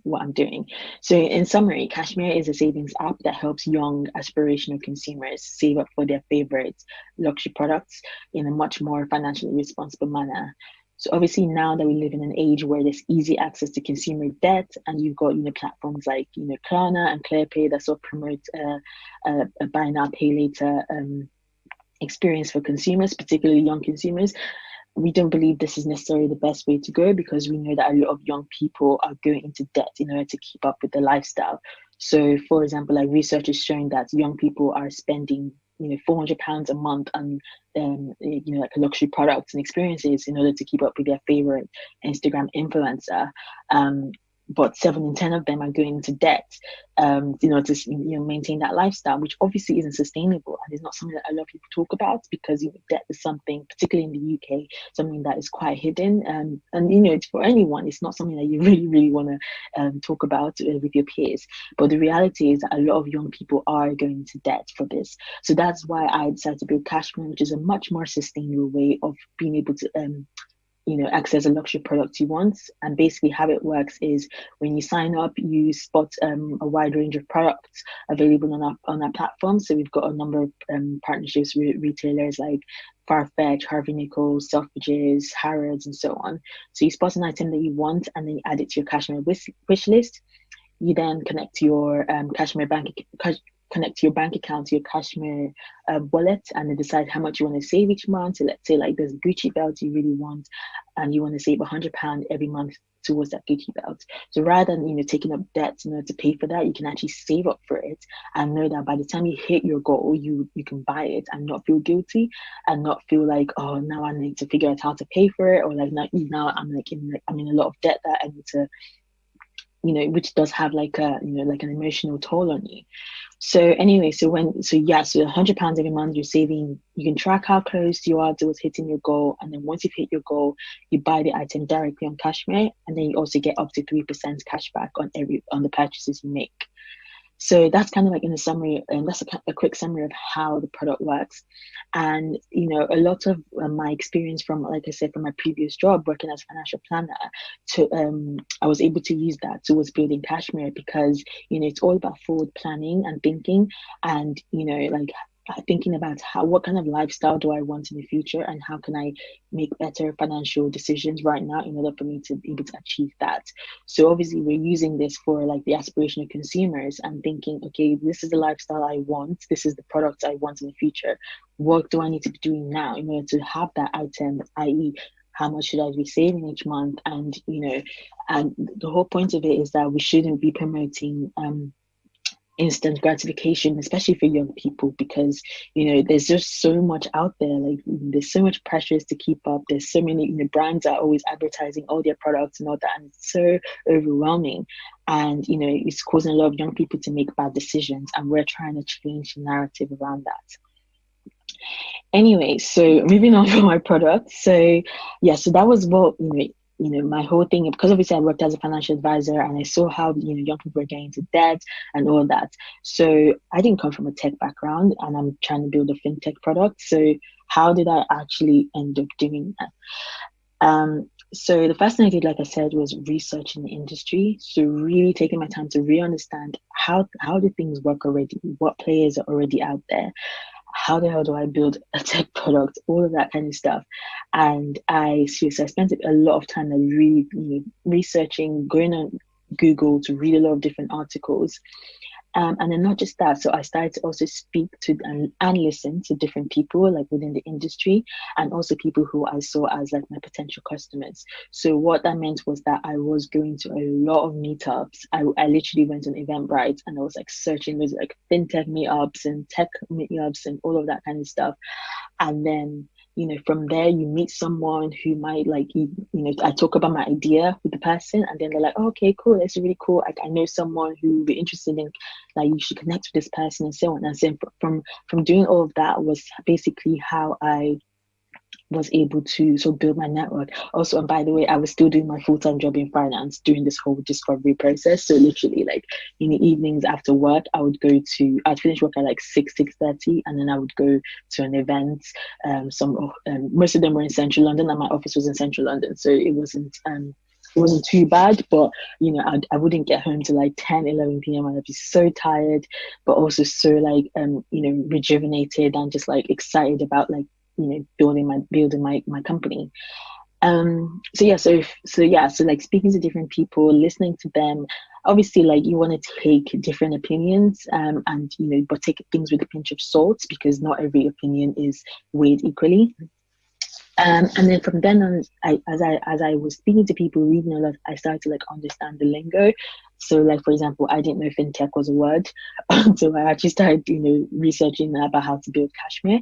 what I'm doing. So in summary, Cashmere is a savings app that helps young aspirational consumers save up for their favorite luxury products in a much more financially responsible manner. So obviously now that we live in an age where there's easy access to consumer debt, and you've got platforms like Klarna and ClearPay that sort of promote a buy now pay later experience for consumers, particularly young consumers. We don't believe this is necessarily the best way to go, because we know that a lot of young people are going into debt in order to keep up with the lifestyle. So for example, like research is showing that young people are spending £400 a month on like luxury products and experiences in order to keep up with their favorite Instagram influencer. But 7 in 10 of them are going into debt, to maintain that lifestyle, which obviously isn't sustainable, and it's not something that a lot of people talk about, because debt is something, particularly in the UK, something that is quite hidden, and for anyone, it's not something that you really, really want to talk about with your peers. But the reality is that a lot of young people are going into debt for this. So that's why I decided to build Cashmere, which is a much more sustainable way of being able to access a luxury product you want. And basically how it works is when you sign up, you spot a wide range of products available on our platform. So we've got a number of partnerships with retailers like Farfetch, Harvey Nichols, Selfridges, Harrods, and so on. So you spot an item that you want, and then you add it to your Cashmere wish list. You then connect your Cashmere connect your bank account to your Cashmere wallet, and then decide how much you want to save each month. So let's say like there's a Gucci belt you really want, and you want to save £100 every month towards that Gucci belt. So rather than taking up debt in order to pay for that, you can actually save up for it and know that by the time you hit your goal, you can buy it and not feel guilty, and not feel like, oh, now I need to figure out how to pay for it, or like now I'm in a lot of debt that I need to, which does have like an emotional toll on you. So anyway, so £100 every month you're saving, you can track how close you are towards hitting your goal, and then once you've hit your goal, you buy the item directly on Cashmere, and then you also get up to 3% cash back on the purchases you make. So that's kind of like in a summary, and that's a quick summary of how the product works. And a lot of my experience from, like I said, from my previous job working as a financial planner, I was able to use that towards building Cashmere, because it's all about forward planning and thinking, and like thinking about what kind of lifestyle do I want in the future, and how can I make better financial decisions right now in order for me to be able to achieve that. So obviously we're using this for like the aspirational consumers and thinking, okay, this is the lifestyle I want, this is the product I want in the future. What do I need to be doing now in order to have that item, i.e., how much should I be saving each month? And and the whole point of it is that we shouldn't be promoting instant gratification, especially for young people, because there's just so much out there. Like there's so much pressures to keep up. There's so many brands are always advertising all their products and all that, and it's so overwhelming, and it's causing a lot of young people to make bad decisions, and we're trying to change the narrative around that. Anyway, so moving on from my product, so that was what my whole thing, because obviously I worked as a financial advisor, and I saw how young people were getting into debt and all that. So I didn't come from a tech background, and I'm trying to build a fintech product. So how did I actually end up doing that? So the first thing I did, like I said, was researching the industry. So really taking my time to really understand how do things work already, what players are already out there, how the hell do I build a tech product, all of that kind of stuff. And I spent a lot of time really researching, going on Google to read a lot of different articles. And then not just that, so I started to also speak to and listen to different people like within the industry, and also people who I saw as like my potential customers. So what that meant was that I was going to a lot of meetups. I literally went on Eventbrite, and I was like searching those like fintech meetups and tech meetups and all of that kind of stuff. And then from there you meet someone who might like I talk about my idea with the person, and then they're like, oh, okay, cool, that's really cool. I know someone who would be interested in, like, you should connect with this person, and so on. And so from doing all of that was basically how I was able to sort of build my network. Also, and by the way, I was still doing my full-time job in finance during this whole discovery process. So literally, like in the evenings after work, I'd finish work at like 6:30, and then I would go to an event. Most of them were in central London, and my office was in central London, so it wasn't too bad. But I wouldn't get home till like 10-11 p.m. and I'd be so tired, but also so like rejuvenated and just like excited about like building my company. So like speaking to different people, listening to them. Obviously, like you want to take different opinions, but take things with a pinch of salt, because not every opinion is weighed equally. And then from then on, as I was speaking to people, reading a lot, I started to like understand the lingo. So like, for example, I didn't know fintech was a word until I actually started, researching about how to build Cashmere.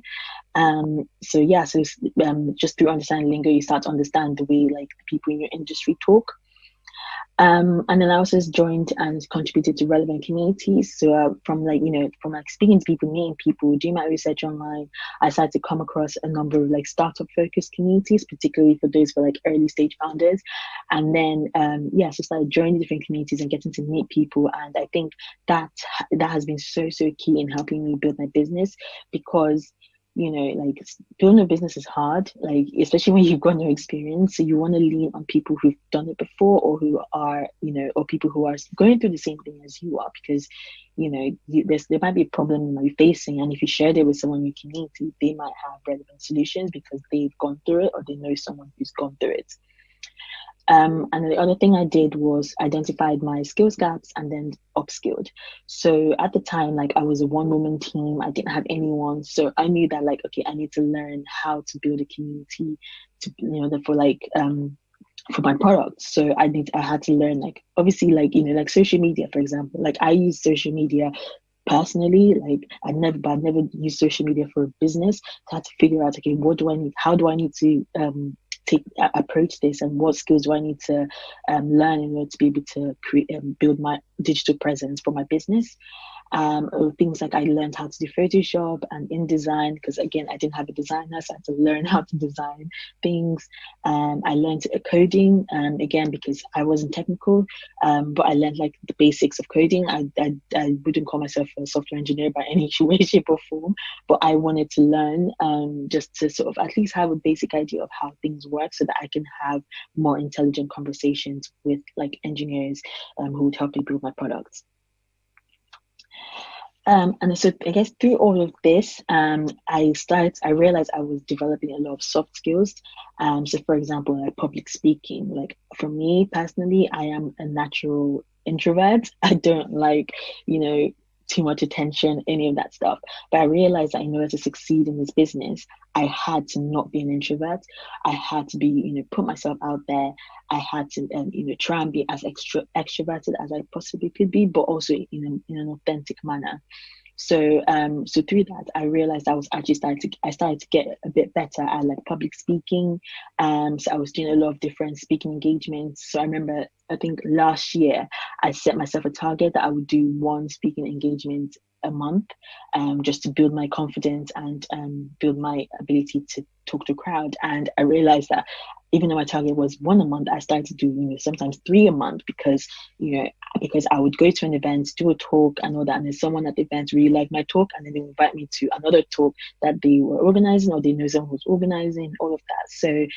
Just through understanding lingo, you start to understand the way like the people in your industry talk. And then I also joined and contributed to relevant communities. So from speaking to people, meeting people, doing my research online, I started to come across a number of like startup focused communities, particularly for those for like early stage founders. And then so started joining different communities and getting to meet people. And I think that has been so key in helping me build my business, because like building a business is hard, like especially when you've got no experience. So you want to lean on people who've done it before, or who are, or people who are going through the same thing as you are, because there might be a problem you might be facing, and if you shared it with someone you can meet, they might have relevant solutions because they've gone through it, or they know someone who's gone through it. And the other thing I did was identified my skills gaps and then upskilled. So at the time, like, I was a one-woman team. I didn't have anyone. So I knew that, like, okay, I need to learn how to build a community for my products. So I had to learn, like, obviously, like, like social media, for example. Like, I use social media personally, like I'd never used social media for a business. So I had to figure out, okay, what do I need? How do I need to approach this, and what skills do I need to learn in order to be able to create build my digital presence for my business. Things like, I learned how to do Photoshop and InDesign, because again, I didn't have a designer, so I had to learn how to design things. I learned coding, again, because I wasn't technical, but I learned like the basics of coding. I wouldn't call myself a software engineer by any way, shape or form, but I wanted to learn, just to sort of at least have a basic idea of how things work, so that I can have more intelligent conversations with like engineers who would help me build my products. And so I guess through all of this, I realized I was developing a lot of soft skills. So for example, like public speaking, like for me personally, I am a natural introvert. I don't like, too much attention, any of that stuff. But I realized that in order to succeed in this business, I had to not be an introvert. I had to be, put myself out there. I had to, try and be as extroverted as I possibly could be, but also in an authentic manner. So through that, I realized I started to get a bit better at like public speaking. So I was doing a lot of different speaking engagements. So I remember, I think last year, I set myself a target that I would do one speaking engagement a month, just to build my confidence and build my ability to talk to a crowd. And I realized that even though my target was one a month, I started to do, sometimes 3 a month, because I would go to an event, do a talk and all that, and then someone at the event really liked my talk, and then they invite me to another talk that they were organizing, or they know someone who's organizing, all of that. So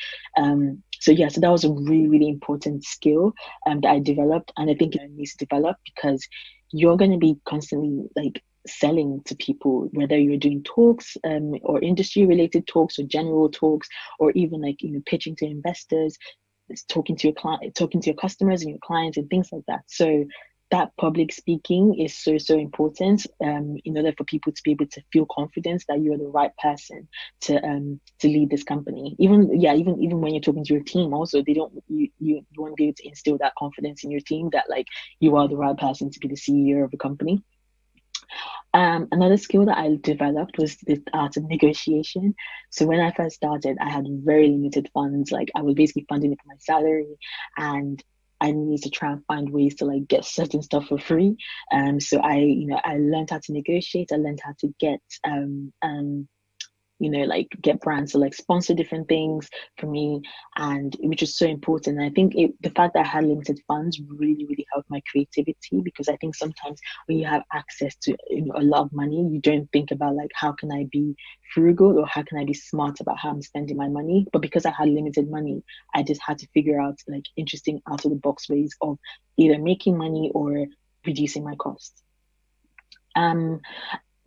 that was a really, really important skill that I developed, and I think it needs to develop, because you're going to be constantly like selling to people, whether you're doing talks or industry related talks or general talks, or even like pitching to investors, talking to your customers and your clients and things like that. So that public speaking is so important in order for people to be able to feel confidence that you're the right person to lead this company. Even when you're talking to your team, also you want to be able to instill that confidence in your team that like you are the right person to be the CEO of a company. Another skill that I developed was the art of negotiation. So when I first started, I had very limited funds. Like I was basically funding it for my salary, and I needed to try and find ways to like get certain stuff for free. So I learned how to negotiate. I learned how to get get brands to like sponsor different things for me, and which is so important. And I think the fact that I had limited funds really, really helped my creativity, because I think sometimes when you have access to a lot of money, you don't think about like, how can I be frugal, or how can I be smart about how I'm spending my money? But because I had limited money, I just had to figure out like interesting out of the box ways of either making money or reducing my costs.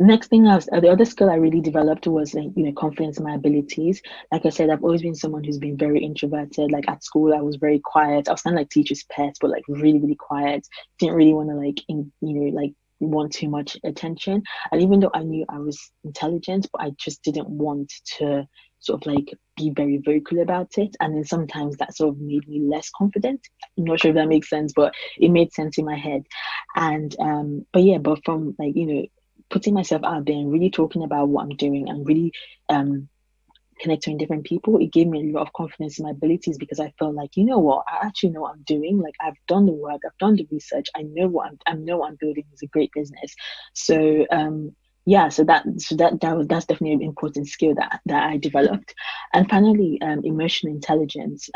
Next thing the other skill I really developed was like, confidence in my abilities. Like I said, I've always been someone who's been very introverted. Like at school, I was very quiet. I was kind of like teacher's pet, but like really, really quiet. Didn't really want to want too much attention. And even though I knew I was intelligent, but I just didn't want to sort of like be very vocal about it. And then sometimes that sort of made me less confident. I'm not sure if that makes sense, but it made sense in my head. And but from like, putting myself out there and really talking about what I'm doing and really connecting with different people, it gave me a lot of confidence in my abilities, because I felt like, I actually know what I'm doing. Like I've done the work, I've done the research, I know what I'm building is a great business. So that's definitely an important skill that I developed. And finally, emotional intelligence.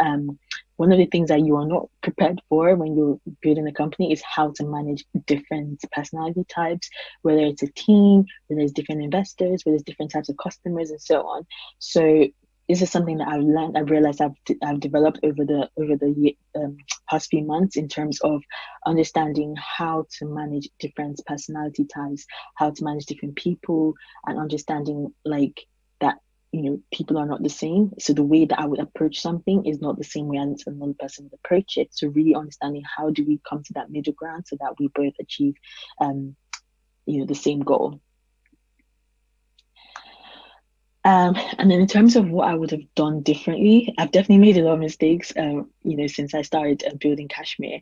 one of the things that you are not prepared for when you're building a company is how to manage different personality types, whether it's a team, whether it's different investors, whether it's different types of customers, and so on. So this is something that I've learned, I've realized I've developed over the past few months, in terms of understanding how to manage different personality types, how to manage different people, and understanding like that, you know, people are not the same. So the way that I would approach something is not the same way as another person would approach it. So really understanding how do we come to that middle ground so that we both achieve, you know, the same goal. And then in terms of what I would have done differently, I've definitely made a lot of mistakes, you know, since I started building Cashmere.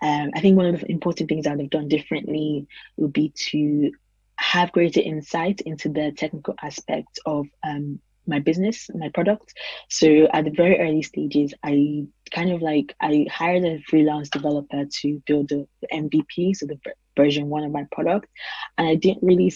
I think one of the important things I would have done differently would be to have greater insight into the technical aspects of my business, my product. So at the very early stages, I hired a freelance developer to build the MVP, so the version 1 of my product. And I didn't really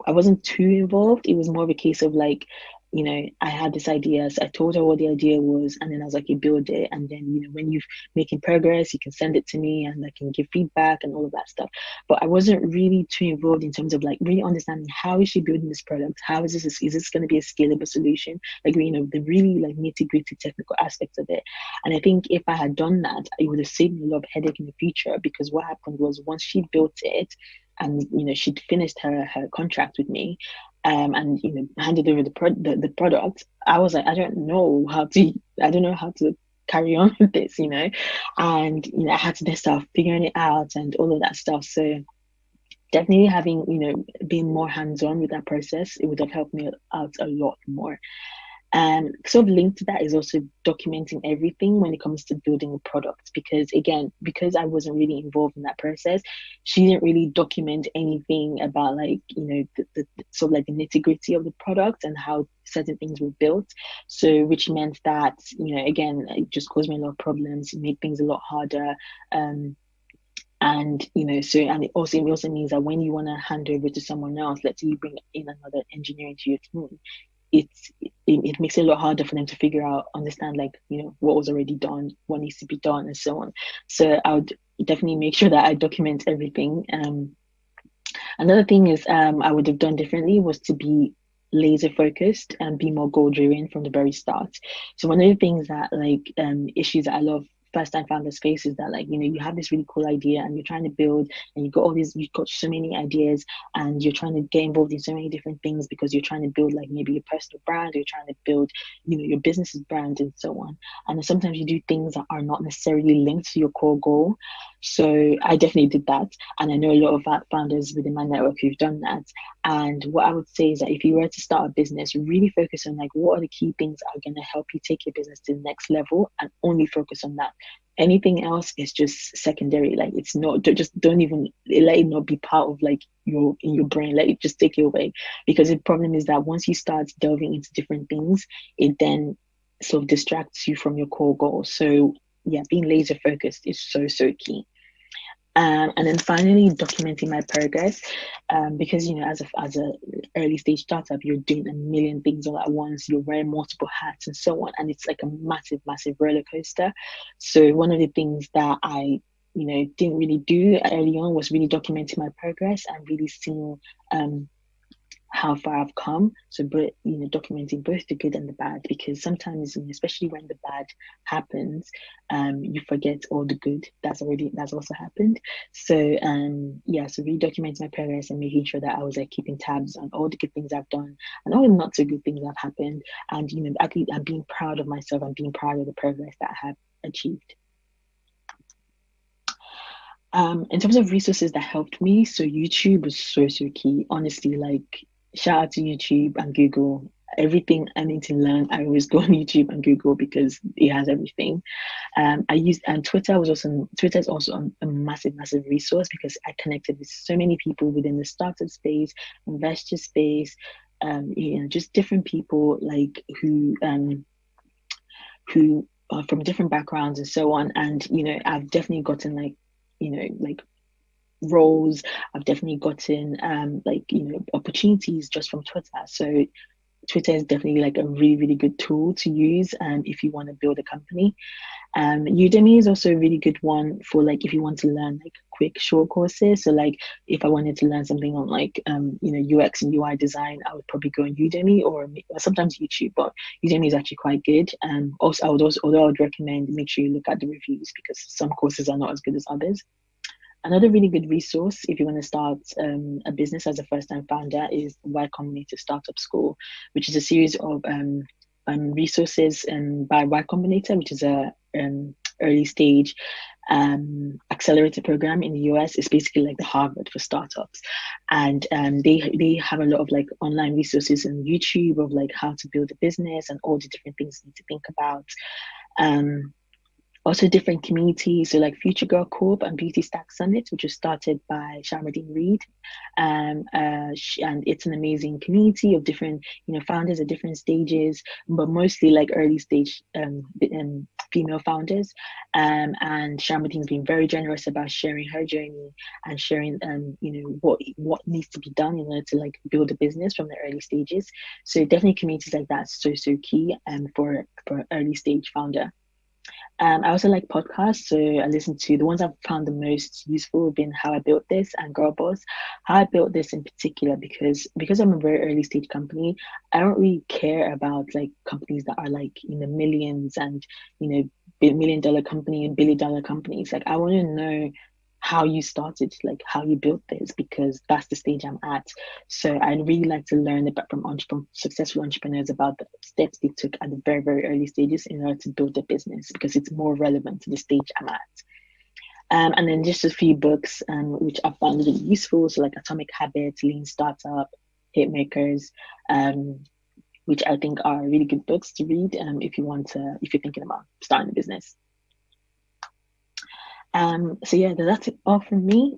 I wasn't too involved. It was more of a case of like, you know, I had this idea, so I told her what the idea was, and then I was like, you build it, and then, you know, when you're making progress, you can send it to me and I can give feedback and all of that stuff. But I wasn't really too involved in terms of like really understanding, how is she building this product? How is this going to be a scalable solution? Like, you know, the really like nitty-gritty technical aspects of it. And I think if I had done that, it would have saved me a lot of headache in the future, because what happened was, once she built it and, you know, she'd finished her contract with me, and, you know, handed over the product, I was like, I don't know how to carry on with this, you know. And, you know, I had to then start figuring it out and all of that stuff. So definitely having, you know, being more hands-on with that process, it would have helped me out a lot more. And sort of linked to that is also documenting everything when it comes to building a product, because again, because I wasn't really involved in that process, she didn't really document anything about, like, you know, the sort of like the nitty-gritty of the product and how certain things were built. So which meant that, you know, again, it just caused me a lot of problems, it made things a lot harder. And, you know, so, and it also means that when you want to hand over to someone else, let's say you bring in another engineer into your team, it makes it a lot harder for them to understand, like, you know, what was already done, what needs to be done, and so on. So I would definitely make sure that I document everything. Another thing is, I would have done differently was to be laser focused and be more goal driven from the very start. So one of the things that, like, issues that I love first time founders face is that, like, you know, you have this really cool idea and you're trying to build, and you've got so many ideas, and you're trying to get involved in so many different things because you're trying to build, like, maybe your personal brand, or you're trying to build, you know, your business's brand, and so on. And sometimes you do things that are not necessarily linked to your core goal. So I definitely did that, and I know a lot of founders within my network who've done that. And what I would say is that if you were to start a business, really focus on, like, what are the key things that are going to help you take your business to the next level, and only focus on that. Anything else is just secondary. Like, it's not, just don't even let it not be part of, like, in your brain. Let it just take it away, because the problem is that once you start delving into different things, it then sort of distracts you from your core goals. So yeah, being laser focused is so key. And then finally, documenting my progress, because, you know, as a early stage startup, you're doing a million things all at once. You're wearing multiple hats and so on, and it's like a massive roller coaster. So one of the things that I, you know, didn't really do early on was really documenting my progress and really seeing how far I've come. So, but, you know, documenting both the good and the bad, because sometimes, especially when the bad happens, you forget all the good that's also happened. So yeah, so really documenting my progress and making sure that I was, like, keeping tabs on all the good things I've done and all the not so good things that have happened, and, you know, actually I'm being proud of myself and being proud of the progress that I have achieved. In terms of resources that helped me, so YouTube was so key. Honestly, like, shout out to YouTube and Google. Everything I need to learn, I always go on YouTube and Google because it has everything. Twitter is also a massive resource, because I connected with so many people within the startup space, investor space, you know, just different people, like, who are from different backgrounds and so on. And, you know, I've definitely gotten, like, you know, like, roles. I've definitely gotten like, you know, opportunities just from Twitter. So Twitter is definitely like a really, really good tool to use if you want to build a company. Udemy is also a really good one for like if you want to learn like quick short courses. So like if I wanted to learn something on like UX and UI design, I would probably go on Udemy or sometimes YouTube, but Udemy is actually quite good. Also, although I would recommend make sure you look at the reviews because some courses are not as good as others. Another really good resource if you want to start a business as a first-time founder is Y Combinator Startup School, which is a series of resources by Y Combinator, which is a early stage accelerator program in the US. It's basically like the Harvard for startups, and they have a lot of like online resources on YouTube of like how to build a business and all the different things you need to think about. Also different communities, so like Future Girl Corp and Beauty Stack Summit, which was started by Sharman Reed, and it's an amazing community of different founders at different stages, but mostly like early stage female founders. And Sharman's been very generous about sharing her journey and sharing what needs to be done in order to like build a business from the early stages. So definitely communities like that so key for early stage founder. I also like podcasts, so I listen to the ones I've found the most useful have been How I Built This and Girl Boss. How I Built This in particular because I'm a very early stage company, I don't really care about like companies that are like in the millions and $1 million company and $1 billion companies. Like I want to know how you started, like how you built this, because that's the stage I'm at. So I'd really like to learn about from successful entrepreneurs about the steps they took at the very, very early stages in order to build a business, because it's more relevant to the stage I'm at. And then just a few books which I found really useful, so like Atomic Habits, Lean Startup, Hitmakers, which I think are really good books to read if you're thinking about starting a business. So yeah, that's all from me.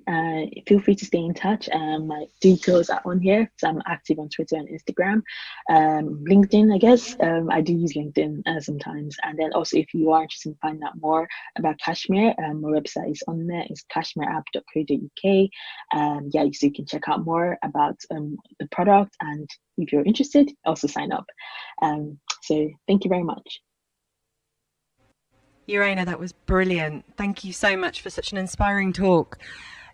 Feel free to stay in touch. My details are on here. So I'm active on Twitter and Instagram. LinkedIn, I guess. I do use LinkedIn sometimes. And then also if you are interested in finding out more about Cashmere, my website is on there. It's cashmereapp.co.uk. So you can check out more about the product. And if you're interested, also sign up. So thank you very much. Urenna, that was brilliant. Thank you so much for such an inspiring talk.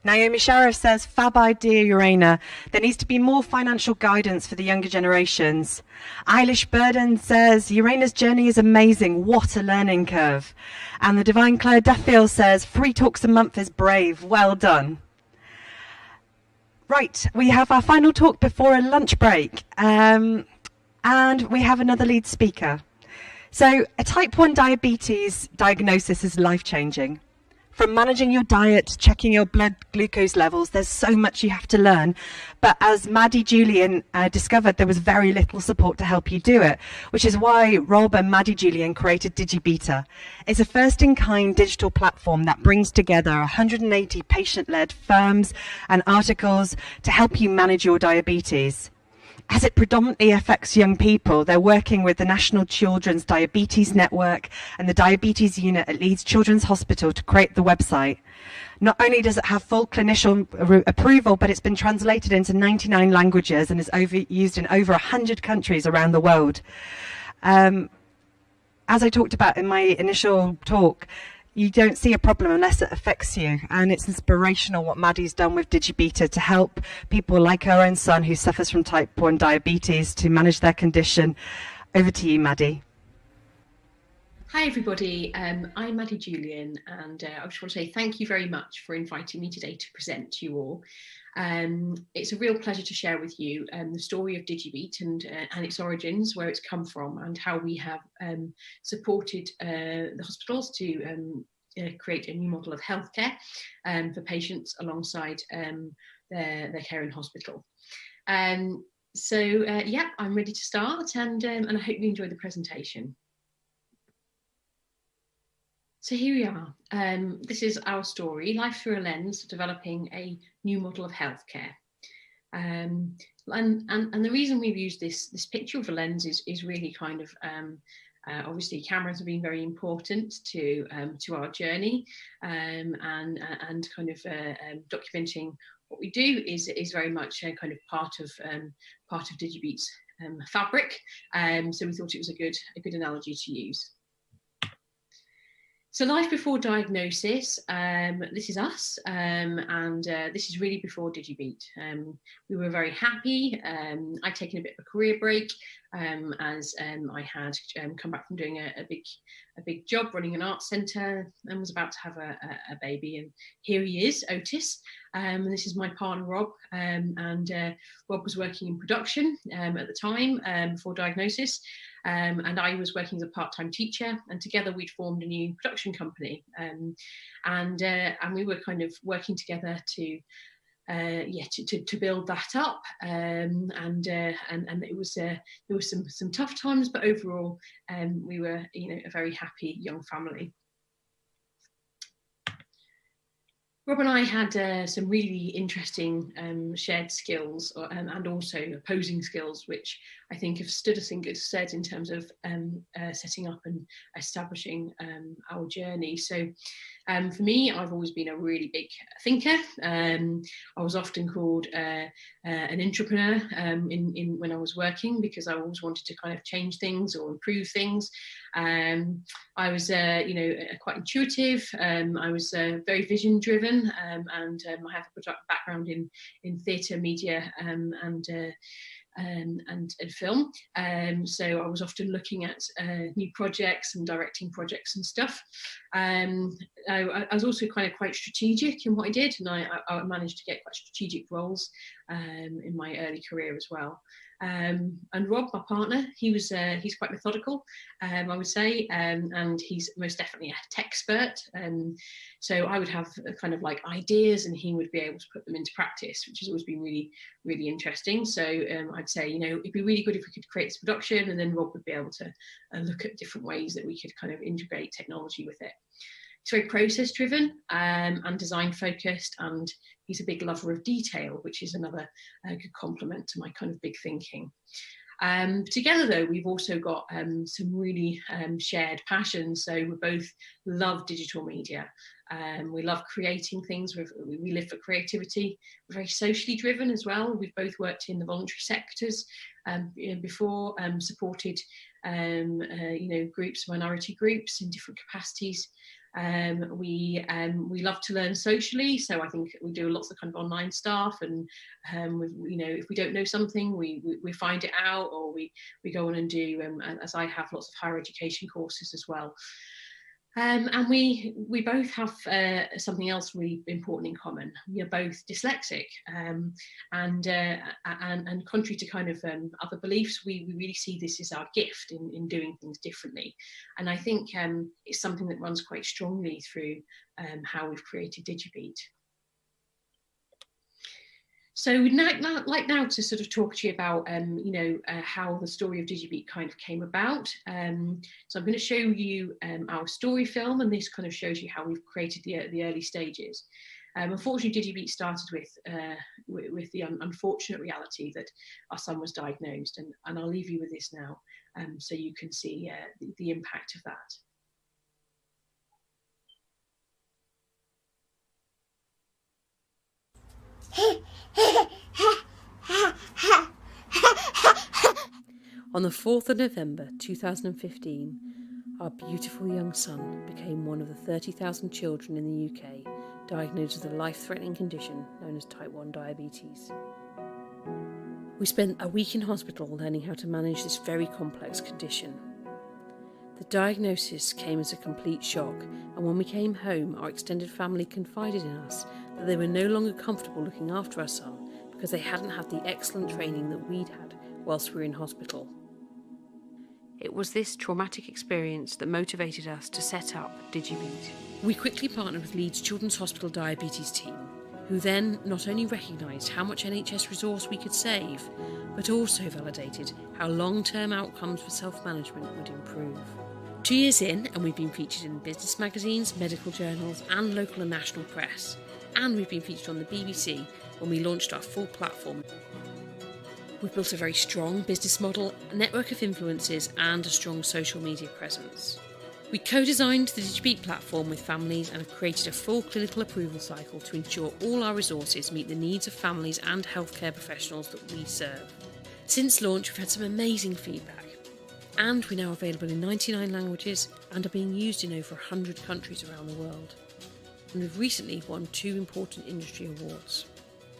Naomi Sharif says, fab idea, Urenna. There needs to be more financial guidance for the younger generations. Eilish Burden says, Urenna's journey is amazing. What a learning curve. And the Divine Claire Duffield says, 3 talks a month is brave. Well done. Right, we have our final talk before a lunch break. And we have another lead speaker. So a type 1 diabetes diagnosis is life-changing. From managing your diet to checking your blood glucose levels, there's so much you have to learn. But as Maddie Julian discovered, there was very little support to help you do it, which is why Rob and Maddie Julian created DigiBeta. It's a first-in-kind digital platform that brings together 180 patient-led firms and articles to help you manage your diabetes. As it predominantly affects young people, they're working with the National Children's Diabetes Network and the Diabetes Unit at Leeds Children's Hospital to create the website. Not only does it have full clinician approval, but it's been translated into 99 languages and is used in over 100 countries around the world. As I talked about in my initial talk, you don't see a problem unless it affects you, and it's inspirational what Maddie's done with DigiBeta to help people like her own son who suffers from type 1 diabetes to manage their condition. Over to you, Maddie. Hi everybody, I'm Maddie Julian, and I just want to say thank you very much for inviting me today to present to you all. It's a real pleasure to share with you the story of DigiBeta and its origins, where it's come from, and how we have supported the hospitals to create a new model of healthcare for patients alongside their care in hospital. I'm ready to start, and I hope you enjoy the presentation. So here we are. This is our story, Life Through a Lens, developing a new model of healthcare. And the reason we've used this picture of a lens is really kind of, obviously cameras have been very important to our journey, and kind of documenting what we do is very much kind of part of DigiBeta's fabric. So we thought it was a good analogy to use. So life before diagnosis, this is us, and this is really before DigiBeat. We were very happy. I'd taken a bit of a career break as I had come back from doing a big job running an art centre and was about to have a baby. And here he is, Otis. And this is my partner, Rob. And Rob was working in production at the time before diagnosis. And I was working as a part-time teacher, and together we'd formed a new production company, and we were kind of working together to build that up, and it was there was some tough times, but overall we were a very happy young family. Rob and I had some really interesting shared skills and also opposing skills, which I think have stood us in good stead in terms of setting up and establishing our journey. So for me, I've always been a really big thinker. I was often called an entrepreneur when I was working, because I always wanted to kind of change things or improve things. I was, quite intuitive. I was very vision driven, and I have a background in theatre, media, and film. So I was often looking at new projects and directing projects and stuff. I was also kind of quite strategic in what I did, and I managed to get quite strategic roles in my early career as well. And Rob, my partner, he's quite methodical, I would say, and he's most definitely a tech expert. So I would have kind of like ideas, and he would be able to put them into practice, which has always been really, really interesting. So I'd say, it'd be really good if we could create this production, and then Rob would be able to look at different ways that we could kind of integrate technology with it. It's very process driven and design focused, and he's a big lover of detail, which is another good complement to my kind of big thinking. Together though, we've also got some really shared passions. So we both love digital media. We love creating things. We live for creativity. We're very socially driven as well. We've both worked in the voluntary sectors before, supported groups, minority groups in different capacities. We love to learn socially, so I think we do lots of kind of online stuff, and if we don't know something, we find it out, or we go on and do, as I have, lots of higher education courses as well. And we both have something else really important in common. We are both dyslexic, and contrary to kind of other beliefs, we really see this as our gift in doing things differently. And I think it's something that runs quite strongly through how we've created DigiBeat. So we'd like now to sort of talk to you about, how the story of DigiBeat kind of came about. So I'm going to show you our story film, and this kind of shows you how we've created the early stages. Unfortunately, DigiBeat started with the unfortunate reality that our son was diagnosed, and I'll leave you with this now, so you can see the impact of that. On the 4th of November 2015, our beautiful young son became one of the 30,000 children in the UK diagnosed with a life-threatening condition known as type 1 diabetes. We spent a week in hospital learning how to manage this very complex condition. The diagnosis came as a complete shock, and when we came home, our extended family confided in us that they were no longer comfortable looking after our son because they hadn't had the excellent training that we'd had whilst we were in hospital. It was this traumatic experience that motivated us to set up DigiBeat. We quickly partnered with Leeds Children's Hospital Diabetes team, who then not only recognised how much NHS resource we could save, but also validated how long-term outcomes for self-management would improve. 2 years in, and we've been featured in business magazines, medical journals, and local and national press. And we've been featured on the BBC when we launched our full platform. We've built a very strong business model, a network of influencers, and a strong social media presence. We co-designed the DigiBeat platform with families and have created a full clinical approval cycle to ensure all our resources meet the needs of families and healthcare professionals that we serve. Since launch, we've had some amazing feedback, and we're now available in 99 languages and are being used in over 100 countries around the world. And we've recently won 2 important industry awards.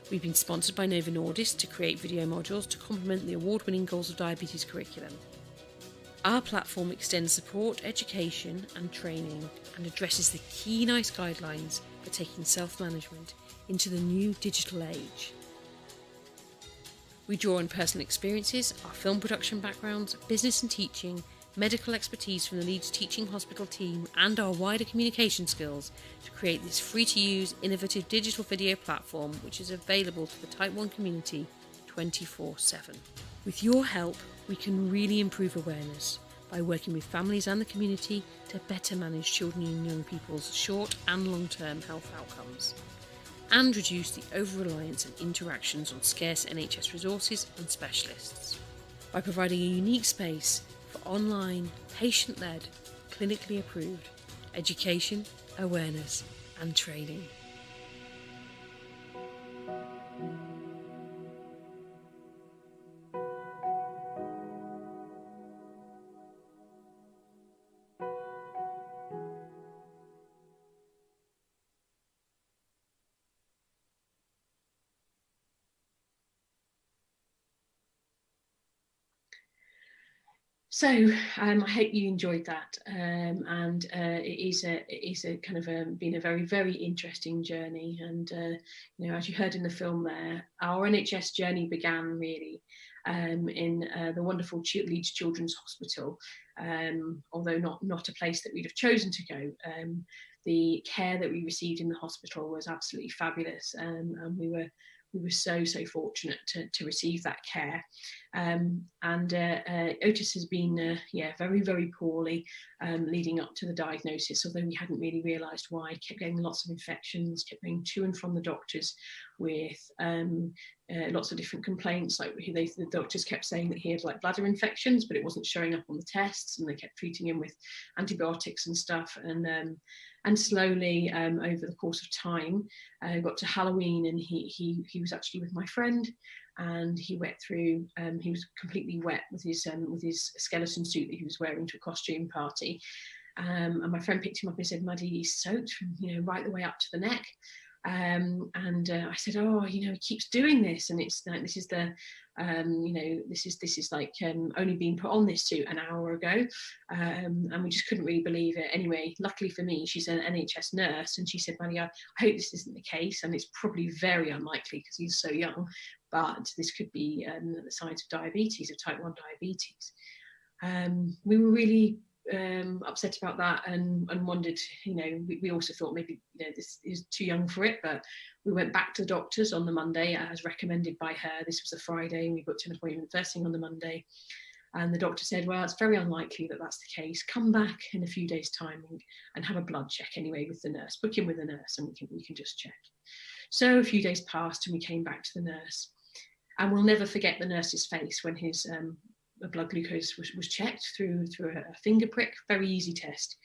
We've been sponsored by Novo Nordisk to create video modules to complement the award-winning Goals of Diabetes curriculum. Our platform extends support, education and training and addresses the key NICE guidelines for taking self-management into the new digital age. We draw on personal experiences, our film production backgrounds, business and teaching, medical expertise from the Leeds Teaching Hospital team and our wider communication skills to create this free-to-use, innovative digital video platform which is available to the Type 1 community 24/7. With your help, we can really improve awareness by working with families and the community to better manage children and young people's short and long-term health outcomes, and reduce the over-reliance and interactions on scarce NHS resources and specialists. By providing a unique space for online, patient-led, clinically approved education, awareness and training. So I hope you enjoyed that, and it is a kind of been a very, very interesting journey. And you know, as you heard in the film there, our NHS journey began really in the wonderful Leeds Children's Hospital, although not a place that we'd have chosen to go. The care that we received in the hospital was absolutely fabulous, and we were so fortunate to receive that care. Otis has been very, very poorly leading up to the diagnosis, although we hadn't really realised why. He kept getting lots of infections, kept going to and from the doctors with lots of different complaints. Like the doctors kept saying that he had like bladder infections, but it wasn't showing up on the tests, and they kept treating him with antibiotics and stuff. And slowly over the course of time, got to Halloween, and he was actually with my friend, and he wet through. He was completely wet with his skeleton suit that he was wearing to a costume party. And my friend picked him up and said, "Maddie, he's soaked from right the way up to the neck." I said, "Oh, he keeps doing this, and it's like this is the this is like only being put on this suit an hour ago," and we just couldn't really believe it. Anyway, luckily for me, she's an NHS nurse, and she said, "Maddie, I hope this isn't the case, and it's probably very unlikely because he's so young, but this could be the signs of diabetes, of type 1 diabetes." We were really upset about that, and wondered, we also thought maybe this is too young for it, but we went back to the doctors on the Monday as recommended by her. This was a Friday, and we booked an appointment first thing on the Monday, and the doctor said, "Well, it's very unlikely that that's the case. Come back in a few days' time and have a blood check anyway with the nurse. Book in with the nurse, and we can just check." So a few days passed, and we came back to the nurse, and we'll never forget the nurse's face when his blood glucose was checked through a finger prick. Very easy test.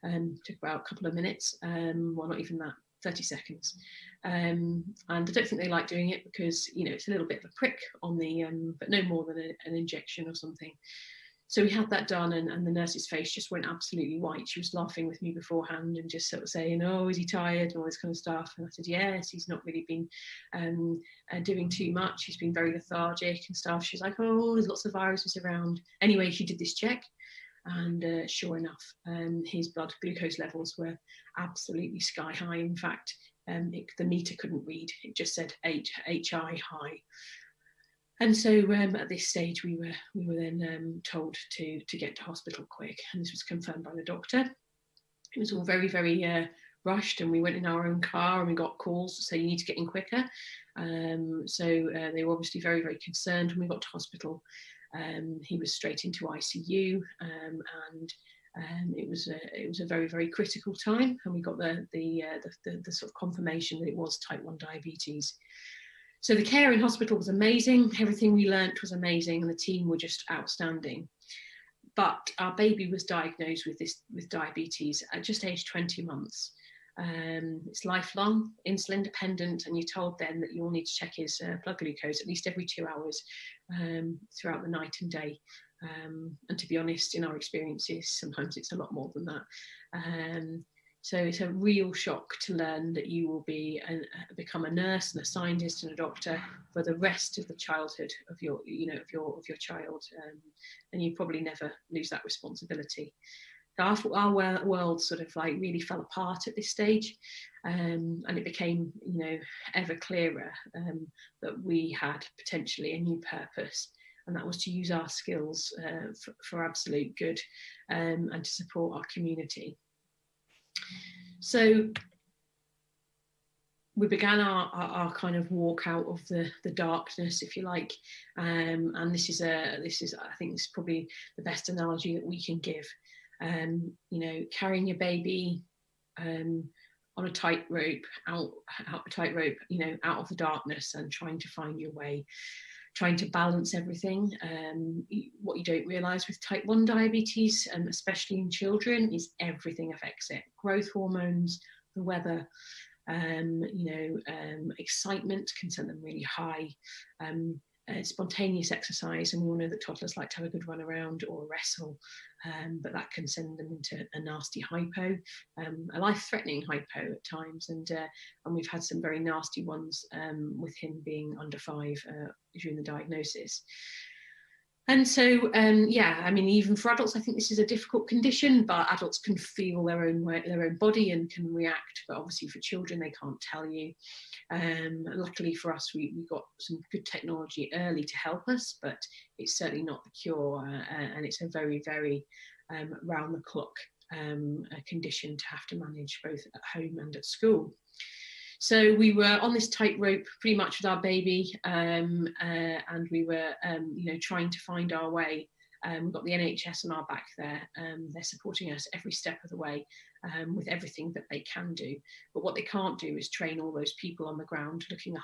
Took about a couple of minutes, well, not even that, 30 seconds. And I don't think they like doing it because it's a little bit of a prick on the but no more than an injection or something. So we had that done, and the nurse's face just went absolutely white. She was laughing with me beforehand and just sort of saying, "Oh, is he tired?" and all this kind of stuff. And I said, "Yes, he's not really been doing too much. He's been very lethargic and stuff." She's like, "Oh, there's lots of viruses around." Anyway, she did this check, and sure enough, his blood glucose levels were absolutely sky high. In fact, the meter couldn't read. It just said HI high. And so at this stage, we were then told to get to hospital quick, and this was confirmed by the doctor. It was all very, very rushed, and we went in our own car, and we got calls to say you need to get in quicker. So they were obviously very, very concerned when we got to hospital. He was straight into ICU, and it was a very, very critical time, and we got the sort of confirmation that it was type 1 diabetes. So the care in hospital was amazing. Everything we learnt was amazing, and the team were just outstanding. But our baby was diagnosed with diabetes at just age 20 months. It's lifelong, insulin dependent, and you're told then that you will need to check his blood glucose at least every 2 hours throughout the night and day. And to be honest, in our experiences, sometimes it's a lot more than that. So it's a real shock to learn that you will become a nurse and a scientist and a doctor for the rest of the childhood of your child, and you probably never lose that responsibility. Our world sort of like really fell apart at this stage, and it became, ever clearer that we had potentially a new purpose, and that was to use our skills for absolute good, and to support our community. So we began our kind of walk out of the darkness, if you like, and this is I think this is probably the best analogy that we can give. Carrying your baby on a tightrope, out of the darkness, and trying to find your way, trying to balance everything. What you don't realise with type 1 diabetes, especially in children, is everything affects it. Growth hormones, the weather, excitement can send them really high. Spontaneous exercise, and we all know that toddlers like to have a good run around or wrestle, but that can send them into a nasty hypo, a life-threatening hypo at times, and we've had some very nasty ones with him being under 5 during the diagnosis. And so, even for adults, I think this is a difficult condition, but adults can feel their own body and can react. But obviously for children, they can't tell you. Luckily for us, we got some good technology early to help us, but it's certainly not the cure. And it's a very, very round the clock condition to have to manage both at home and at school. So we were on this tightrope pretty much with our baby, and we were, trying to find our way. We've got the NHS on our back there. They're supporting us every step of the way with everything that they can do. But what they can't do is train all those people on the ground looking up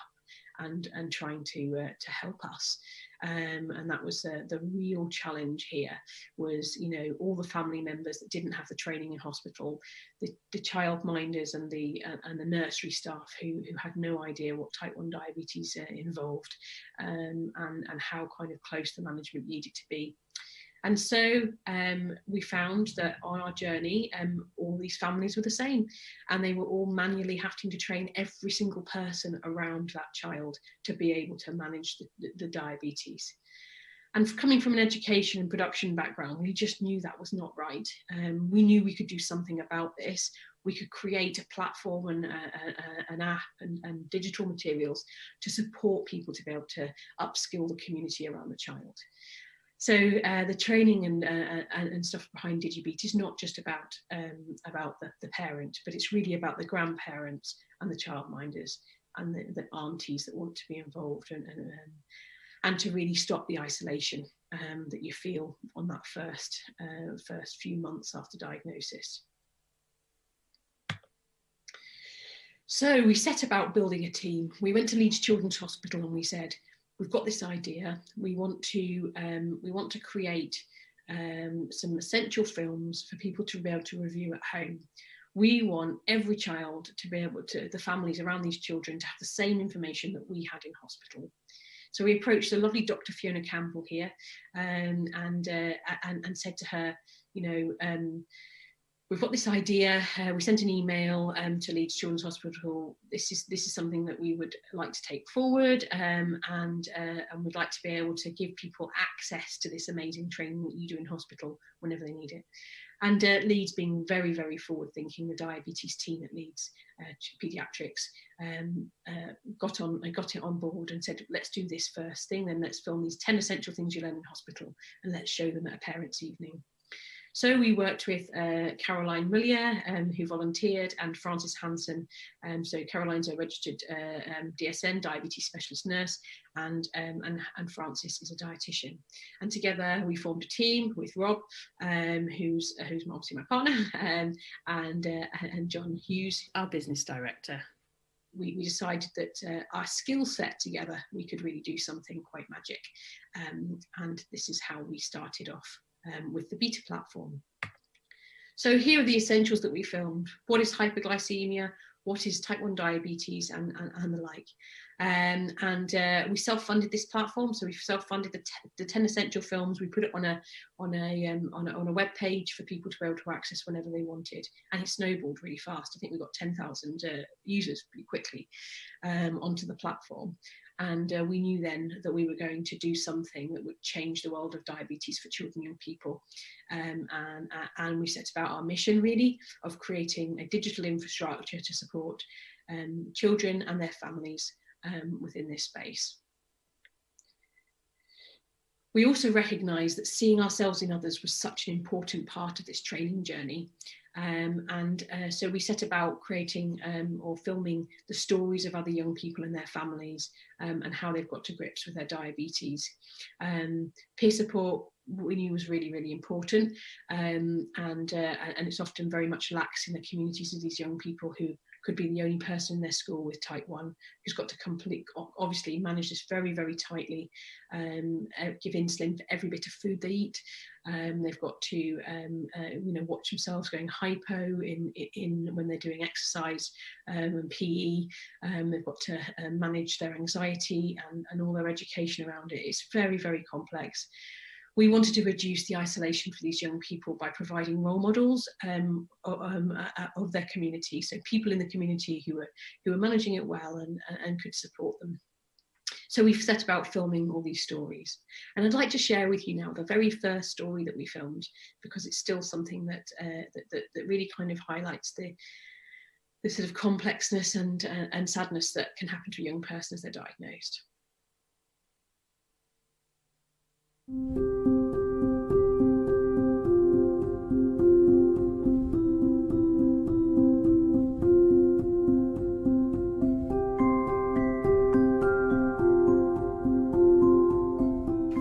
and trying to help us. And that was the real challenge here, was all the family members that didn't have the training in hospital, the childminders and the nursery staff who had no idea what type 1 diabetes involved, and how kind of close the management needed to be. And so we found that on our journey, all these families were the same, and they were all manually having to train every single person around that child to be able to manage the diabetes. And coming from an education and production background, we just knew that was not right. We knew we could do something about this. We could create a platform and an app and digital materials to support people to be able to upskill the community around the child. So the training and stuff behind DigiBeat is not just about the parent, but it's really about the grandparents and the childminders and the aunties that want to be involved, and to really stop the isolation that you feel on that first few months after diagnosis. So we set about building a team. We went to Leeds Children's Hospital and we said, we've got this idea. We want to create some essential films for people to be able to review at home. We want every child to be able to, the families around these children, to have the same information that we had in hospital. So we approached the lovely Dr. Fiona Campbell here, and said to her, we've got this idea. We sent an email to Leeds Children's Hospital. This is something that we would like to take forward, and we'd like to be able to give people access to this amazing training that you do in hospital whenever they need it. And Leeds, being very, very forward-thinking, the diabetes team at Leeds Paediatrics got it on board and said, let's do this first thing, then let's film these 10 essential things you learn in hospital and let's show them at a parents' evening. So we worked with Caroline Mullier, who volunteered, and Frances Hansen. So Caroline's a registered DSN, diabetes specialist nurse, and Frances is a dietitian. And together we formed a team with Rob, who's obviously my partner, and John Hughes, our business director. We decided that our skill set together, we could really do something quite magic. And this is how we started off. With the beta platform. So here are the essentials that we filmed. What is hyperglycemia? what is type 1 diabetes and the like. We self-funded this platform, so we self-funded the 10 essential films. We put it on a web page for people to be able to access whenever they wanted, and it snowballed really fast. I think we got 10,000 users pretty quickly onto the platform. And we knew then that we were going to do something that would change the world of diabetes for children and young people. And we set about our mission, really, of creating a digital infrastructure to support children and their families within this space. We also recognised that seeing ourselves in others was such an important part of this training journey. So we set about creating or filming the stories of other young people and their families and how they've got to grips with their diabetes. Peer support we knew was really, really important, and it's often very much lax in the communities of these young people who could be the only person in their school with type 1 who's got to obviously manage this very, very tightly, give insulin for every bit of food they eat. They've got to watch themselves going hypo when they're doing exercise and PE. They've got to manage their anxiety and all their education around it. It's very, very complex. We wanted to reduce the isolation for these young people by providing role models of their community, so people in the community who were managing it well and could support them. So we've set about filming all these stories, and I'd like to share with you now the very first story that we filmed, because it's still something that really kind of highlights the sort of complexness and sadness that can happen to a young person as they're diagnosed.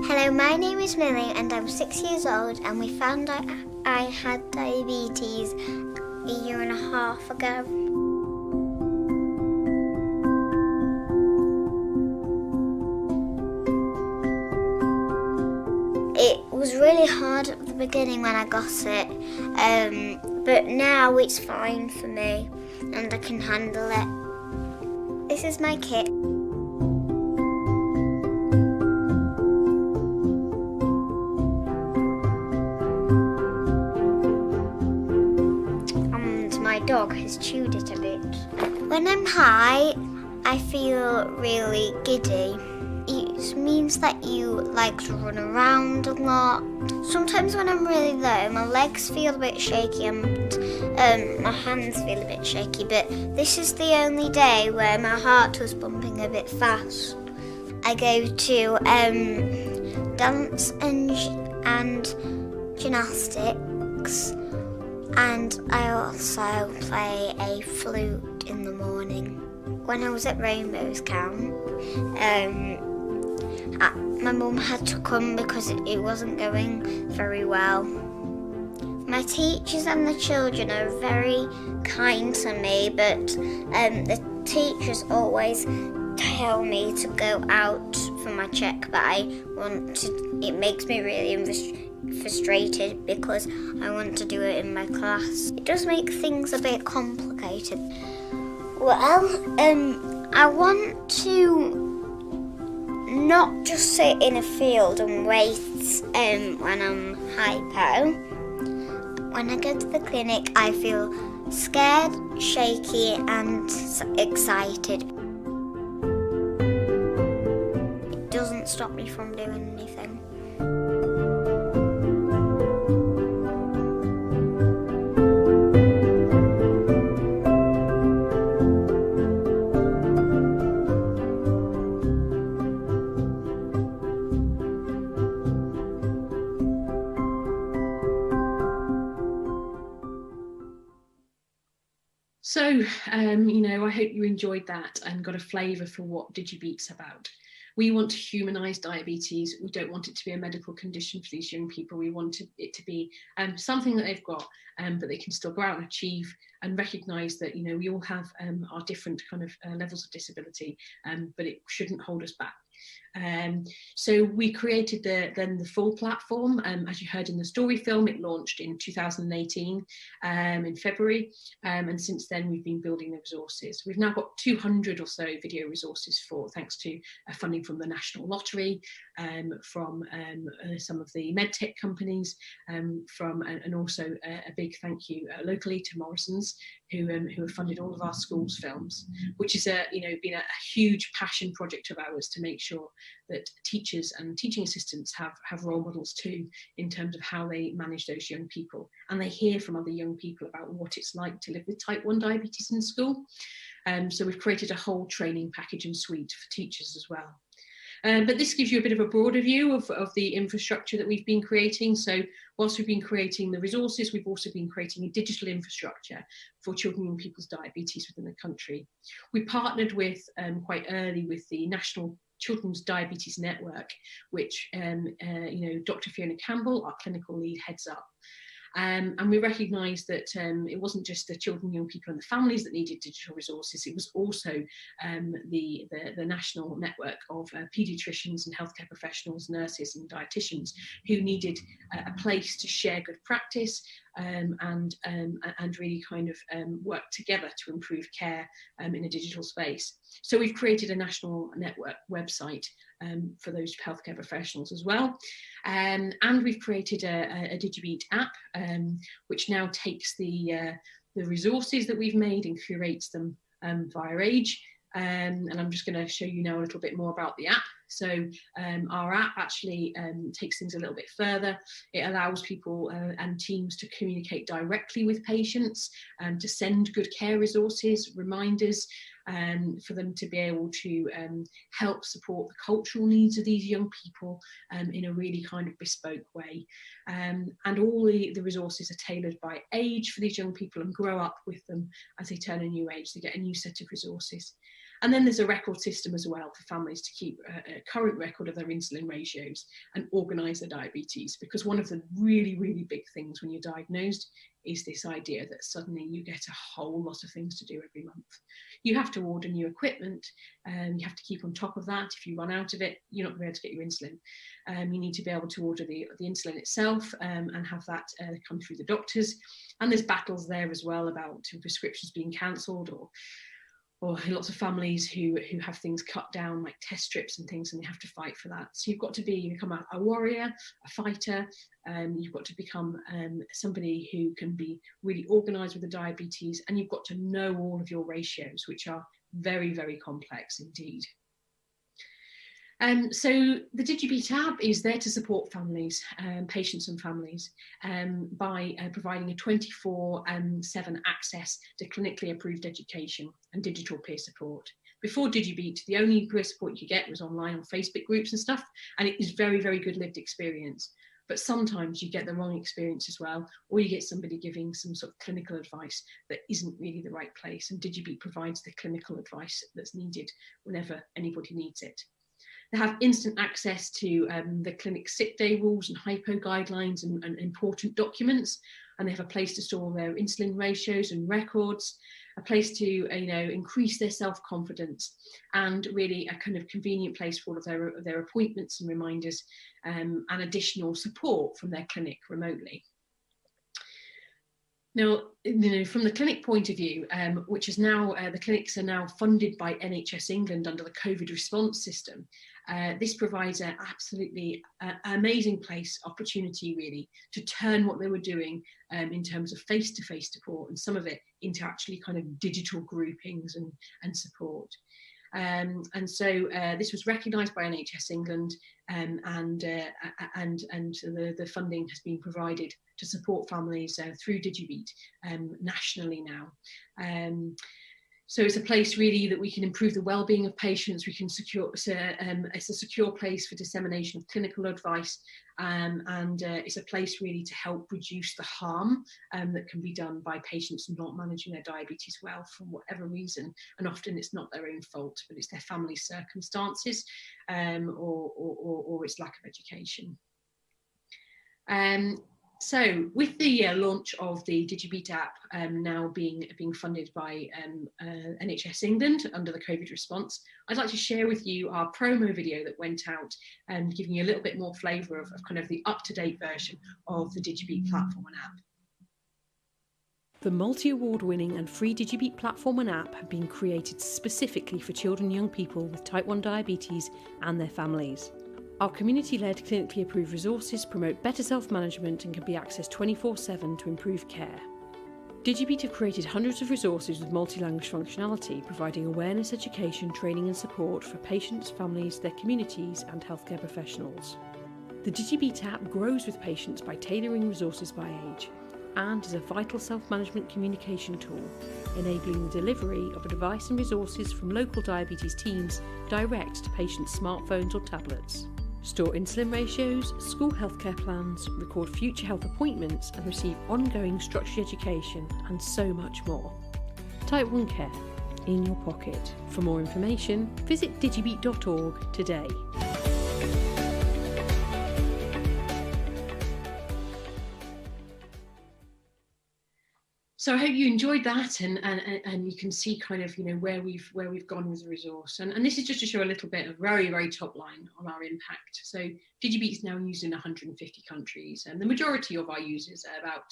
Hello, my name is Millie and I'm 6 years old, and we found out I had diabetes a year and a half ago. It was really hard at the beginning when I got it, but now it's fine for me and I can handle it. This is my kit. My dog has chewed it a bit. When I'm high, I feel really giddy. It means that you like to run around a lot. Sometimes when I'm really low, my legs feel a bit shaky and my hands feel a bit shaky, but this is the only day where my heart was pumping a bit fast. I go to dance and gymnastics. And I also play a flute in the morning. When I was at Rainbow's Camp, my mum had to come because it wasn't going very well. My teachers and the children are very kind to me, but the teachers always tell me to go out for my check, but it makes me really frustrated because I want to do it in my class. It does make things a bit complicated. Well, I want to not just sit in a field and wait when I'm hypo. When I go to the clinic, I feel scared, shaky and excited. It doesn't stop me from doing anything. So, I hope you enjoyed that and got a flavour for what DigiBeat's about. We want to humanise diabetes. We don't want it to be a medical condition for these young people. We want it to be something that they've got, but they can still go out and achieve, and recognise that, we all have our different kind of levels of disability, but it shouldn't hold us back. So we created then the full platform. As you heard in the story film, it launched in 2018 in February, and since then we've been building the resources. We've now got 200 or so video resources thanks to funding from the National Lottery, from some of the medtech companies, and also a big thank you locally to Morrison's, who have funded all of our schools films, which is been a huge passion project of ours to make sure that teachers and teaching assistants have role models too, in terms of how they manage those young people, and they hear from other young people about what it's like to live with type 1 diabetes in school. So we've created a whole training package and suite for teachers as well. But this gives you a bit of a broader view of the infrastructure that we've been creating. So whilst we've been creating the resources, we've also been creating a digital infrastructure for children and people's diabetes within the country. We partnered with quite early with the National Children's Diabetes Network, which Dr. Fiona Campbell, our clinical lead, heads up. And we recognised that it wasn't just the children, young people and the families that needed digital resources, it was also the national network of paediatricians and healthcare professionals, nurses and dietitians who needed a place to share good practice and really kind of work together to improve care in a digital space. So we've created a national network website for those healthcare professionals as well. And we've created a DigiBeat app, which now takes the resources that we've made and curates them via age. And I'm just going to show you now a little bit more about the app. So our app actually takes things a little bit further. It allows people and teams to communicate directly with patients, to send good care resources, reminders, for them to be able to help support the cultural needs of these young people in a really kind of bespoke way. And all the resources are tailored by age for these young people and grow up with them as they turn a new age. They get a new set of resources. And then there's a record system as well for families to keep a current record of their insulin ratios and organise their diabetes, because one of the really, really big things when you're diagnosed is this idea that suddenly you get a whole lot of things to do every month. You have to order new equipment, and you have to keep on top of that. If you run out of it, you're not going to be able to get your insulin. You need to be able to order the insulin itself and have that come through the doctors. And there's battles there as well about prescriptions being cancelled, or lots of families who have things cut down, like test strips and things, and they have to fight for that. So you've got to become a warrior, a fighter. You've got to become somebody who can be really organised with the diabetes, and you've got to know all of your ratios, which are very, very complex indeed. So the DigiBeat app is there to support families, patients and families, by providing a 24/7 access to clinically approved education and digital peer support. Before DigiBeat, the only peer support you could get was online on Facebook groups and stuff, and it is very, very good lived experience. But sometimes you get the wrong experience as well, or you get somebody giving some sort of clinical advice that isn't really the right place, and DigiBeat provides the clinical advice that's needed whenever anybody needs it. They have instant access to the clinic sick day rules and hypo guidelines and important documents, and they have a place to store their insulin ratios and records, a place to increase their self-confidence, and really a kind of convenient place for all of their appointments and reminders, and additional support from their clinic remotely. Now, from the clinic point of view, which is now, the clinics are now funded by NHS England under the COVID response system. This provides an absolutely amazing opportunity really to turn what they were doing in terms of face-to-face support, and some of it into actually kind of digital groupings and support. And so this was recognised by NHS England, and the funding has been provided to support families through DigiBeat nationally now. So it's a place really that we can improve the well-being of patients. We can secure, it's a secure place for dissemination of clinical advice, and it's a place really to help reduce the harm that can be done by patients not managing their diabetes well for whatever reason. And often it's not their own fault, but it's their family circumstances, or it's lack of education. So with the launch of the DigiBeat app now being funded by NHS England under the COVID response, I'd like to share with you our promo video that went out and giving you a little bit more flavour of kind of the up-to-date version of the DigiBeat platform and app. The multi-award winning and free DigiBeat platform and app have been created specifically for children and young people with type 1 diabetes and their families. Our community-led, clinically approved resources promote better self-management and can be accessed 24/7 to improve care. DigiBeat have created hundreds of resources with multi-language functionality, providing awareness, education, training and support for patients, families, their communities and healthcare professionals. The DigiBeat app grows with patients by tailoring resources by age and is a vital self-management communication tool, enabling the delivery of a device and resources from local diabetes teams direct to patients' smartphones or tablets. Store insulin ratios, school healthcare plans, record future health appointments and receive ongoing structured education and so much more. Type 1 care in your pocket. For more information, visit digibeat.org today. So I hope you enjoyed that, and you can see kind of, you know, where we've gone with the resource, and this is just to show a little bit of very top line on our impact. So DigiBeat is now used in 150 countries, and the majority of our users, about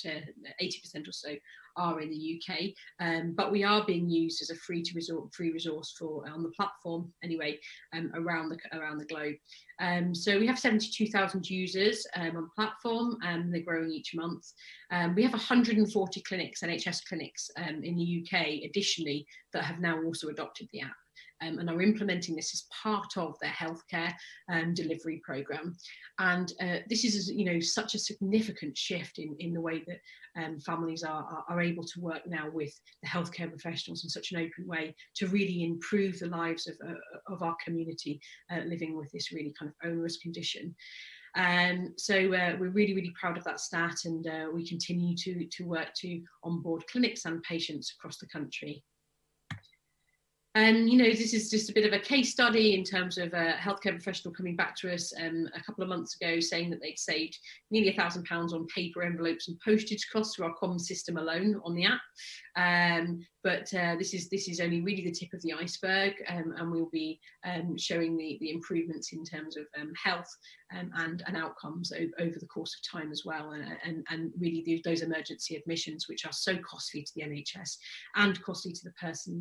80% or so, are in the UK. But we are being used as a free resource for on the platform anyway, around the globe. So we have 72,000 users on the platform, and they're growing each month. We have 140 clinics, NHS clinics, in the UK, additionally, that have now also adopted the app. And are implementing this as part of their healthcare delivery program. And this is, you know, such a significant shift in the way that families are able to work now with the healthcare professionals in such an open way to really improve the lives of our community living with this really kind of onerous condition. So we're really proud of that stat, and we continue to work to onboard clinics and patients across the country. And, you know, this is just a bit of a case study in terms of a healthcare professional coming back to us a couple of months ago saying that they'd saved nearly £1,000 on paper envelopes and postage costs through our common system alone on the app. But this is only really the tip of the iceberg, and we'll be showing the improvements in terms of health and outcomes over the course of time as well, and really those emergency admissions, which are so costly to the NHS and costly to the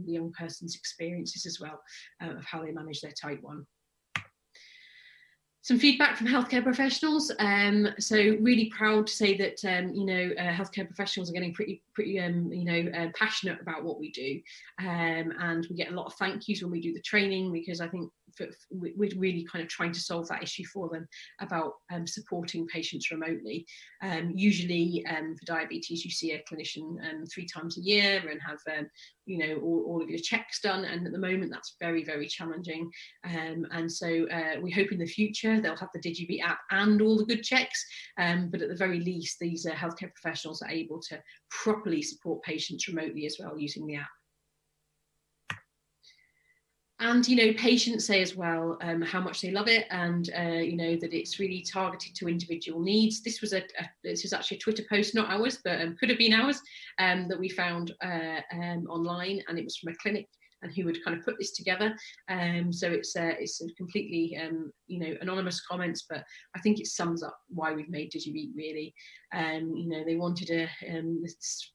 young person's experiences as well, of how they manage their type 1. Some feedback from healthcare professionals. So really proud to say that healthcare professionals are getting pretty passionate about what we do, and we get a lot of thank yous when we do the training, because I think we're really kind of trying to solve that issue for them about supporting patients remotely. Usually for diabetes, you see a clinician 3 times a year and have all of your checks done, and at the moment that's very challenging, and so we hope in the future they'll have the DigiBeat app and all the good checks, but at the very least these healthcare professionals are able to properly support patients remotely as well using the app. And, you know, patients say as well how much they love it, and, that it's really targeted to individual needs. This was actually a Twitter post, not ours, but could have been ours, that we found online, and it was from a clinic and who had kind of put this together. So it's a completely, anonymous comments, but I think it sums up why we've made DigiBeat really. They wanted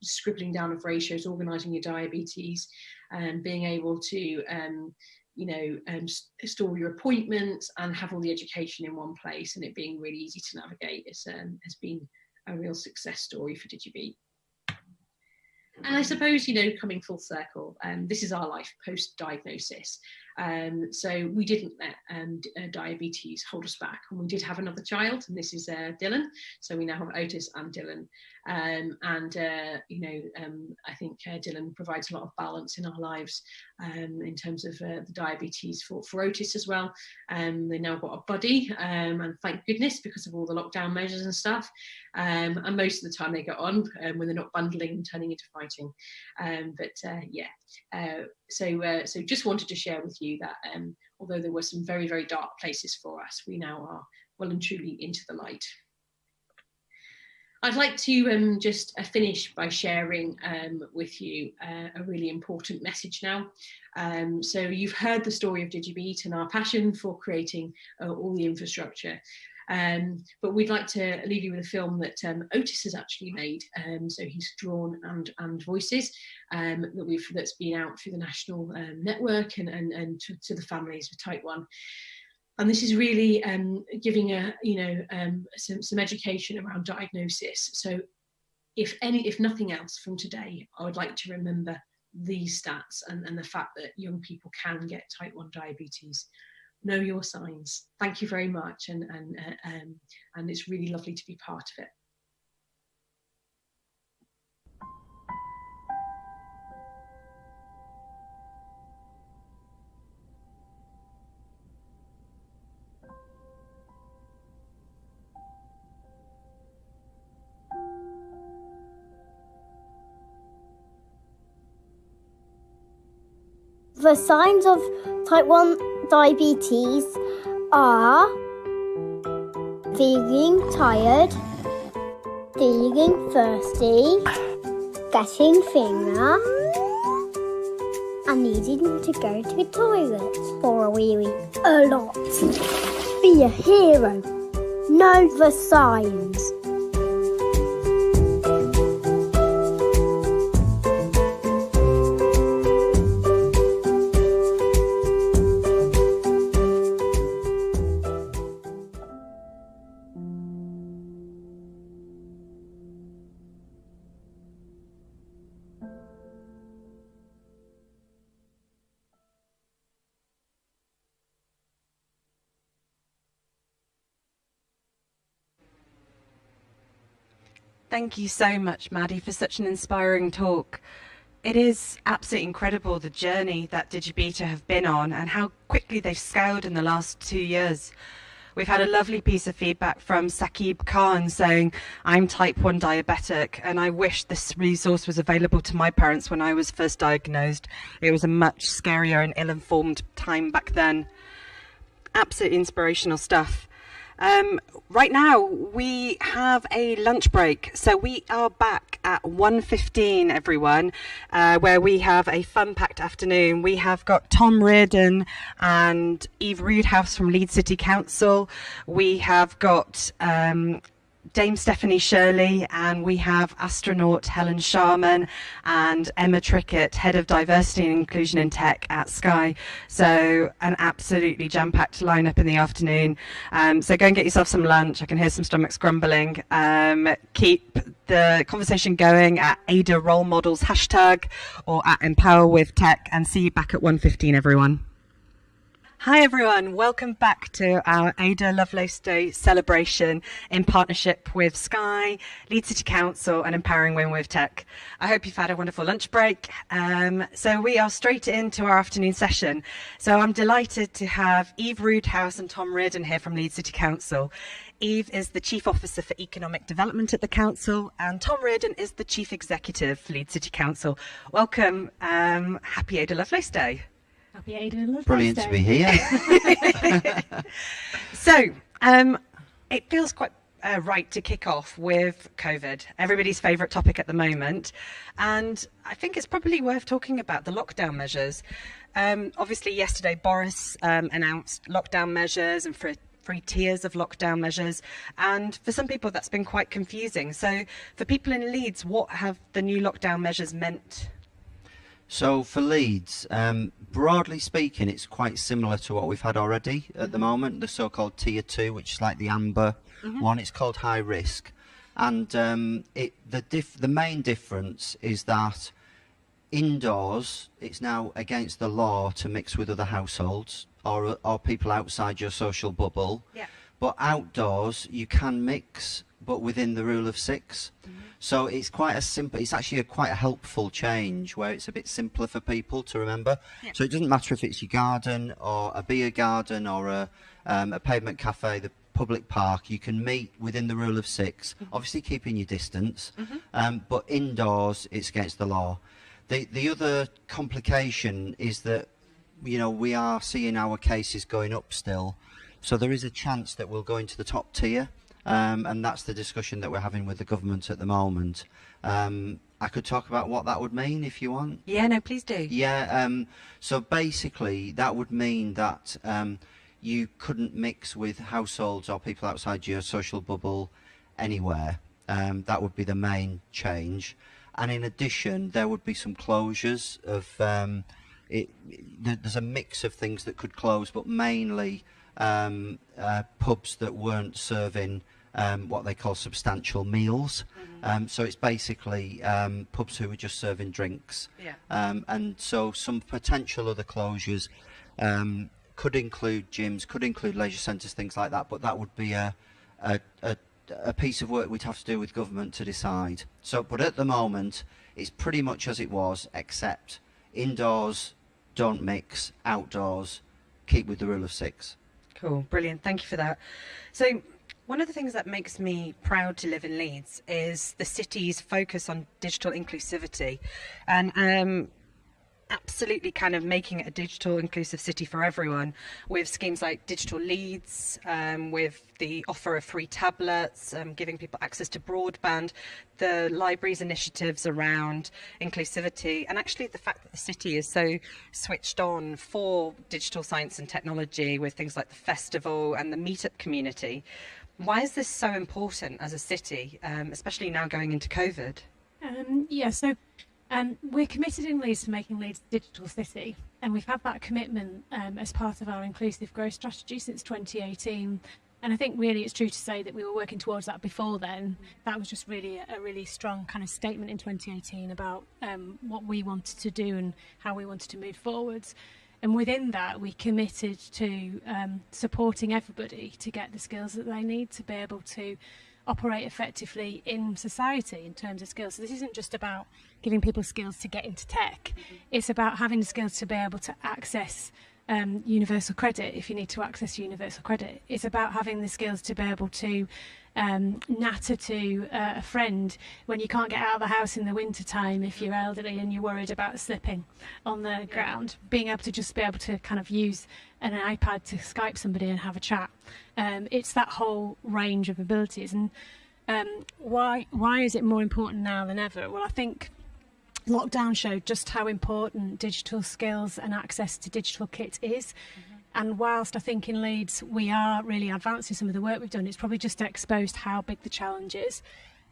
scribbling down of ratios, organising your diabetes, and being able to store your appointments and have all the education in one place, and it being really easy to navigate has been a real success story for DigiBeat. And I suppose, coming full circle, this is our life post-diagnosis. So we didn't let diabetes hold us back, and we did have another child, and this is Dylan. So we now have Otis and Dylan, I think Dylan provides a lot of balance in our lives in terms of the diabetes for Otis as well. They now got a buddy, and thank goodness, because of all the lockdown measures and stuff. And most of the time they get on when they're not bundling and turning into fighting. So just wanted to share with you that although there were some very dark places for us, we now are well and truly into the light. I'd like to just finish by sharing with you a really important message now. So you've heard the story of Digibeat and our passion for creating all the infrastructure. But we'd like to leave you with a film that Otis has actually made. So he's drawn and voices that's been out through the national network and to the families with type 1. And this is really giving some education around diagnosis. So if nothing else from today, I would like to remember these stats and the fact that young people can get type 1 diabetes. Know your signs. Thank you very much, and it's really lovely to be part of it. The signs of type 1 diabetes are feeling tired, feeling thirsty, getting thinner, and needing to go to the toilet for a wee wee a lot. Be a hero. Know the signs. Thank you so much, Maddie, for such an inspiring talk. It is absolutely incredible the journey that Digibeta have been on and how quickly they've scaled in the last 2 years. We've had a lovely piece of feedback from Saqib Khan saying, I'm type 1 diabetic and I wish this resource was available to my parents when I was first diagnosed. It was a much scarier and ill-informed time back then. Absolutely inspirational stuff. Right now we have a lunch break, so we are back at 1:15, everyone, where we have a fun-packed afternoon. We have got Tom Reardon and Eve Roodhouse from Leeds City Council. We have got Dame Stephanie Shirley, and we have astronaut Helen Sharman and Emma Trickett, Head of Diversity and Inclusion in Tech at Sky. So an absolutely jam-packed lineup in the afternoon. So go and get yourself some lunch. I can hear some stomachs grumbling. Keep the conversation going at Ada Role Models hashtag or at Empower with Tech, and see you back at 1:15, everyone. Hi everyone, welcome back to our Ada Lovelace Day celebration in partnership with Sky, Leeds City Council and Empowering Women with Tech. I hope you've had a wonderful lunch break. So we are straight into our afternoon session. So I'm delighted to have Eve Roodhouse and Tom Reardon here from Leeds City Council. Eve is the Chief Officer for Economic Development at the Council, and Tom Reardon is the Chief Executive for Leeds City Council. Welcome, happy Ada Lovelace Day. Happy Ada Lovelace Brilliant Day. to be here. So, it feels quite right to kick off with COVID, everybody's favourite topic at the moment. And I think it's probably worth talking about the lockdown measures. Obviously, yesterday, Boris announced lockdown measures and three tiers of lockdown measures. And for some people, that's been quite confusing. So for people in Leeds, what have the new lockdown measures meant? So for Leeds, broadly speaking, it's quite similar to what we've had already at the moment, the so-called Tier 2, which is like the amber one. It's called high risk. And the main difference is that indoors, it's now against the law to mix with other households or people outside your social bubble. Yeah. But outdoors, you can mix, but within the rule of 6. So it's quite a simple, it's actually quite a helpful change where it's a bit simpler for people to remember. Yeah. So it doesn't matter if it's your garden or a beer garden or a pavement cafe, the public park, you can meet within the rule of 6, obviously keeping your distance, but indoors it's against the law. The other complication is that, you know, we are seeing our cases going up still. So there is a chance that we'll go into the top tier. and that's the discussion that we're having with the government at the moment. I could talk about what that would mean if you want. Yeah, no, please do. Yeah, so basically that would mean that you couldn't mix with households or people outside your social bubble anywhere. That would be the main change. And in addition, there would be some closures of, there's a mix of things that could close, but mainly pubs that weren't serving what they call substantial meals. So it's basically pubs who were just serving drinks. And so some potential other closures could include gyms, could include leisure centres, things like that, but that would be a piece of work we'd have to do with government to decide. So, but at the moment, it's pretty much as it was, except indoors, don't mix, outdoors, keep with the rule of 6. Cool, brilliant, thank you for that. So, one of the things that makes me proud to live in Leeds is the city's focus on digital inclusivity, and absolutely kind of making it a digital inclusive city for everyone, with schemes like Digital Leeds, with the offer of free tablets, giving people access to broadband, the library's initiatives around inclusivity, and actually the fact that the city is so switched on for digital science and technology with things like the festival and the meetup community. Why is this so important as a city, especially now going into COVID? We're committed in Leeds to making Leeds a digital city, and we've had that commitment as part of our inclusive growth strategy since 2018. And I think really it's true to say that we were working towards that before then. That was just really a really strong kind of statement in 2018 about what we wanted to do and how we wanted to move forwards. And within that, we committed to supporting everybody to get the skills that they need to be able to operate effectively in society in terms of skills. So this isn't just about giving people skills to get into tech. It's about having the skills to be able to access universal credit if you need to access universal credit. It's about having the skills to be able to natter to a friend when you can't get out of the house in the winter time if you're elderly and you're worried about slipping on the ground. Being able to just be able to kind of use an iPad to Skype somebody and have a chat. It's that whole range of abilities. And why is it more important now than ever? Well, I think lockdown showed just how important digital skills and access to digital kit is. And whilst I think in Leeds we are really advancing some of the work we've done, it's probably just exposed how big the challenge is.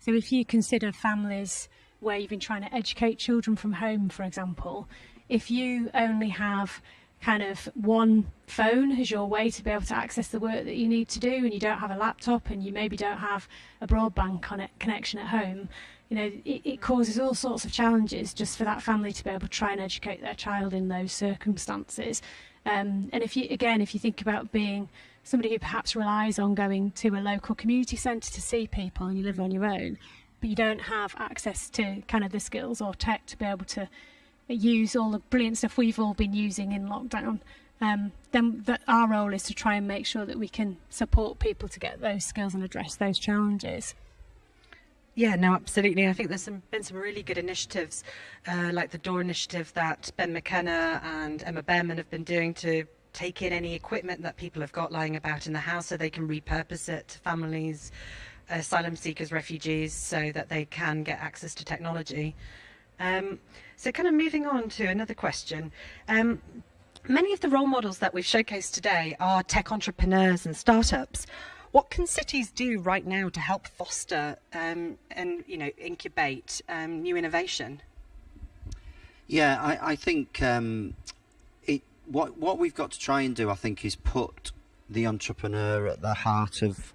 So if you consider families where you've been trying to educate children from home, for example, if you only have kind of one phone as your way to be able to access the work that you need to do, and you don't have a laptop and you maybe don't have a broadband connection at home, you know, it causes all sorts of challenges just for that family to be able to try and educate their child in those circumstances. And if you think about being somebody who perhaps relies on going to a local community centre to see people and you live on your own, but you don't have access to kind of the skills or tech to be able to use all the brilliant stuff we've all been using in lockdown, then our role is to try and make sure that we can support people to get those skills and address those challenges. Yeah, no, absolutely. I think there's been some really good initiatives, like the Door initiative that Ben McKenna and Emma Behrman have been doing to take in any equipment that people have got lying about in the house so they can repurpose it to families, asylum seekers, refugees, so that they can get access to technology. So kind of moving on to another question. Many of the role models that we've showcased today are tech entrepreneurs and startups. What can cities do right now to help foster and incubate new innovation? Yeah, I think what we've got to try and do, I think, is put the entrepreneur at the heart of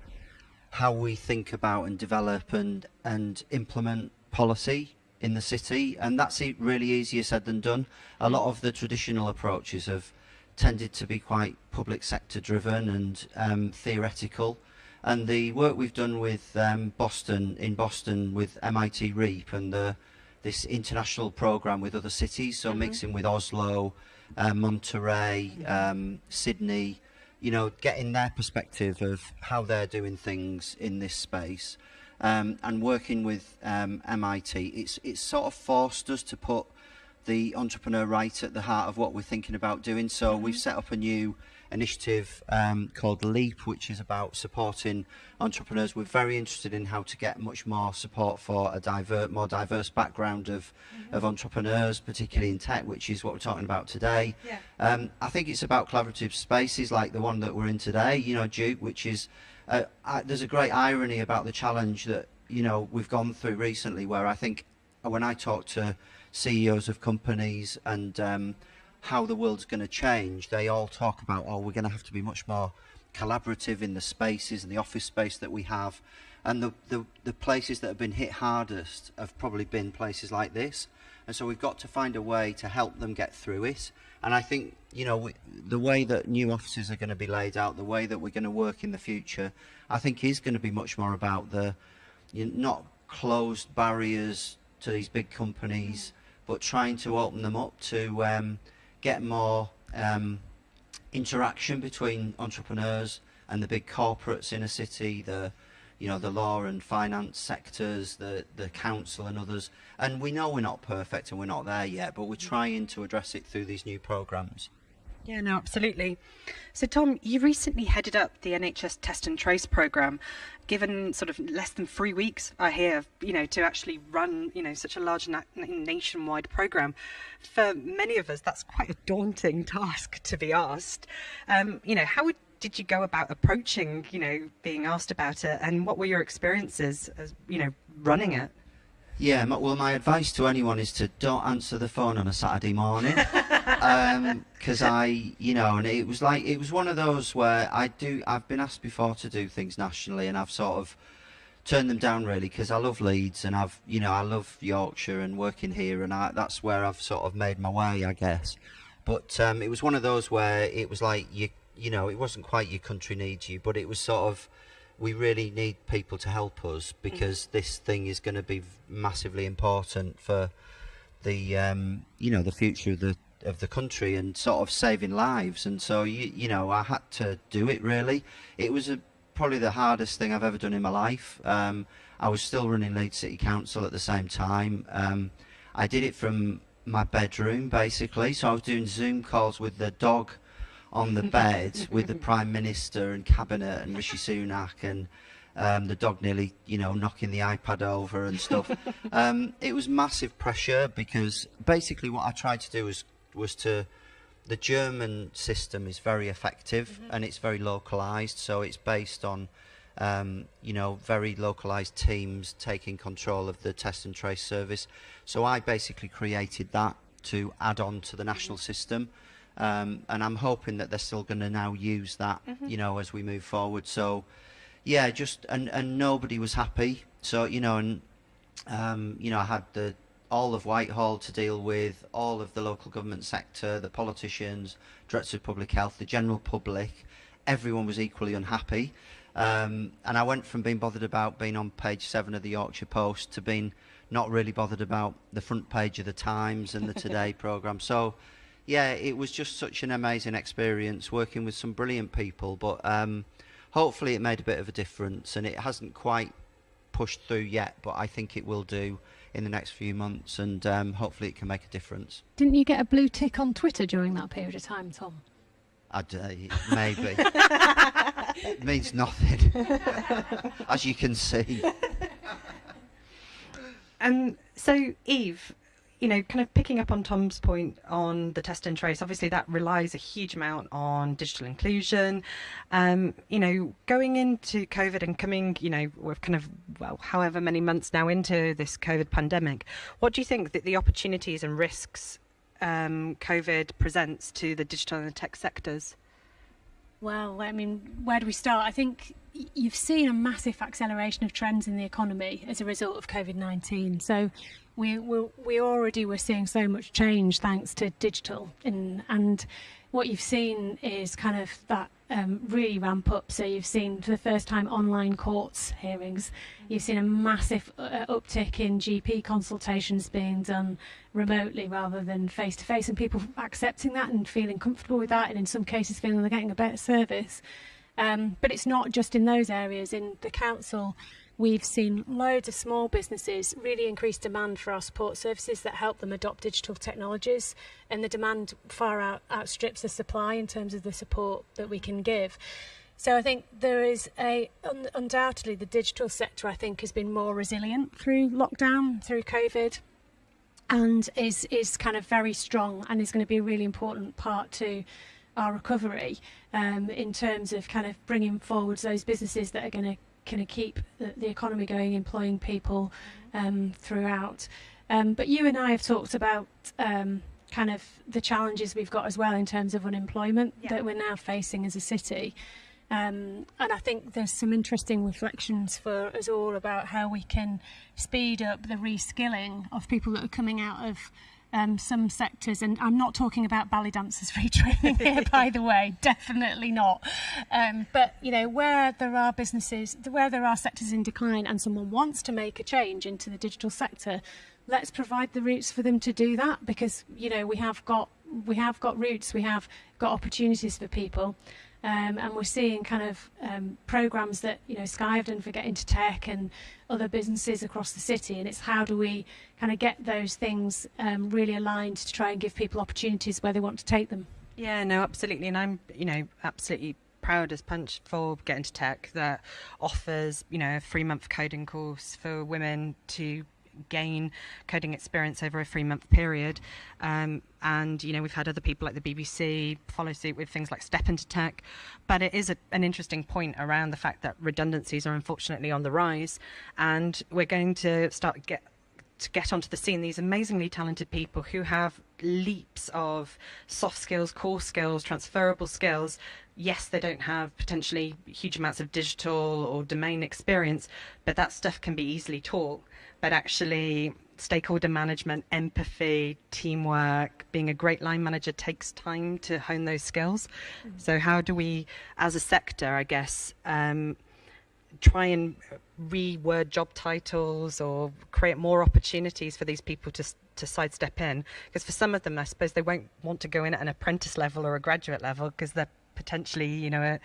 how we think about and develop and implement policy in the city, and that's really easier said than done. A lot of the traditional approaches have tended to be quite public sector driven and theoretical. And the work we've done with Boston with MIT REAP and this international program with other cities, so mixing with Oslo, Monterey, Sydney, getting their perspective of how they're doing things in this space, and working with MIT, it's sort of forced us to put the entrepreneur right at the heart of what we're thinking about doing. So we've set up a new initiative called LEAP, which is about supporting entrepreneurs. We're very interested in how to get much more support for a more diverse background of entrepreneurs, particularly in tech, which is what we're talking about today. Yeah. I think it's about collaborative spaces like the one that we're in today, you know, Duke, which is, there's a great irony about the challenge that, you know, we've gone through recently, where I think when I talk to CEOs of companies and how the world's going to change, they all talk about, oh, we're going to have to be much more collaborative in the spaces and the office space that we have. And the places that have been hit hardest have probably been places like this. And so we've got to find a way to help them get through it. And I think, you know, the way that new offices are going to be laid out, the way that we're going to work in the future, I think is going to be much more about the not closed barriers to these big companies, but trying to open them up to get more interaction between entrepreneurs and the big corporates in a city, the law and finance sectors, the council and others. And we know we're not perfect and we're not there yet, but we're trying to address it through these new programmes. Yeah, no, absolutely. So, Tom, you recently headed up the NHS Test and Trace programme, given sort of less than 3 weeks, I hear, you know, to actually run, you know, such a large nationwide programme. For many of us, that's quite a daunting task to be asked. You know, how did you go about approaching, you know, being asked about it, and what were your experiences as, you know, running it? Yeah, well, my advice to anyone is to don't answer the phone on a Saturday morning, because you know, and it was one of those where I've been asked before to do things nationally, and I've sort of turned them down really, because I love Leeds and I love Yorkshire and working here, and that's where I've sort of made my way, I guess. But it was one of those where it was like you know, it wasn't quite your country needs you, but it was sort of, we really need people to help us, because this thing is going to be massively important for the you know, the future of the country and sort of saving lives. And so you know, I had to do it really. It was probably the hardest thing I've ever done in my life. I was still running Leeds City Council at the same time. I did it from my bedroom basically, so I was doing Zoom calls with the dog on the bed with the Prime Minister and Cabinet and Rishi Sunak, and the dog nearly, you know, knocking the iPad over and stuff. It was massive pressure, because basically what I tried to do was the German system is very effective and it's very localised, so it's based on you know, very localised teams taking control of the test and trace service. So I basically created that to add on to the national system. And I'm hoping that they're still going to now use that, you know, as we move forward. So, yeah, just and nobody was happy. So, you know, and you know, I had all of Whitehall to deal with, all of the local government sector, the politicians, Director of Public Health, the general public. Everyone was equally unhappy. And I went from being bothered about being on page 7 of the Yorkshire Post to being not really bothered about the front page of the Times and the Today programme. So, yeah, it was just such an amazing experience working with some brilliant people, but hopefully it made a bit of a difference, and it hasn't quite pushed through yet, but I think it will do in the next few months, and hopefully it can make a difference. Didn't you get a blue tick on Twitter during that period of time, Tom? Maybe. It means nothing, as you can see. So, Eve, you know, kind of picking up on Tom's point on the test and trace, obviously that relies a huge amount on digital inclusion. You know, going into COVID and coming, you know, we're kind of, well, however many months now into this COVID pandemic, what do you think that the opportunities and risks COVID presents to the digital and the tech sectors? Well, I mean, where do we start? I think you've seen a massive acceleration of trends in the economy as a result of COVID-19. So we already were seeing so much change thanks to digital, and what you've seen is kind of that really ramp up. So you've seen for the first time online courts hearings. You've seen a massive uptick in GP consultations being done remotely rather than face to face, and people accepting that and feeling comfortable with that, and in some cases feeling they're getting a better service. But it's not just in those areas. In the council, we've seen loads of small businesses really increase demand for our support services that help them adopt digital technologies, and the demand far outstrips the supply in terms of the support that we can give. So I think there is undoubtedly the digital sector, I think, has been more resilient through lockdown, through COVID, and is kind of very strong, and is going to be a really important part to our recovery in terms of kind of bringing forward those businesses that are going to keep the economy going, employing people throughout. But you and I have talked about kind of the challenges we've got as well in terms of unemployment that we're now facing as a city. And I think there's some interesting reflections for us all about how we can speed up the reskilling of people that are coming out of some sectors. And I'm not talking about ballet dancers retraining here, by the way, definitely not. But, you know, where there are businesses, where there are sectors in decline and someone wants to make a change into the digital sector, let's provide the routes for them to do that, because, you know, we have got routes, we have got opportunities for people. And we're seeing kind of programmes that, you know, Sky have done for Get Into Tech and other businesses across the city, and it's how do we kind of get those things really aligned to try and give people opportunities where they want to take them. Yeah, no, absolutely. And I'm, you know, absolutely proud as Punch for Get Into Tech that offers, you know, a 3-month coding course for women to gain coding experience over a 3-month period, and you know, we've had other people like the BBC follow suit with things like Step Into Tech. But it is an interesting point around the fact that redundancies are unfortunately on the rise, and we're going to start to get onto the scene these amazingly talented people who have leaps of soft skills, core skills, transferable skills. Yes, they don't have potentially huge amounts of digital or domain experience, but that stuff can be easily taught. But actually, stakeholder management, empathy, teamwork, being a great line manager takes time to hone those skills. So how do we, as a sector, I guess, try and reword job titles or create more opportunities for these people to sidestep in? Because for some of them, I suppose they won't want to go in at an apprentice level or a graduate level because they're potentially, you know,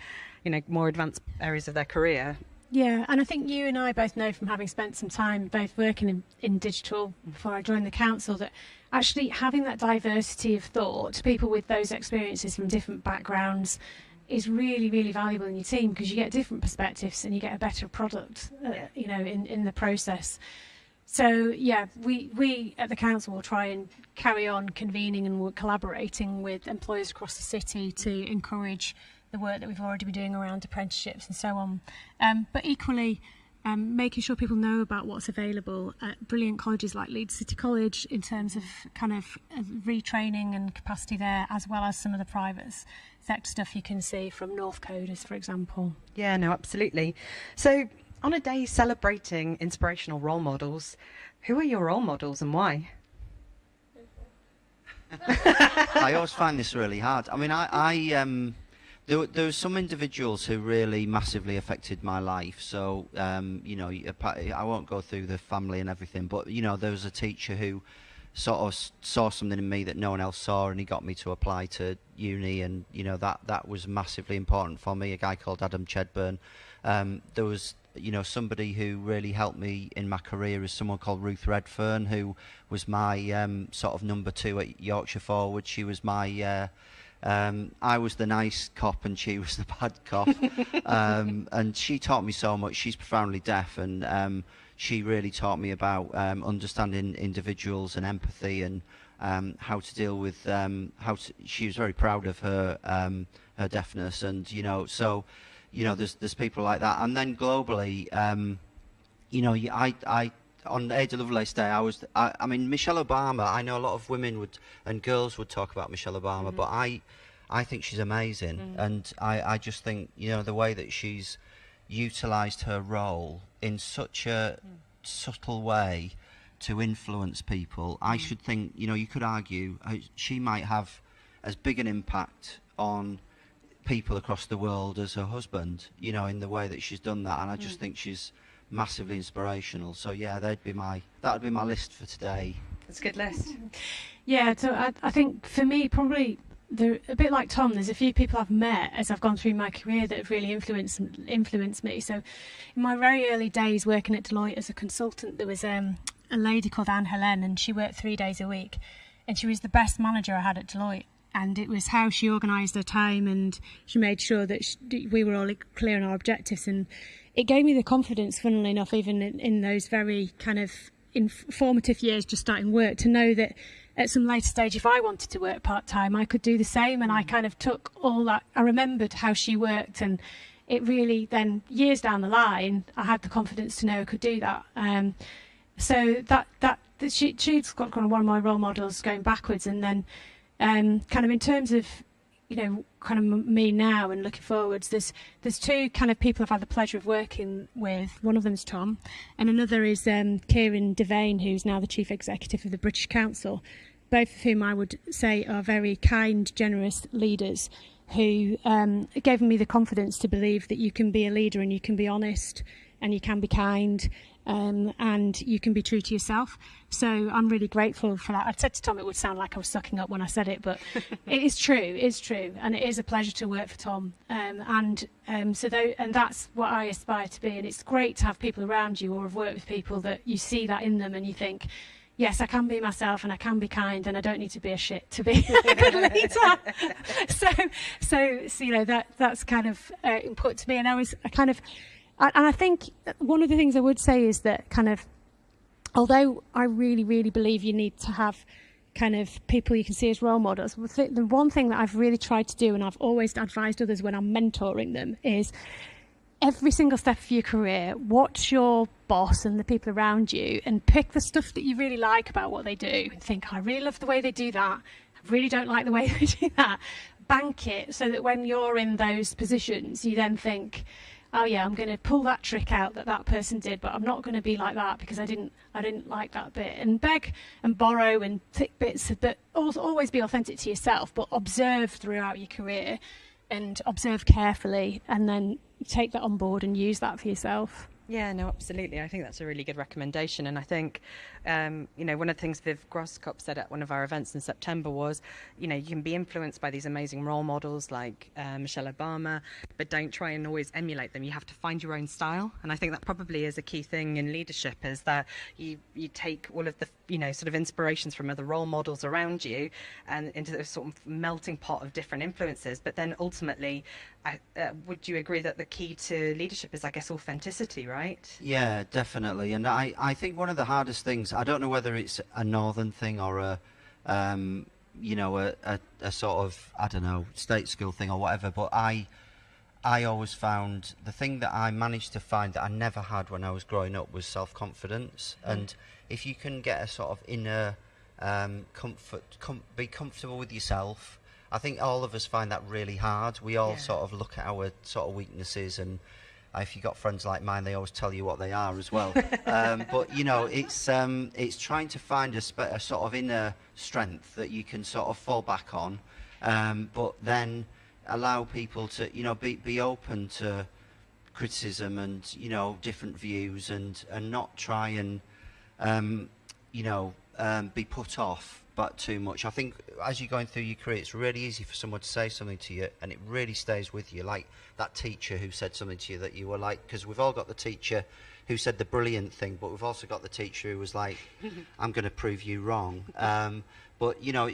more advanced areas of their career. Yeah, and I think you and I both know from having spent some time both working in digital before I joined the council that actually having that diversity of thought, people with those experiences from different backgrounds, is really, really valuable in your team, because you get different perspectives and you get a better product, you know, in the process. So, yeah, we at the council will try and carry on convening and we're collaborating with employers across the city to encourage the work that we've already been doing around apprenticeships and so on. But equally, making sure people know about what's available at brilliant colleges like Leeds City College in terms of kind of retraining and capacity there, as well as some of the private sector stuff you can see from North Coders, for example. Yeah, no, absolutely. So on a day celebrating inspirational role models, who are your role models and why? I always find this really hard. I mean, there were some individuals who really massively affected my life. So, you know, I won't go through the family and everything, but, you know, there was a teacher who sort of saw something in me that no one else saw, and he got me to apply to uni, and, you know, that was massively important for me, a guy called Adam Chedburn. There was, you know, somebody who really helped me in my career is someone called Ruth Redfern, who was my sort of number 2 at Yorkshire Forward. She was my... I was the nice cop and she was the bad cop, and she taught me so much. She's profoundly deaf, and she really taught me about understanding individuals and empathy, and how to deal with she was very proud of her her deafness, and, you know, so, you know, there's people like that. And then globally, you know, I on Ada Lovelace Day, I mean, Michelle Obama, I know a lot of women and girls would talk about Michelle Obama, but I think she's amazing. And I just think, you know, the way that she's utilised her role in such a subtle way to influence people, I should think, you know, you could argue she might have as big an impact on people across the world as her husband, you know, in the way that she's done that. And I just think she's massively inspirational. So yeah, that would be my list for today. That's a good list. Yeah, so I think for me, probably a bit like Tom, there's a few people I've met as I've gone through my career that have really influenced me. So in my very early days working at Deloitte as a consultant, there was a lady called Helen, and she worked 3 days a week, and she was the best manager I had at Deloitte. And it was how she organised her time, and she made sure that we were all clear on our objectives. And it gave me the confidence, funnily enough, even in those very kind of formative years just starting work, to know that at some later stage, if I wanted to work part-time, I could do the same. And I kind of took all that. I remembered how she worked, and it really then, years down the line, I had the confidence to know I could do that. So she's got kind of one of my role models going backwards. And then kind of in terms of, you know, kind of me now and looking forwards, there's two kind of people I've had the pleasure of working with. One of them is Tom, and another is Kieran Devane, who's now the Chief Executive of the British Council, both of whom I would say are very kind, generous leaders who gave me the confidence to believe that you can be a leader and you can be honest and you can be kind. And you can be true to yourself. So I'm really grateful for that. I said to Tom it would sound like I was sucking up when I said it, but it is true. It's true, and it is a pleasure to work for Tom. And that's what I aspire to be. And it's great to have people around you, or have worked with people that you see that in them, and you think, yes, I can be myself, and I can be kind, and I don't need to be a shit to be a good leader. So you know, that's kind of important to me. And I think one of the things I would say is that kind of, although I really, really believe you need to have kind of people you can see as role models, the one thing that I've really tried to do, and I've always advised others when I'm mentoring them, is every single step of your career, watch your boss and the people around you and pick the stuff that you really like about what they do and think, I really love the way they do that. I really don't like the way they do that. Bank it so that when you're in those positions, you then think, oh yeah, I'm going to pull that trick out that person did, but I'm not going to be like that because I didn't like that bit. And beg and borrow and take bits, but also always be authentic to yourself, but observe throughout your career and observe carefully, and then take that on board and use that for yourself. Yeah, no, absolutely. I think that's a really good recommendation. And I think, you know, one of the things Viv Grosskop said at one of our events in September was, you know, you can be influenced by these amazing role models like Michelle Obama, but don't try and always emulate them. You have to find your own style. And I think that probably is a key thing in leadership, is that you take all of the, you know, sort of inspirations from other role models around you and into a sort of melting pot of different influences. But then ultimately, would you agree that the key to leadership is, I guess, authenticity, right? Yeah, definitely. And I think one of the hardest things, I don't know whether it's a northern thing or a sort of, I don't know, state school thing or whatever, but I always found the thing that I managed to find that I never had when I was growing up was self-confidence. And if you can get a sort of inner be comfortable with yourself, I think all of us find that really hard. We all sort of look at our sort of weaknesses, and if you've got friends like mine, they always tell you what they are as well. But you know, it's trying to find a sort of inner strength that you can sort of fall back on, but then allow people to, you know, be open to criticism and, you know, different views, and not try and be put off but too much. I think as you're going through your career, it's really easy for someone to say something to you and it really stays with you, like that teacher who said something to you that you were like, because we've all got the teacher who said the brilliant thing, but we've also got the teacher who was like, I'm going to prove you wrong. But you know,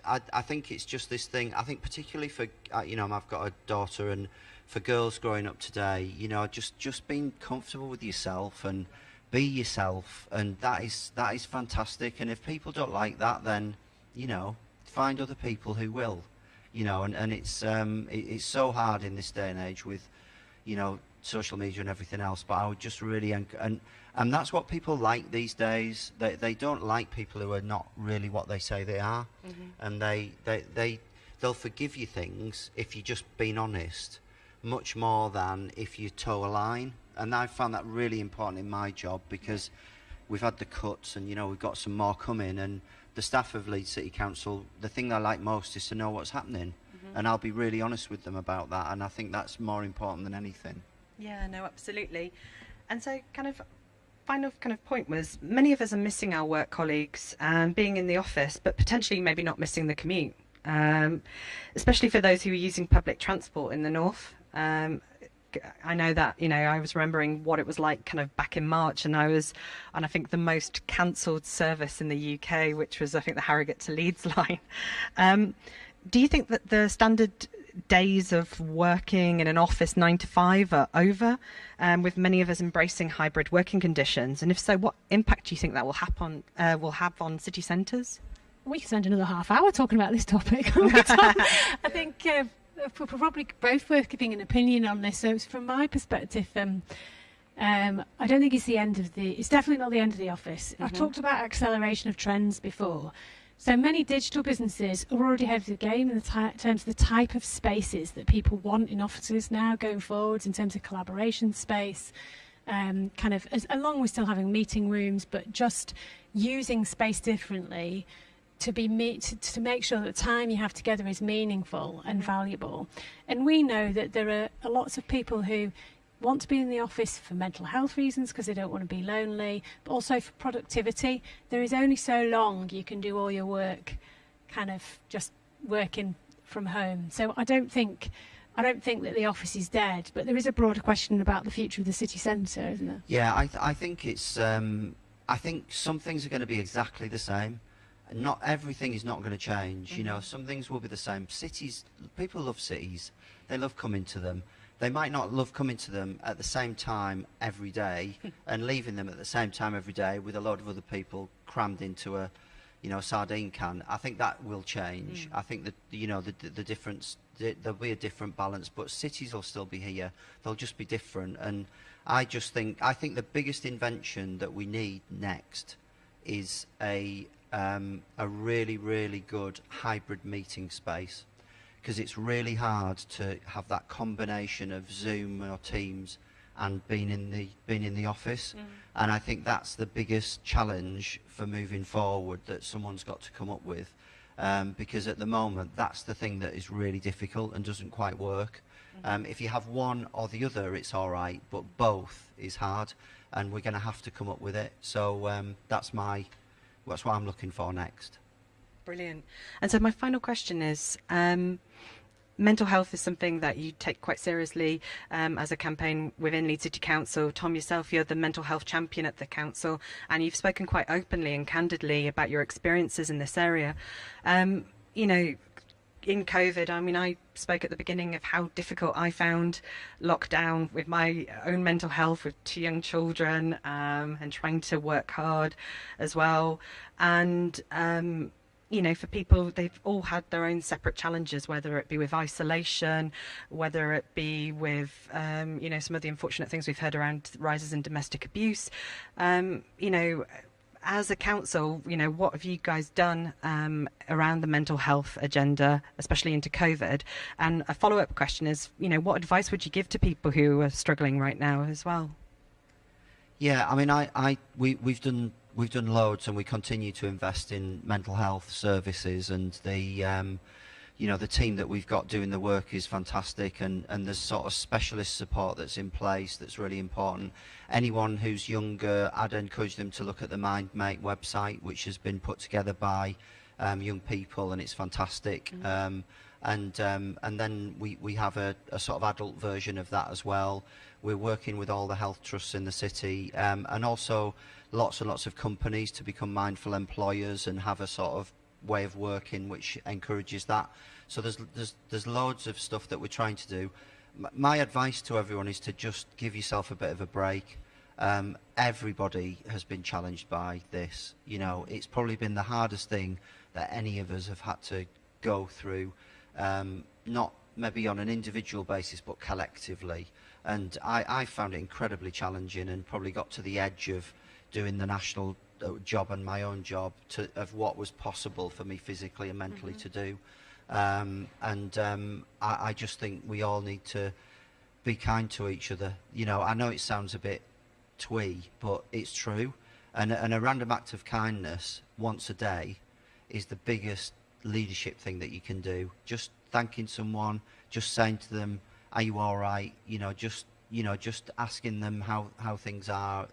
I think it's just this thing. I think particularly for you know, I've got a daughter, and for girls growing up today, you know, just being comfortable with yourself and be yourself, and that is fantastic. And if people don't like that, then, you know, find other people who will, you know. And it's so hard in this day and age with, you know, social media and everything else. But I would just really and that's what people like these days. They don't like people who are not really what they say they are, and they'll forgive you things if you're just being honest, much more than if you toe a line. And I found that really important in my job, because we've had the cuts, and, you know, we've got some more coming, and the staff of Leeds City Council, the thing they like most is to know what's happening, and I'll be really honest with them about that, and I think that's more important than anything. Yeah, no, absolutely. And so final point was, many of us are missing our work colleagues and being in the office, but potentially maybe not missing the commute. especially for those who are using public transport in the north. I know that, I was remembering what it was like kind of back in March, and I think the most cancelled service in the UK, which was, I think, the Harrogate to Leeds line. Do you think that the standard days of working in an office 9 to 5 are over, with many of us embracing hybrid working conditions? And if so, what impact do you think that will have on city centres? We could spend another half hour talking about this topic. I think we're probably both worth giving an opinion on this. So from my perspective, I don't think it's the end of it's definitely not the end of the office. I've talked about acceleration of trends before. So many digital businesses are already ahead of the game in terms of the type of spaces that people want in offices now going forwards, in terms of collaboration space, along with still having meeting rooms, but just using space differently to make sure that the time you have together is meaningful and valuable. And we know that there are lots of people who want to be in the office for mental health reasons because they don't want to be lonely, but also for productivity. There is only so long you can do all your work kind of just working from home. So I don't think that the office is dead, but there is a broader question about the future of the city centre, isn't there? Yeah, I think it's I think some things are going to be exactly the same. Not everything is not going to change. Some things will be the same. Cities, people love cities. They love coming to them. They might not love coming to them at the same time every day and leaving them at the same time every day with a load of other people crammed into a sardine can. I think that will change. I think that the difference, there'll be a different balance, but cities will still be here. They'll just be different. And I think the biggest invention that we need next is a really, really good hybrid meeting space, because it's really hard to have that combination of Zoom or Teams and being in the office. And I think that's the biggest challenge for moving forward that someone's got to come up with, because at the moment that's the thing that is really difficult and doesn't quite work. If you have one or the other, it's all right, but both is hard, and we're going to have to come up with it. So that's what I'm looking for next. Brilliant. And so my final question is, mental health is something that you take quite seriously as a campaign within Leeds City Council. Tom, yourself, you're the mental health champion at the council, and you've spoken quite openly and candidly about your experiences in this area. In COVID, I spoke at the beginning of how difficult I found lockdown with my own mental health with 2 young children, and trying to work hard as well. And for people, they've all had their own separate challenges, whether it be with isolation, whether it be with, some of the unfortunate things we've heard around rises in domestic abuse. As a council, what have you guys done around the mental health agenda, especially into COVID? And a follow-up question is, what advice would you give to people who are struggling right now as well? Yeah, we've done loads, and we continue to invest in mental health services, and the team that we've got doing the work is fantastic, and there's sort of specialist support that's in place that's really important. Anyone who's younger, I'd encourage them to look at the MindMate website, which has been put together by young people, and it's fantastic. And then we have a sort of adult version of that as well. We're working with all the health trusts in the city, and also lots and lots of companies to become mindful employers and have a sort of way of working which encourages that. So there's loads of stuff that we're trying to do. My advice to everyone is to just give yourself a bit of a break. Everybody has been challenged by this. It's probably been the hardest thing that any of us have had to go through, not maybe on an individual basis, but collectively. And I found it incredibly challenging, and probably got to the edge of doing the national job and my own job of what was possible for me physically and mentally to do. I just think we all need to be kind to each other. I know it sounds a bit twee, but it's true. And a random act of kindness once a day is the biggest leadership thing that you can do. Just thanking someone, just saying to them, "Are you all right?" Just asking them how things are.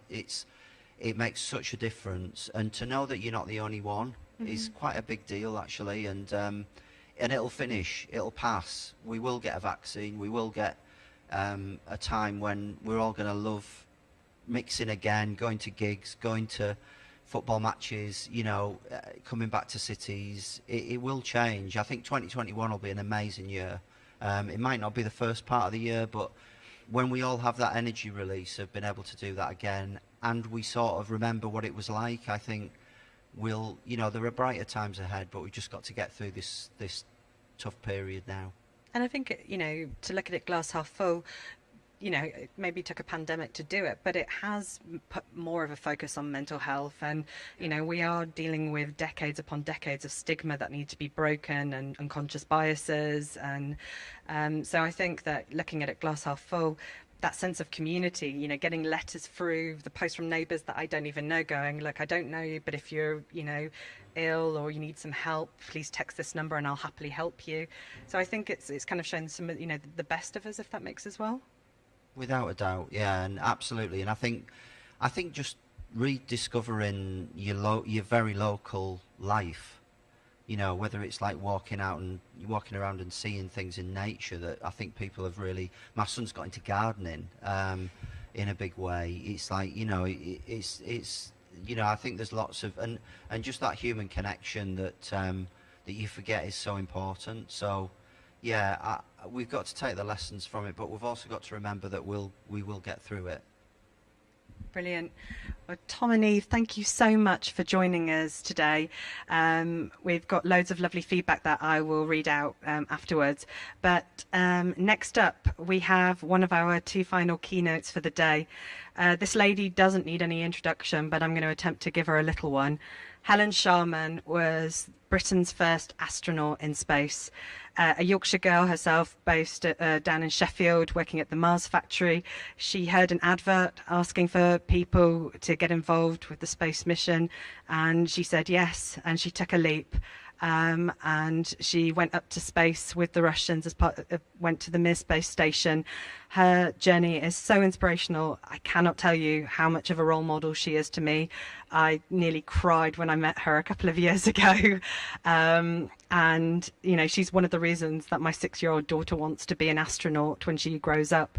It makes such a difference, and to know that you're not the only one is quite a big deal, actually. And and it'll finish, it'll pass. We will get a vaccine, we will get a time when we're all going to love mixing again, going to gigs, going to football matches, you know, coming back to cities. It will change. I think 2021 will be an amazing year. It might not be the first part of the year, but when we all have that energy release of being able to do that again, and we sort of remember what it was like, I think we'll, you know, there are brighter times ahead, but we've just got to get through this tough period now. And I think, you know, to look at it glass half full, you know, it maybe took a pandemic to do it, but it has put more of a focus on mental health. And, you know, we are dealing with decades upon decades of stigma that need to be broken, and unconscious biases. And so I think that looking at it glass half full, that sense of community, you know, getting letters through, the posts from neighbours that I don't even know going, look, I don't know you, but if you're, you know, ill or you need some help, please text this number and I'll happily help you. So I think it's kind of shown some, you know, the best of us, if that makes as well. Without a doubt, yeah, and absolutely. And I think just rediscovering your very local life, you know, whether it's like walking around and seeing things in nature that I think people have really. My son's got into gardening in a big way. It's like, you know, it's you know, I think there's lots of and just that human connection that you forget is so important. So yeah, we've got to take the lessons from it, but we've also got to remember that we will get through it. Brilliant. Well, Tom and Eve, thank you so much for joining us today. We've got loads of lovely feedback that I will read out afterwards. But next up, we have one of our two final keynotes for the day. This lady doesn't need any introduction, but I'm going to attempt to give her a little one. Helen Sharman was Britain's first astronaut in space. A Yorkshire girl herself, based down in Sheffield, working at the Mars factory. She heard an advert asking for people to get involved with the space mission, and she said yes, and she took a leap. And she went up to space with the Russians went to the Mir space station. Her journey is so inspirational. I cannot tell you how much of a role model she is to me. I nearly cried when I met her a couple of years ago. And, you know, she's one of the reasons that my 6-year-old daughter wants to be an astronaut when she grows up.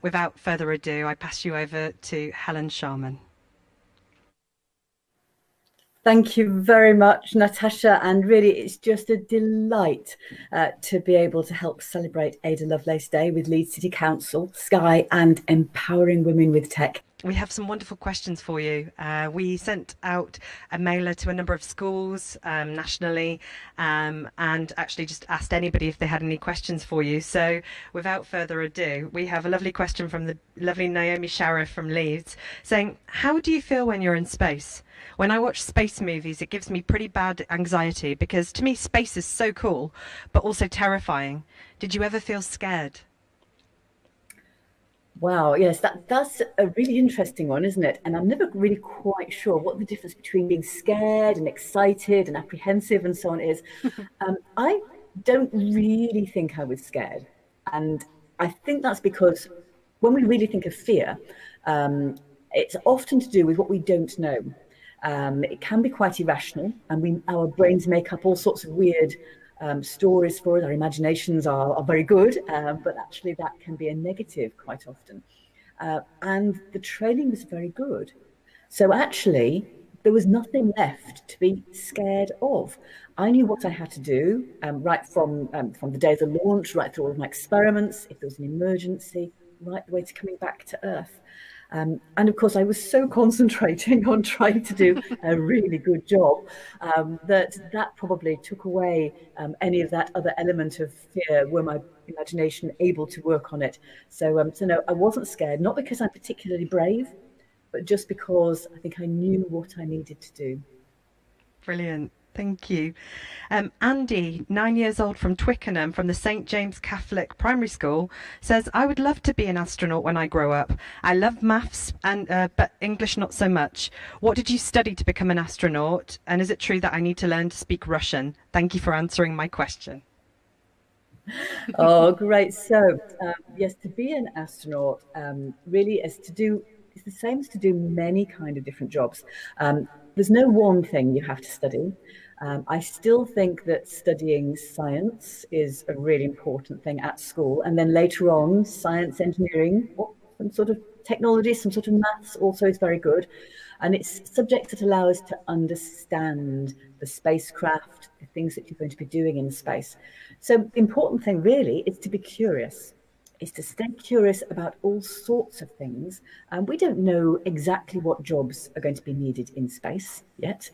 Without further ado, I pass you over to Helen Sharman. Thank you very much, Natasha, and really it's just a delight to be able to help celebrate Ada Lovelace Day with Leeds City Council, Sky and Empowering Women with Tech. We have some wonderful questions for you. We sent out a mailer to a number of schools nationally and actually just asked anybody if they had any questions for you. So without further ado, we have a lovely question from the lovely Naomi Shara from Leeds saying, how do you feel when you're in space? When I watch space movies, it gives me pretty bad anxiety because to me space is so cool, but also terrifying. Did you ever feel scared? Wow, yes, that's a really interesting one, isn't it? And I'm never really quite sure what the difference between being scared and excited and apprehensive and so on is. I don't really think I was scared. And I think that's because when we really think of fear, it's often to do with what we don't know. It can be quite irrational, and our brains make up all sorts of weird stories for us. Our imaginations are very good, but actually that can be a negative quite often. And the training was very good. So actually, there was nothing left to be scared of. I knew what I had to do right from the day of the launch, right through all of my experiments, if there was an emergency, right the way to coming back to Earth. And of course, I was so concentrating on trying to do a really good job that probably took away any of that other element of fear, were my imagination able to work on it. So no, I wasn't scared, not because I'm particularly brave, but just because I think I knew what I needed to do. Brilliant. Thank you. Andy, 9 years old from Twickenham, from the St. James Catholic Primary School, says, I would love to be an astronaut when I grow up. I love maths, but English not so much. What did you study to become an astronaut? And is it true that I need to learn to speak Russian? Thank you for answering my question. Oh, great. So, yes, to be an astronaut really is it's the same as to do many kind of different jobs. There's no one thing you have to study. I still think that studying science is a really important thing at school, and then later on, science, engineering, or some sort of technology, some sort of maths also is very good. And it's subjects that allow us to understand the spacecraft, the things that you're going to be doing in space. So the important thing really is to be curious, is to stay curious about all sorts of things. We don't know exactly what jobs are going to be needed in space yet.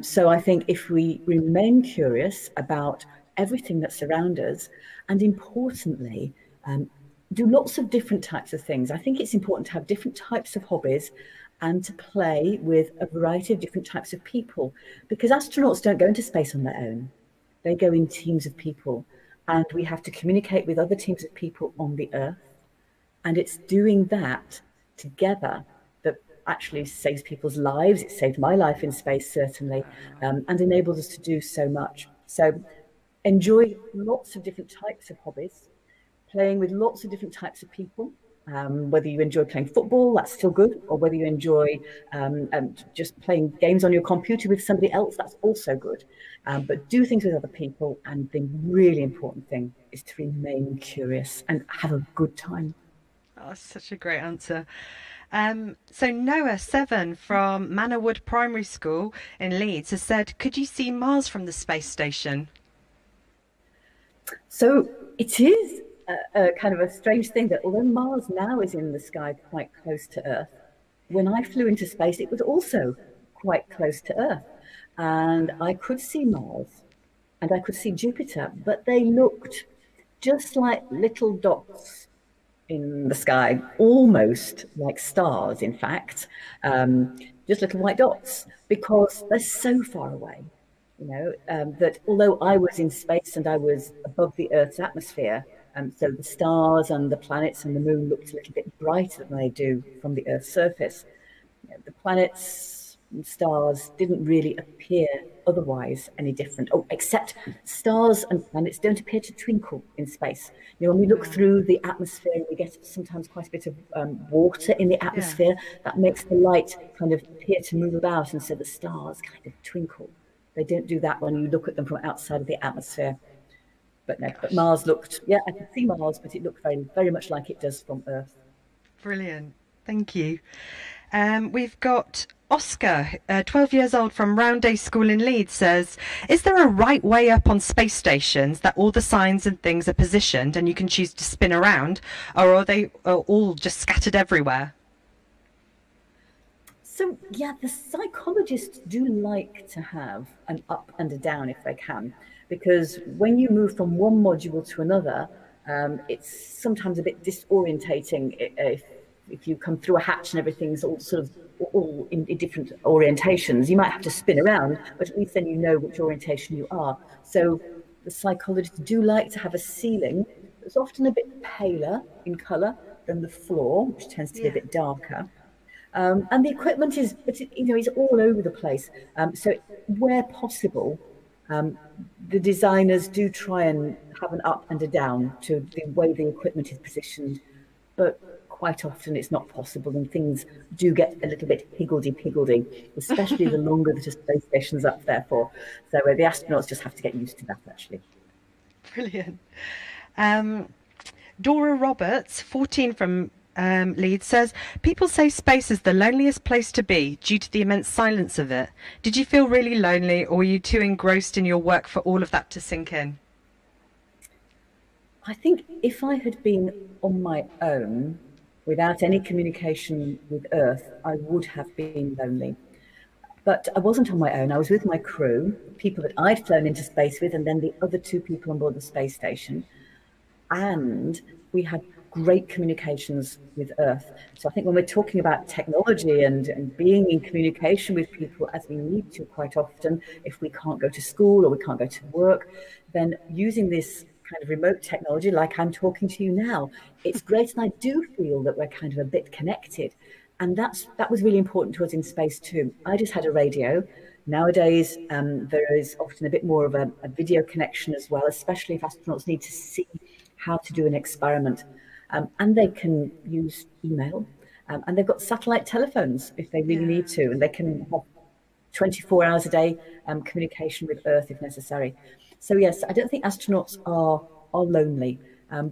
So I think if we remain curious about everything that's around us, and importantly, do lots of different types of things. I think it's important to have different types of hobbies and to play with a variety of different types of people, because astronauts don't go into space on their own. They go in teams of people, and we have to communicate with other teams of people on the Earth. And it's doing that together that actually saves people's lives. It saved my life in space, certainly, and enables us to do so much. So enjoy lots of different types of hobbies, playing with lots of different types of people. Whether you enjoy playing football, that's still good, or whether you enjoy just playing games on your computer with somebody else, that's also good. But do things with other people, and the really important thing is to remain curious and have a good time. Oh, that's such a great answer. So Noah, 7, from Manorwood Primary School in Leeds, has said, could you see Mars from the space station? So it is a kind of a strange thing that although Mars now is in the sky quite close to Earth, when I flew into space, it was also quite close to Earth. And I could see Mars and I could see Jupiter, but they looked just like little dots in the sky, almost like stars, in fact, just little white dots, because they're so far away, that although I was in space and I was above the Earth's atmosphere, so the stars and the planets and the moon looked a little bit brighter than they do from the Earth's surface. The planets and stars didn't really appear otherwise any different, except stars and planets don't appear to twinkle in space. When we look through the atmosphere, we get sometimes quite a bit of water in the atmosphere. That makes the light kind of appear to move about, and so the stars kind of twinkle. They don't do that when you look at them from outside of the atmosphere. But no, but Mars looked, I could see Mars, but it looked very, very much like it does from Earth. Brilliant. Thank you. We've got Oscar, 12 years old, from Roundday School in Leeds, says, is there a right way up on space stations that all the signs and things are positioned and you can choose to spin around, or are they all just scattered everywhere? So, the psychologists do like to have an up and a down if they can, because when you move from one module to another, it's sometimes a bit disorientating if you come through a hatch and everything's all sort of all in different orientations. You might have to spin around, but at least then you know which orientation you are. So the psychologists do like to have a ceiling that's often a bit paler in colour than the floor, which tends to be a bit darker. And the equipment is all over the place. So where possible, the designers do try and have an up and a down to the way the equipment is positioned, but quite often it's not possible, and things do get a little bit higgledy-piggledy, especially the longer that a space station's up there for. So the astronauts just have to get used to that, actually. Brilliant. Dora Roberts, 14, from Leeds, says, people say space is the loneliest place to be due to the immense silence of it. Did you feel really lonely, or were you too engrossed in your work for all of that to sink in? I think if I had been on my own, without any communication with Earth, I would have been lonely. But I wasn't on my own. I was with my crew, people that I'd flown into space with, and then the other 2 people on board the space station. And we had great communications with Earth. So I think when we're talking about technology and being in communication with people as we need to quite often, if we can't go to school or we can't go to work, then using this kind of remote technology like I'm talking to you now, it's great. And I do feel that we're kind of a bit connected. And that was really important to us in space too. I just had a radio. Nowadays, there is often a bit more of a video connection as well, especially if astronauts need to see how to do an experiment. And they can use email. And they've got satellite telephones if they really need to. And they can have 24 hours a day, communication with Earth if necessary. So yes, I don't think astronauts are lonely,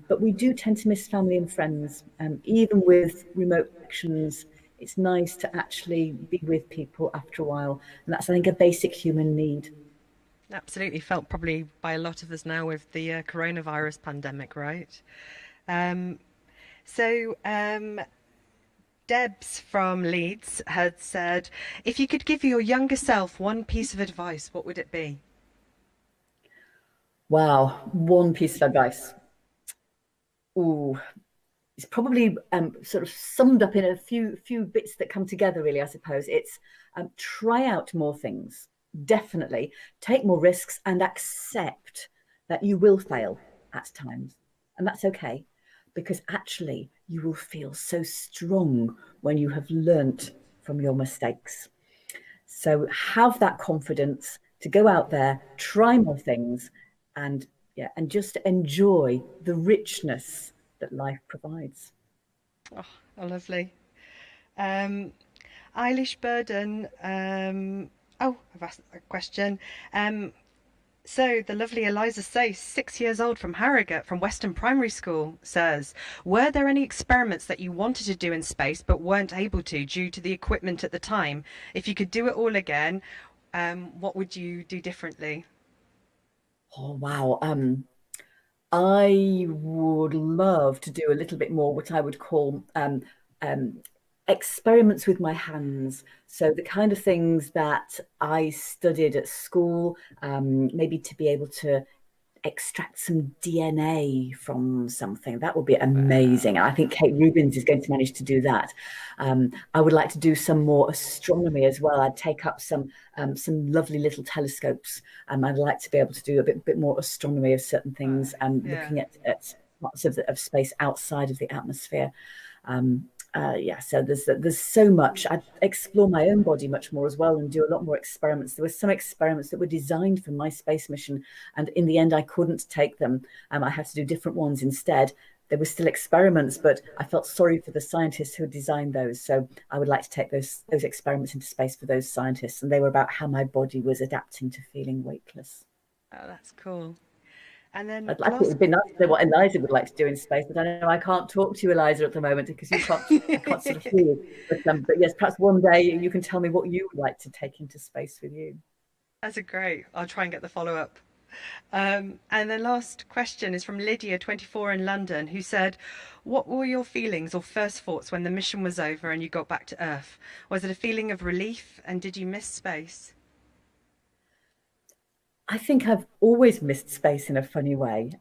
but we do tend to miss family and friends. Even with remote connections, it's nice to actually be with people after a while, and that's, I think, a basic human need. Absolutely, felt probably by a lot of us now with the coronavirus pandemic, right? Debs from Leeds had said, if you could give your younger self one piece of advice, what would it be? Wow, one piece of advice. Ooh, it's probably sort of summed up in a few bits that come together, really, I suppose. It's try out more things, definitely. Take more risks and accept that you will fail at times. And that's okay, because actually you will feel so strong when you have learnt from your mistakes. So have that confidence to go out there, try more things, and just enjoy the richness that life provides. Oh, lovely. Eilish Burden, I've asked a question. So the lovely Eliza Sayce, 6 years old from Harrogate, from Weston Primary School, says, were there any experiments that you wanted to do in space but weren't able to due to the equipment at the time? If you could do it all again, what would you do differently? Oh, wow. I would love to do a little bit more what I would call experiments with my hands. So the kind of things that I studied at school, maybe to be able to extract some DNA from something. That would be amazing. I think Kate Rubins is going to manage to do that. I would like to do some more astronomy as well. I'd take up some lovely little telescopes. I'd like to be able to do a bit more astronomy of certain things, looking at parts of space outside of the atmosphere. So there's so much. I'd explore my own body much more as well and do a lot more experiments. There were some experiments that were designed for my space mission, and in the end I couldn't take them. I had to do different ones instead. They were still experiments, but I felt sorry for the scientists who had designed those. So I would like to take those experiments into space for those scientists, and they were about how my body was adapting to feeling weightless. Oh, that's cool. And then I'd like it would be nice to know what Eliza would like to do in space, but I know I can't talk to you, Eliza, at the moment because I can't sort of hear you. But yes, perhaps one day you can tell me what you would like to take into space with you. That's great. I'll try and get the follow-up. And the last question is from Lydia, 24, in London, who said, what were your feelings or first thoughts when the mission was over and you got back to Earth? Was it a feeling of relief, and did you miss space? I think I've always missed space in a funny way,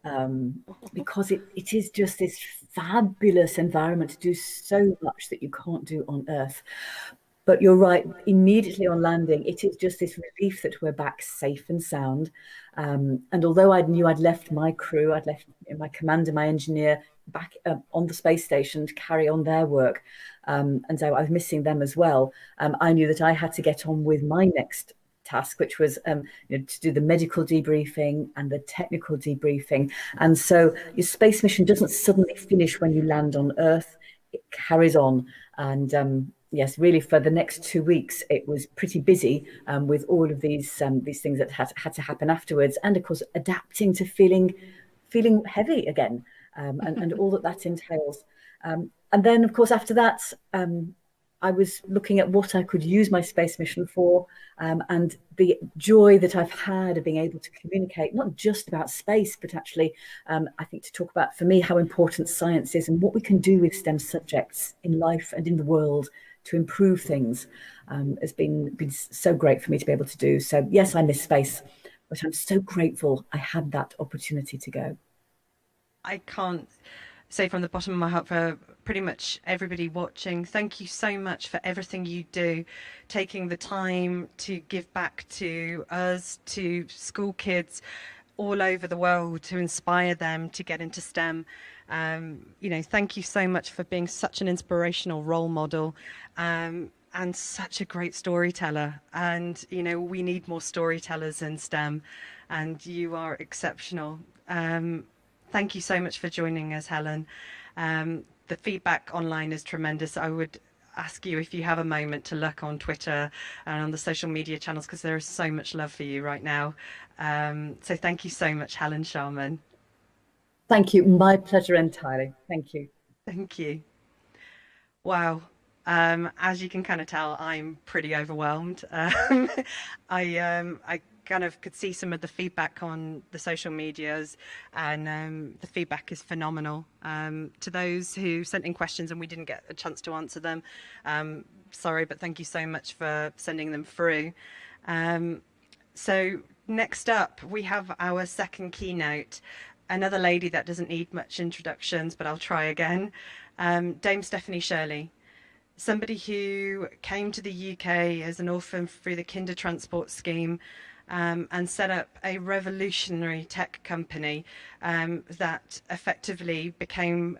because it is just this fabulous environment to do so much that you can't do on Earth. But you're right, immediately on landing, it is just this relief that we're back safe and sound. And although I knew I'd left my crew, I'd left my commander, my engineer, back on the space station to carry on their work, and so I was missing them as well. I knew that I had to get on with my next task, which was to do the medical debriefing and the technical debriefing. And so your space mission doesn't suddenly finish when you land on Earth, it carries on. And yes, really for the next 2 weeks it was pretty busy with all of these things that had to happen afterwards, and of course adapting to feeling heavy again, and all that entails. And then of course after that I was looking at what I could use my space mission for, and the joy that I've had of being able to communicate, not just about space, but actually, I think to talk about, for me, how important science is and what we can do with STEM subjects in life and in the world to improve things, has been so great for me to be able to do. So yes, I miss space, but I'm so grateful I had that opportunity to go. I can't say from the bottom of my heart for pretty much everybody watching, thank you so much for everything you do, taking the time to give back to us, to school kids all over the world, to inspire them to get into STEM. Thank you so much for being such an inspirational role model, and such a great storyteller. And we need more storytellers in STEM, and you are exceptional. Thank you so much for joining us, Helen. The feedback online is tremendous. I would ask you if you have a moment to look on Twitter and on the social media channels, because there is so much love for you right now. So thank you so much, Helen Sharman. Thank you. My pleasure entirely. Thank you. Thank you. Wow. As you can kind of tell, I'm pretty overwhelmed. I kind of could see some of the feedback on the social medias, and the feedback is phenomenal. To those who sent in questions and we didn't get a chance to answer them, sorry, but thank you so much for sending them through. So next up, we have our second keynote, another lady that doesn't need much introductions, but I'll try again. Dame Stephanie Shirley. Somebody who came to the UK as an orphan through the Kinder Transport Scheme, and set up a revolutionary tech company that effectively became,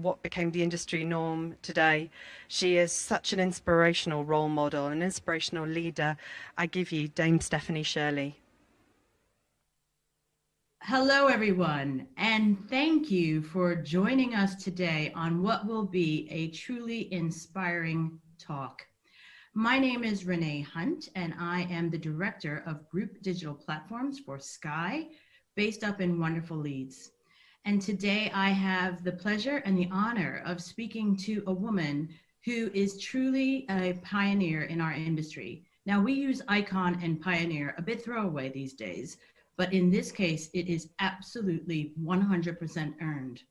what became the industry norm today. She is such an inspirational role model, an inspirational leader. I give you Dame Stephanie Shirley. Hello, everyone, and thank you for joining us today on what will be a truly inspiring talk. My name is Renee Hunt, and I am the Director of Group Digital Platforms for Sky, based up in wonderful Leeds. And today I have the pleasure and the honor of speaking to a woman who is truly a pioneer in our industry. Now, we use icon and pioneer a bit throwaway these days, but in this case, it is absolutely 100% earned.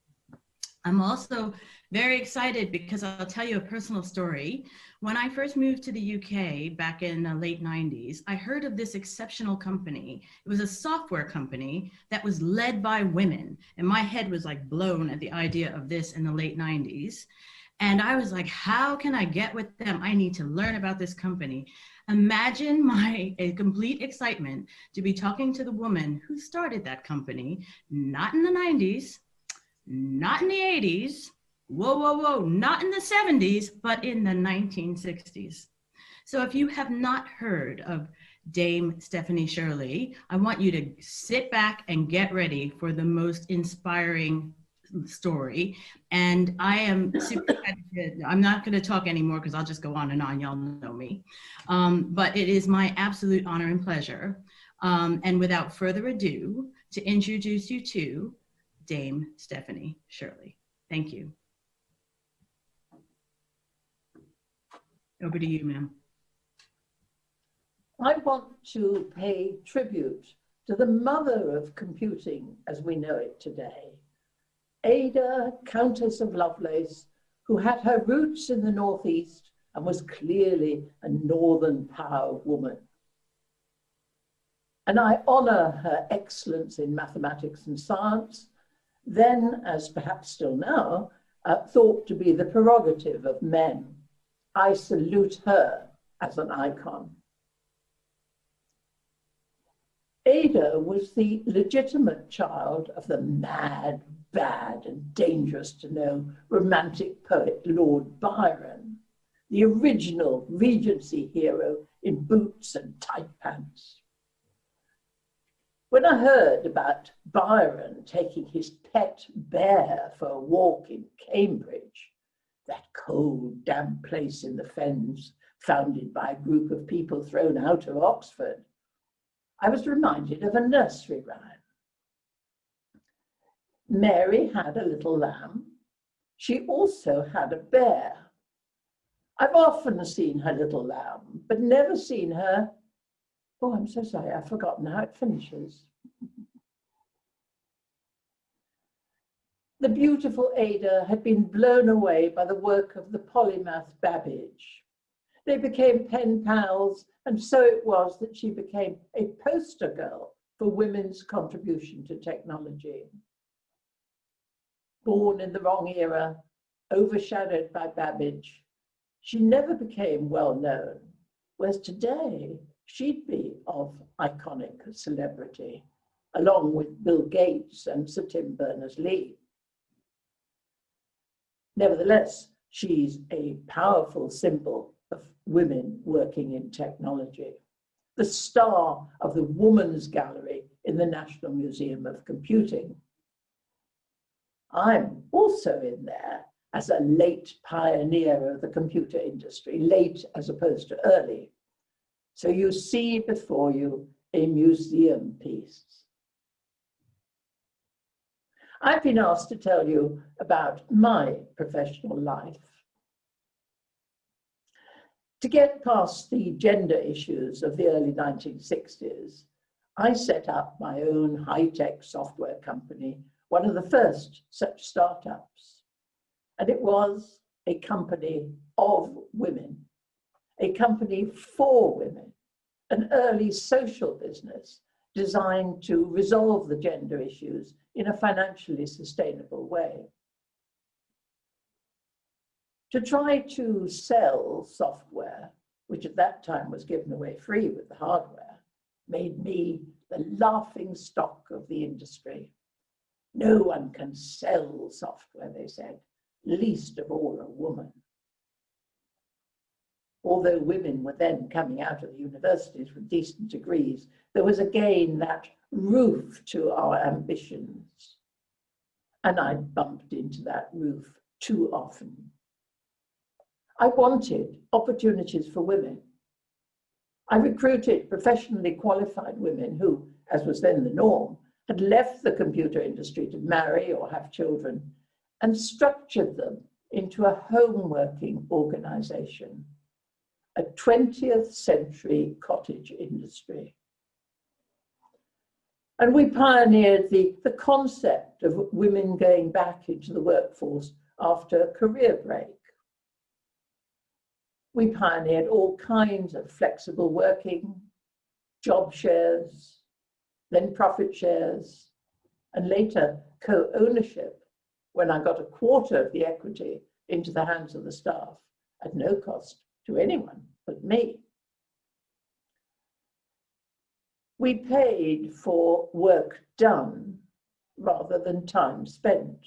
I'm also very excited because I'll tell you a personal story. When I first moved to the UK back in the late 90s, I heard of this exceptional company. It was a software company that was led by women. And my head was like blown at the idea of this in the late 90s. And I was like, how can I get with them? I need to learn about this company. Imagine my complete excitement to be talking to the woman who started that company, not in the 90s, not in the 80s, not in the 70s, but in the 1960s. So if you have not heard of Dame Stephanie Shirley, I want you to sit back and get ready for the most inspiring story. And I am super excited. I'm not going to talk anymore because I'll just go on and on. Y'all know me. But it is my absolute honor and pleasure. And without further ado, to introduce you to Dame Stephanie Shirley. Thank you. Over to you, ma'am. I want to pay tribute to the mother of computing as we know it today, Ada, Countess of Lovelace, who had her roots in the Northeast and was clearly a Northern power woman. And I honor her excellence in mathematics and science, then, as perhaps still now, thought to be the prerogative of men. I salute her as an icon. Ada was the legitimate child of the mad, bad, and dangerous to know romantic poet Lord Byron, the original Regency hero in boots and tight pants. When I heard about Byron taking his pet bear for a walk in Cambridge, that cold, damp place in the fens founded by a group of people thrown out of Oxford, I was reminded of a nursery rhyme. Mary had a little lamb. She also had a bear. I've often seen her little lamb, but never seen her. Oh, I'm so sorry, I've forgotten how it finishes. The beautiful Ada had been blown away by the work of the polymath Babbage. They became pen pals, and so it was that she became a poster girl for women's contribution to technology. Born in the wrong era, overshadowed by Babbage, she never became well known, whereas today she'd be of iconic celebrity, along with Bill Gates and Sir Tim Berners-Lee. Nevertheless, she's a powerful symbol of women working in technology, the star of the Woman's Gallery in the National Museum of Computing. I'm also in there as a late pioneer of the computer industry, late as opposed to early. So you see before you a museum piece. I've been asked to tell you about my professional life. To get past the gender issues of the early 1960s, I set up my own high-tech software company, one of the first such startups. And it was a company of women, a company for women, an early social business designed to resolve the gender issues in a financially sustainable way. To try to sell software, which at that time was given away free with the hardware, made me the laughing stock of the industry. No one can sell software, they said, least of all a woman. Although women were then coming out of the universities with decent degrees, there was again that roof to our ambitions. And I bumped into that roof too often. I wanted opportunities for women. I recruited professionally qualified women who, as was then the norm, had left the computer industry to marry or have children, and structured them into a home-working organization, a 20th century cottage industry. And we pioneered the concept of women going back into the workforce after a career break. We pioneered all kinds of flexible working, job shares, then profit shares, and later co-ownership when I got a quarter of the equity into the hands of the staff at no cost to anyone but me. We paid for work done rather than time spent.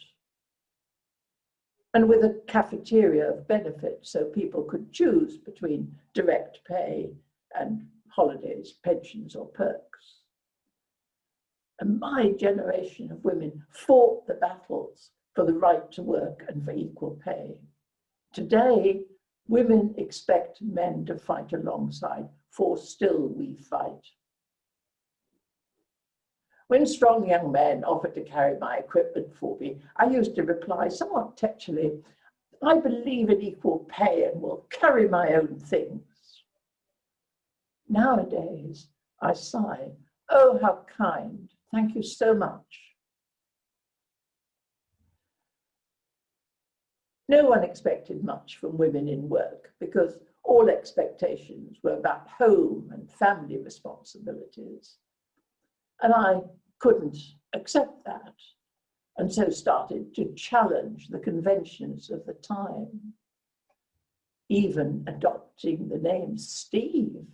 And with a cafeteria of benefits so people could choose between direct pay and holidays, pensions, or perks. And my generation of women fought the battles for the right to work and for equal pay. Today, women expect men to fight alongside, for still we fight. When strong young men offered to carry my equipment for me, I used to reply somewhat tetchily, I believe in equal pay and will carry my own things. Nowadays, I sigh, oh, how kind, thank you so much. No one expected much from women in work because all expectations were about home and family responsibilities. And I couldn't accept that, and so started to challenge the conventions of the time, even adopting the name Steve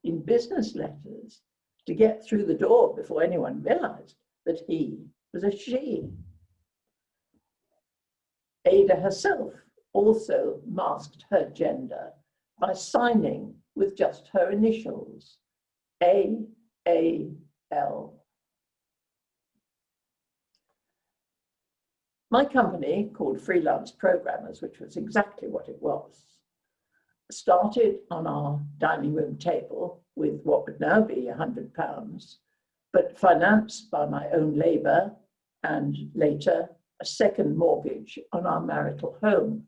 in business letters to get through the door before anyone realized that he was a she. Ada herself also masked her gender by signing with just her initials, A-A-L. My company, called Freelance Programmers, which was exactly what it was, started on our dining room table with what would now be £100, but financed by my own labour and later a second mortgage on our marital home.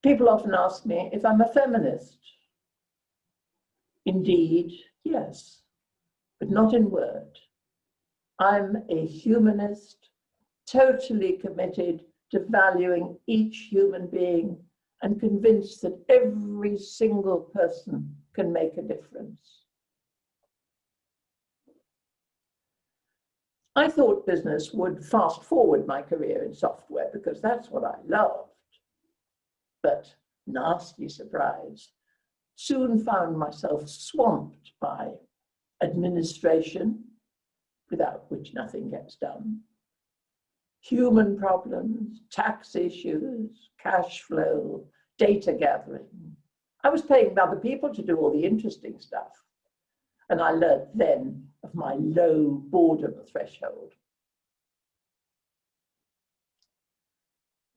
People often ask me if I'm a feminist. Indeed, yes, but not in word. I'm a humanist, totally committed to valuing each human being and convinced that every single person can make a difference. I thought business would fast forward my career in software because that's what I loved. But nasty surprise, soon found myself swamped by administration, without which nothing gets done, human problems, tax issues, cash flow, data gathering. I was paying other people to do all the interesting stuff. And I learned then of my low boredom threshold.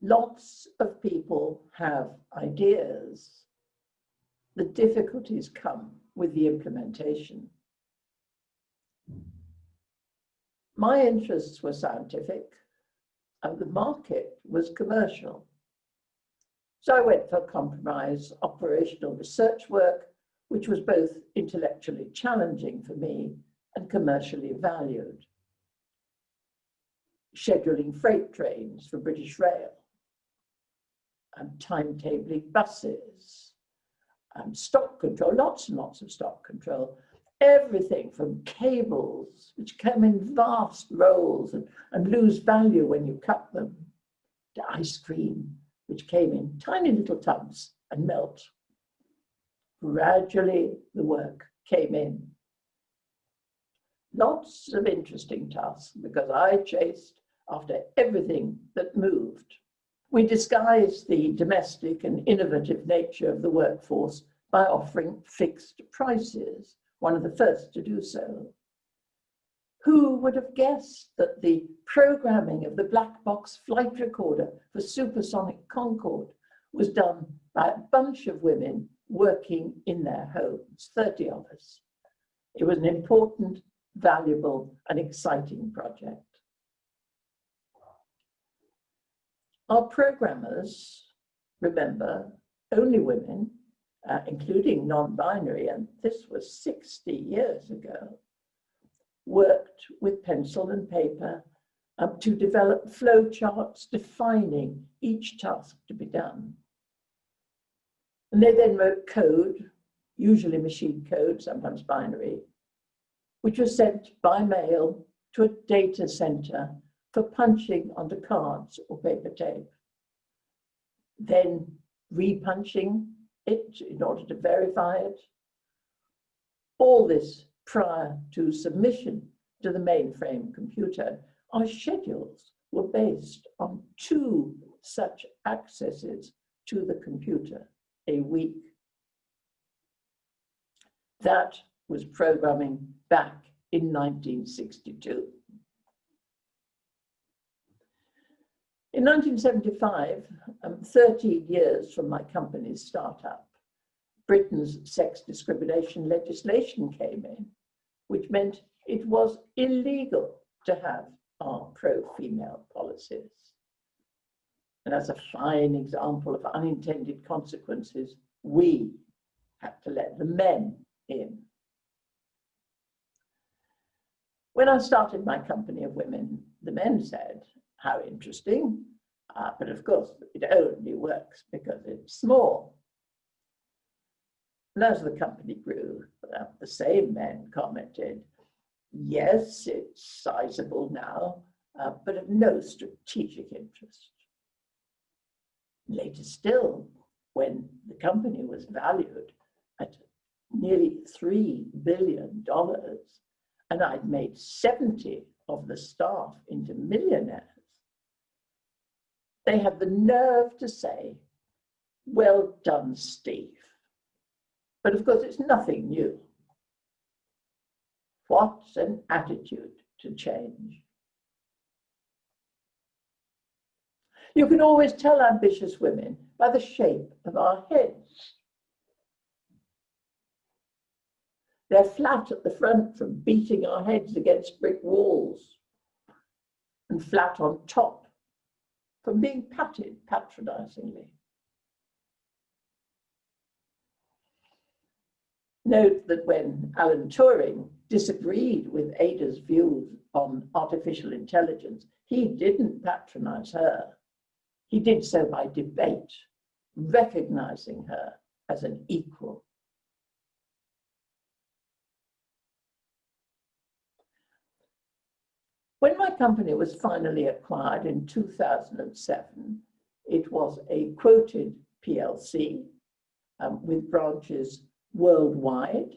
Lots of people have ideas. The difficulties come with the implementation. My interests were scientific and the market was commercial. So I went for compromise operational research work, which was both intellectually challenging for me and commercially valued. Scheduling freight trains for British Rail, timetabling buses, stock control, lots and lots of stock control, everything from cables, which come in vast rolls and lose value when you cut them, to ice cream, which came in tiny little tubs and melt. Gradually, the work came in. Lots of interesting tasks because I chased after everything that moved. We disguised the domestic and innovative nature of the workforce by offering fixed prices, one of the first to do so. Who would have guessed that the programming of the black box flight recorder for supersonic Concorde was done by a bunch of women working in their homes, 30 of us. It was an important, valuable, and exciting project. Our programmers, remember, only women, including non-binary, and this was 60 years ago, worked with pencil and paper to develop flow charts defining each task to be done. And they then wrote code, usually machine code, sometimes binary, which was sent by mail to a data center for punching onto cards or paper tape. Then repunching it in order to verify it. All this prior to submission to the mainframe computer. Our schedules were based on 2 such accesses to the computer a week. That was programming back in 1962. In 1975, 13 years from my company's startup, Britain's sex discrimination legislation came in, which meant it was illegal to have our pro-female policies. And as a fine example of unintended consequences, we had to let the men in. When I started my company of women, the men said, how interesting, but of course it only works because it's small. And as the company grew, the same men commented, yes, it's sizable now, but of no strategic interest. Later still, when the company was valued at nearly $3 billion, and I'd made 70 of the staff into millionaires, they had the nerve to say, well done, Steve. But of course, it's nothing new. What an attitude to change. You can always tell ambitious women by the shape of our heads. They're flat at the front from beating our heads against brick walls, and flat on top from being patted patronizingly. Note that when Alan Turing disagreed with Ada's views on artificial intelligence, he didn't patronize her. He did so by debate, recognizing her as an equal. When my company was finally acquired in 2007, it was a quoted PLC with branches worldwide,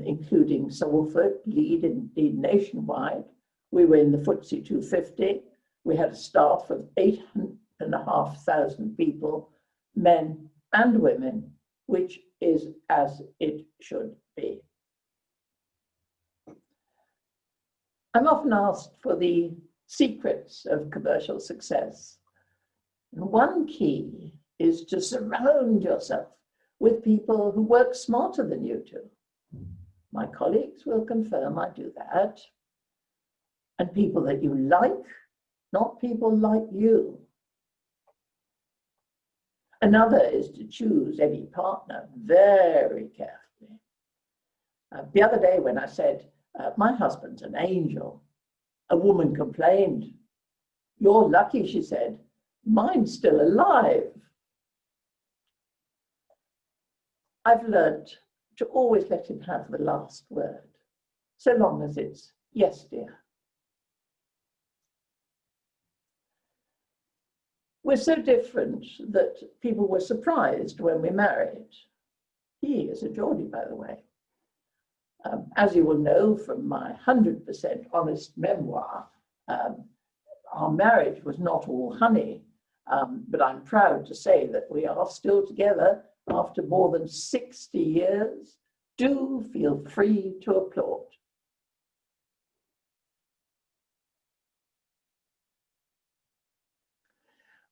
including Salford, Leeds, indeed nationwide. We were in the FTSE 250. We had a staff of 8,500 people, men and women, which is as it should be. I'm often asked for the secrets of commercial success. And one key is to surround yourself with people who work smarter than you do. My colleagues will confirm I do that. And people that you like, not people like you. Another is to choose any partner very carefully. The other day when I said, my husband's an angel, a woman complained. You're lucky, she said. Mine's still alive. I've learned to always let him have the last word, so long as it's yes, dear. We're so different that people were surprised when we married. He is a Geordie, by the way. As you will know from my 100% honest memoir, our marriage was not all honey, but I'm proud to say that we are still together after more than 60 years. Do feel free to applaud.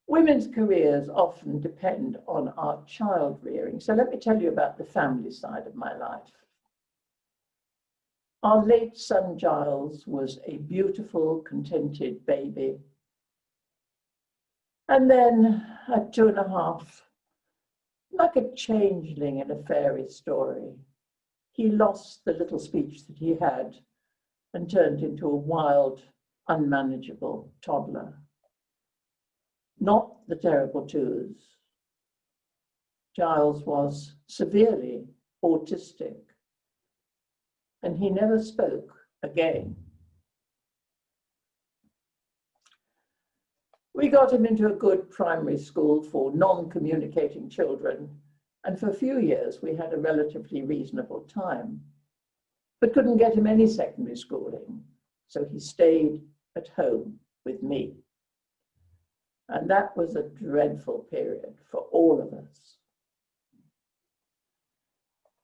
Women's careers often depend on our child rearing. So let me tell you about the family side of my life. Our late son Giles was a beautiful, contented baby. And then at 2.5, like a changeling in a fairy story, he lost the little speech that he had and turned into a wild, unmanageable toddler. Not the terrible twos. Giles was severely autistic, and he never spoke again. We got him into a good primary school for non-communicating children, and for a few years we had a relatively reasonable time, but couldn't get him any secondary schooling, so he stayed at home with me. And that was a dreadful period for all of us.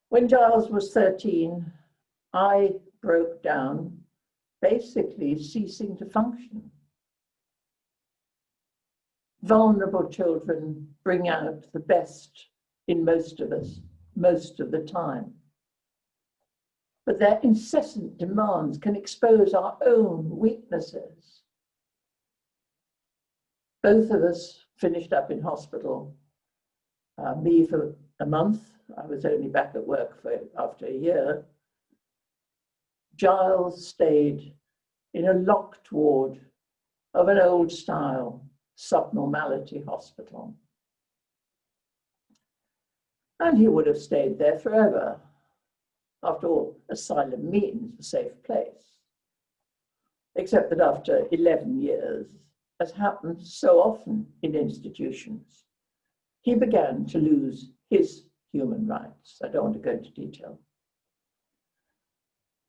When Giles was 13, I broke down, basically ceasing to function. Vulnerable children bring out the best in most of us, most of the time. But their incessant demands can expose our own weaknesses. Both of us finished up in hospital, me for a month. I was only back at work after a year. Giles stayed in a locked ward of an old-style subnormality hospital. And he would have stayed there forever. After all, asylum means a safe place. Except that after 11 years, as happens so often in institutions, he began to lose his human rights. I don't want to go into detail.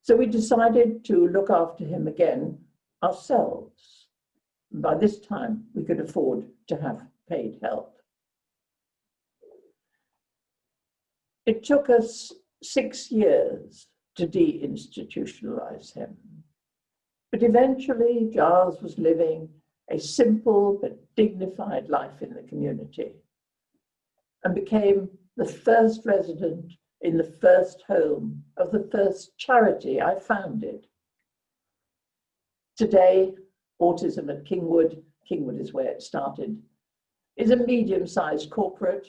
So we decided to look after him again ourselves. By this time, we could afford to have paid help. It took us 6 years to deinstitutionalize him. But eventually, Giles was living a simple but dignified life in the community and became the first resident in the first home of the first charity I founded. Today, Autism at Kingwood is where it started, is a medium-sized corporate.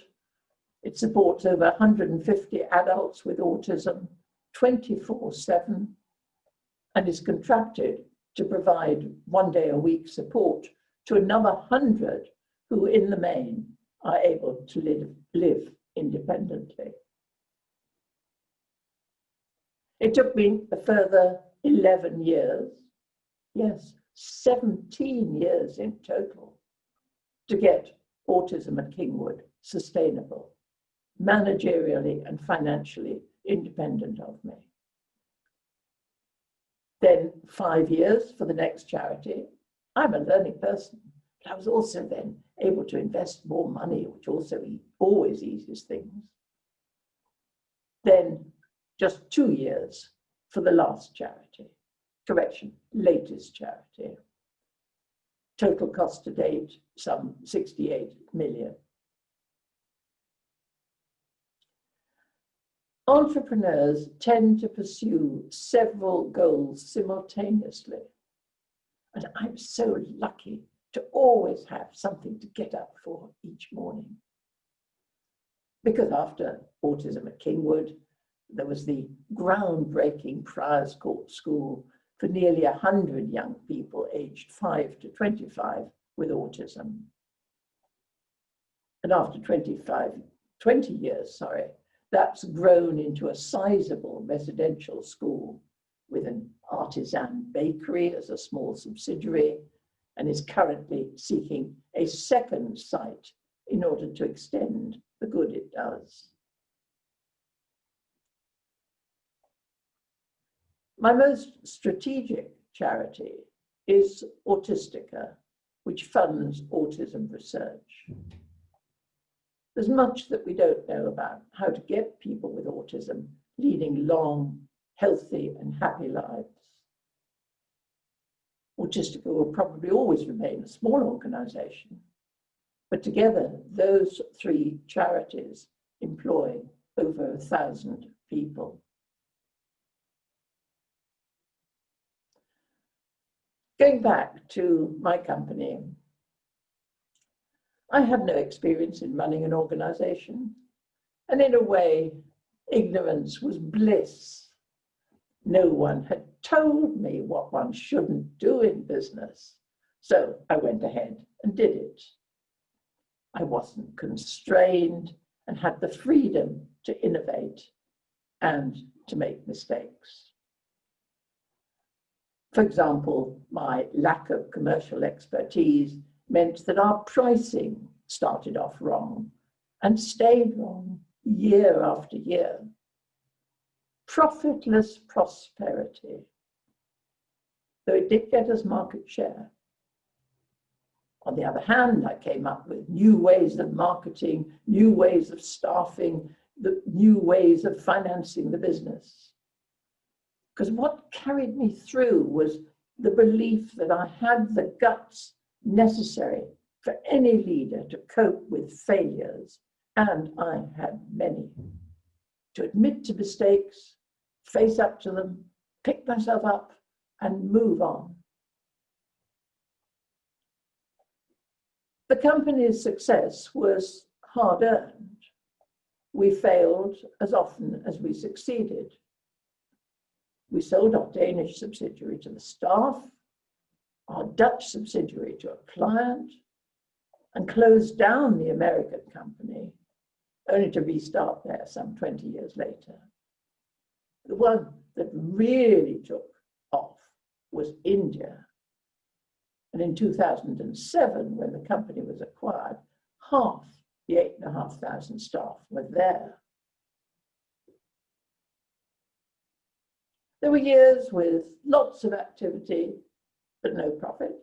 It supports over 150 adults with autism 24/7 and is contracted to provide 1 day a week support to another 100 who in the main are able to live independently. It took me a further 11 years, yes, 17 years in total, to get Autism at Kingwood sustainable, managerially and financially independent of me. Then 5 years for the next charity. I'm a learning person, but I was also then able to invest more money, which also always eases things. Then just 2 years for the last charity, latest charity. Total cost to date, some 68 million. Entrepreneurs tend to pursue several goals simultaneously. And I'm so lucky to always have something to get up for each morning. Because after autism at Kingwood, there was the groundbreaking Friars Court School for nearly 100 young people aged 5 to 25 with autism. And after 20 years, that's grown into a sizable residential school with an artisan bakery as a small subsidiary, and is currently seeking a second site in order to extend the good it does. My most strategic charity is Autistica, which funds autism research. There's much that we don't know about how to get people with autism leading long, healthy, and happy lives. Autistica will probably always remain a small organization, but together those three charities employ over 1,000 people. Going back to my company, I had no experience in running an organization, and in a way, ignorance was bliss. No one had told me what one shouldn't do in business, so I went ahead and did it. I wasn't constrained and had the freedom to innovate and to make mistakes. For example, my lack of commercial expertise meant that our pricing started off wrong and stayed wrong year after year. Profitless prosperity, though it did get us market share. On the other hand, I came up with new ways of marketing, new ways of staffing, new ways of financing the business. Because what carried me through was the belief that I had the guts necessary for any leader to cope with failures, and I had many. To admit to mistakes, face up to them, pick myself up, and move on. The company's success was hard-earned. We failed as often as we succeeded. We sold our Danish subsidiary to the staff, our Dutch subsidiary to a client, and closed down the American company, only to restart there some 20 years later. The one that really took off was India. And in 2007, when the company was acquired, half the 8,500 staff were there. There were years with lots of activity, but no profit.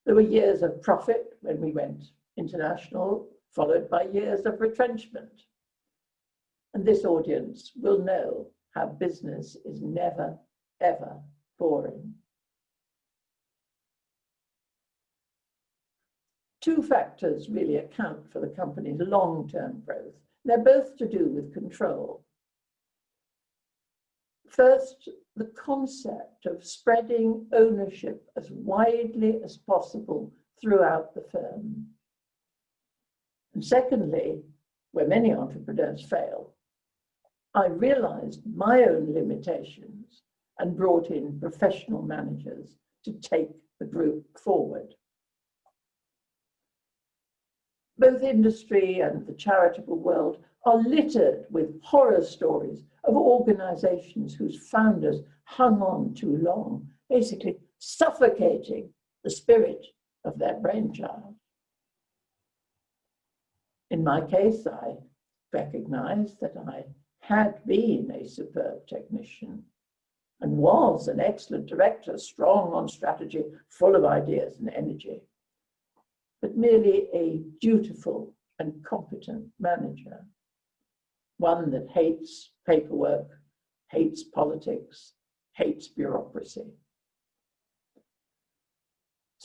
There were years of profit when we went international, followed by years of retrenchment. And this audience will know how business is never, ever boring. Two factors really account for the company's long-term growth. They're both to do with control. First, the concept of spreading ownership as widely as possible throughout the firm. And secondly, where many entrepreneurs fail, I realized my own limitations and brought in professional managers to take the group forward. Both industry and the charitable world are littered with horror stories of organizations whose founders hung on too long, basically suffocating the spirit of their brainchild. In my case, I recognized that I had been a superb technician and was an excellent director, strong on strategy, full of ideas and energy, but merely a dutiful and competent manager, one that hates paperwork, hates politics, hates bureaucracy.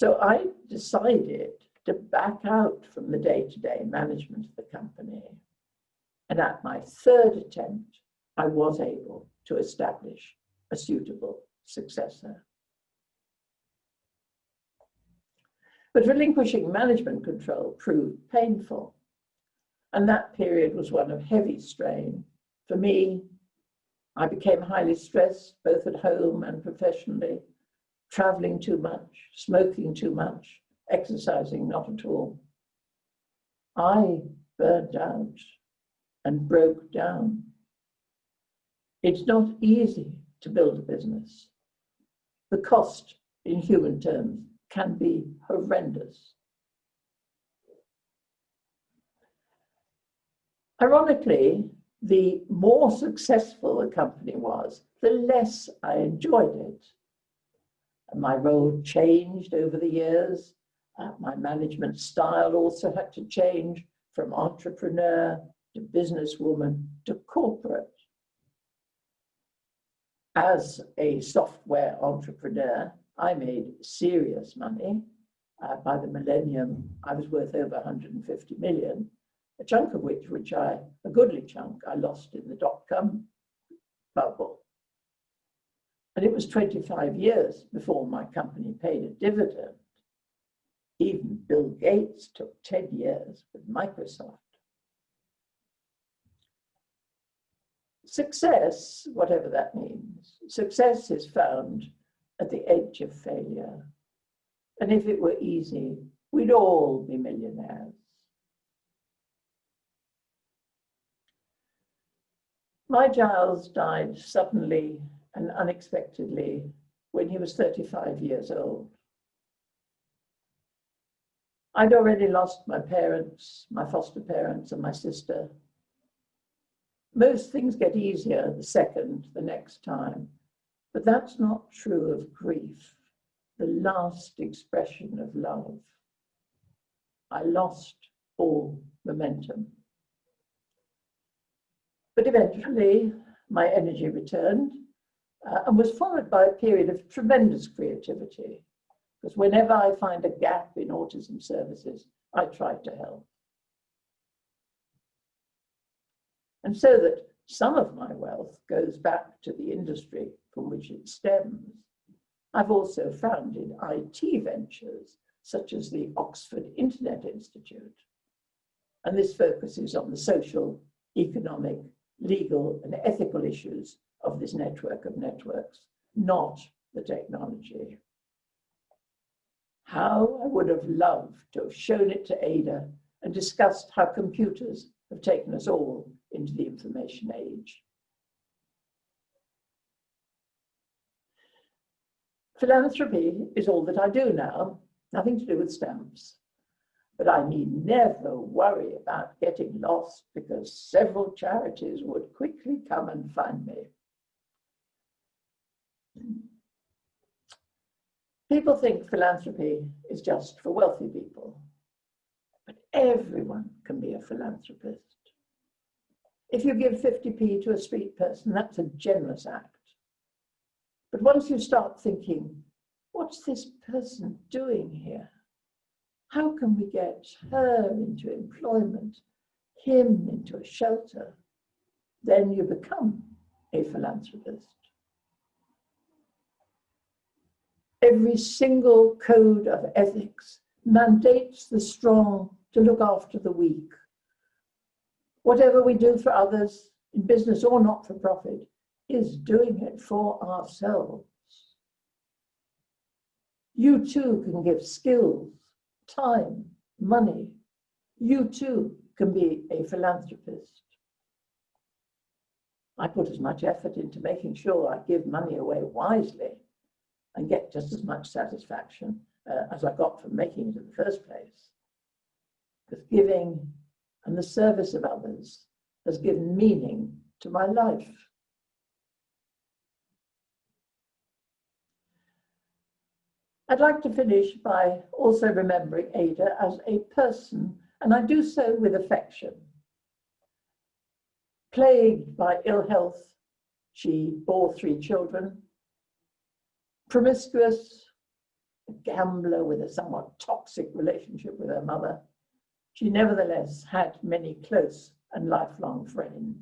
So I decided to back out from the day-to-day management of the company. And at my third attempt, I was able to establish a suitable successor. But relinquishing management control proved painful. And that period was one of heavy strain. For me, I became highly stressed, both at home and professionally, traveling too much, smoking too much, exercising not at all. I burned out and broke down. It's not easy to build a business. The cost in human terms can be horrendous. Ironically, the more successful a company was, the less I enjoyed it. And my role changed over the years. My management style also had to change from entrepreneur to businesswoman to corporate. As a software entrepreneur, I made serious money. By the millennium, I was worth over 150 million, a chunk of which a goodly chunk, I lost in the dot-com bubble. And it was 25 years before my company paid a dividend. Even Bill Gates took 10 years with Microsoft. Success, whatever that means, success is found at the edge of failure. And if it were easy, we'd all be millionaires. My Giles died suddenly and unexpectedly when he was 35 years old. I'd already lost my parents, my foster parents, and my sister. Most things get easier the next time, but that's not true of grief, the last expression of love. I lost all momentum. But eventually, my energy returned and was followed by a period of tremendous creativity, because whenever I find a gap in autism services, I try to help. And so that some of my wealth goes back to the industry from which it stems, I've also founded IT ventures, such as the Oxford Internet Institute. And this focuses on the social, economic, legal, and ethical issues of this network of networks, not the technology. How I would have loved to have shown it to Ada and discussed how computers have taken us all into the information age. Philanthropy is all that I do now, nothing to do with stamps. But I need never worry about getting lost because several charities would quickly come and find me. People think philanthropy is just for wealthy people, but everyone can be a philanthropist. If you give 50p to a street person, that's a generous act. But once you start thinking, what's this person doing here? How can we get her into employment, him into a shelter? Then you become a philanthropist. Every single code of ethics mandates the strong to look after the weak. Whatever we do for others, in business or not for profit, is doing it for ourselves. You too can give skills, time, money. You too can be a philanthropist. I put as much effort into making sure I give money away wisely and get just as much satisfaction as I got from making it in the first place. Because giving and the service of others has given meaning to my life. I'd like to finish by also remembering Ada as a person, and I do so with affection. Plagued by ill health, she bore 3 children. Promiscuous, a gambler with a somewhat toxic relationship with her mother, she nevertheless had many close and lifelong friends.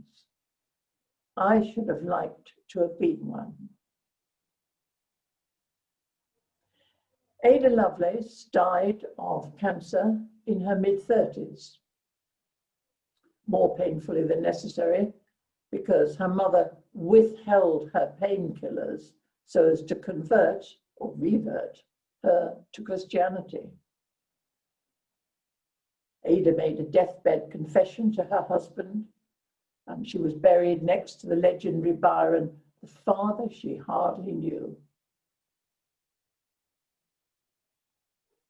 I should have liked to have been one. Ada Lovelace died of cancer in her mid-30s, more painfully than necessary, because her mother withheld her painkillers so as to convert or revert her to Christianity. Ada made a deathbed confession to her husband, and she was buried next to the legendary Byron, the father she hardly knew.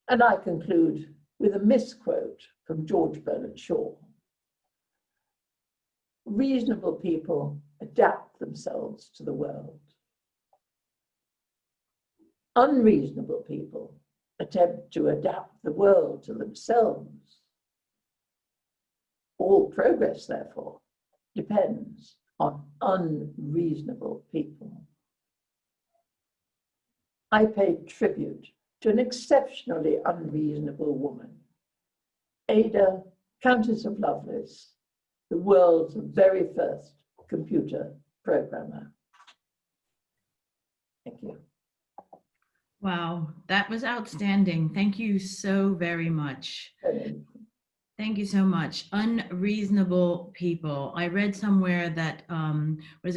And I conclude with a misquote from George Bernard Shaw. Reasonable people adapt themselves to the world. Unreasonable people attempt to adapt the world to themselves. All progress, therefore, depends on unreasonable people. I paid tribute to an exceptionally unreasonable woman, Ada, Countess of Lovelace, the world's very first computer programmer. Thank you. Wow, that was outstanding. Thank you so very much. Thank you so much. Unreasonable people. I read somewhere that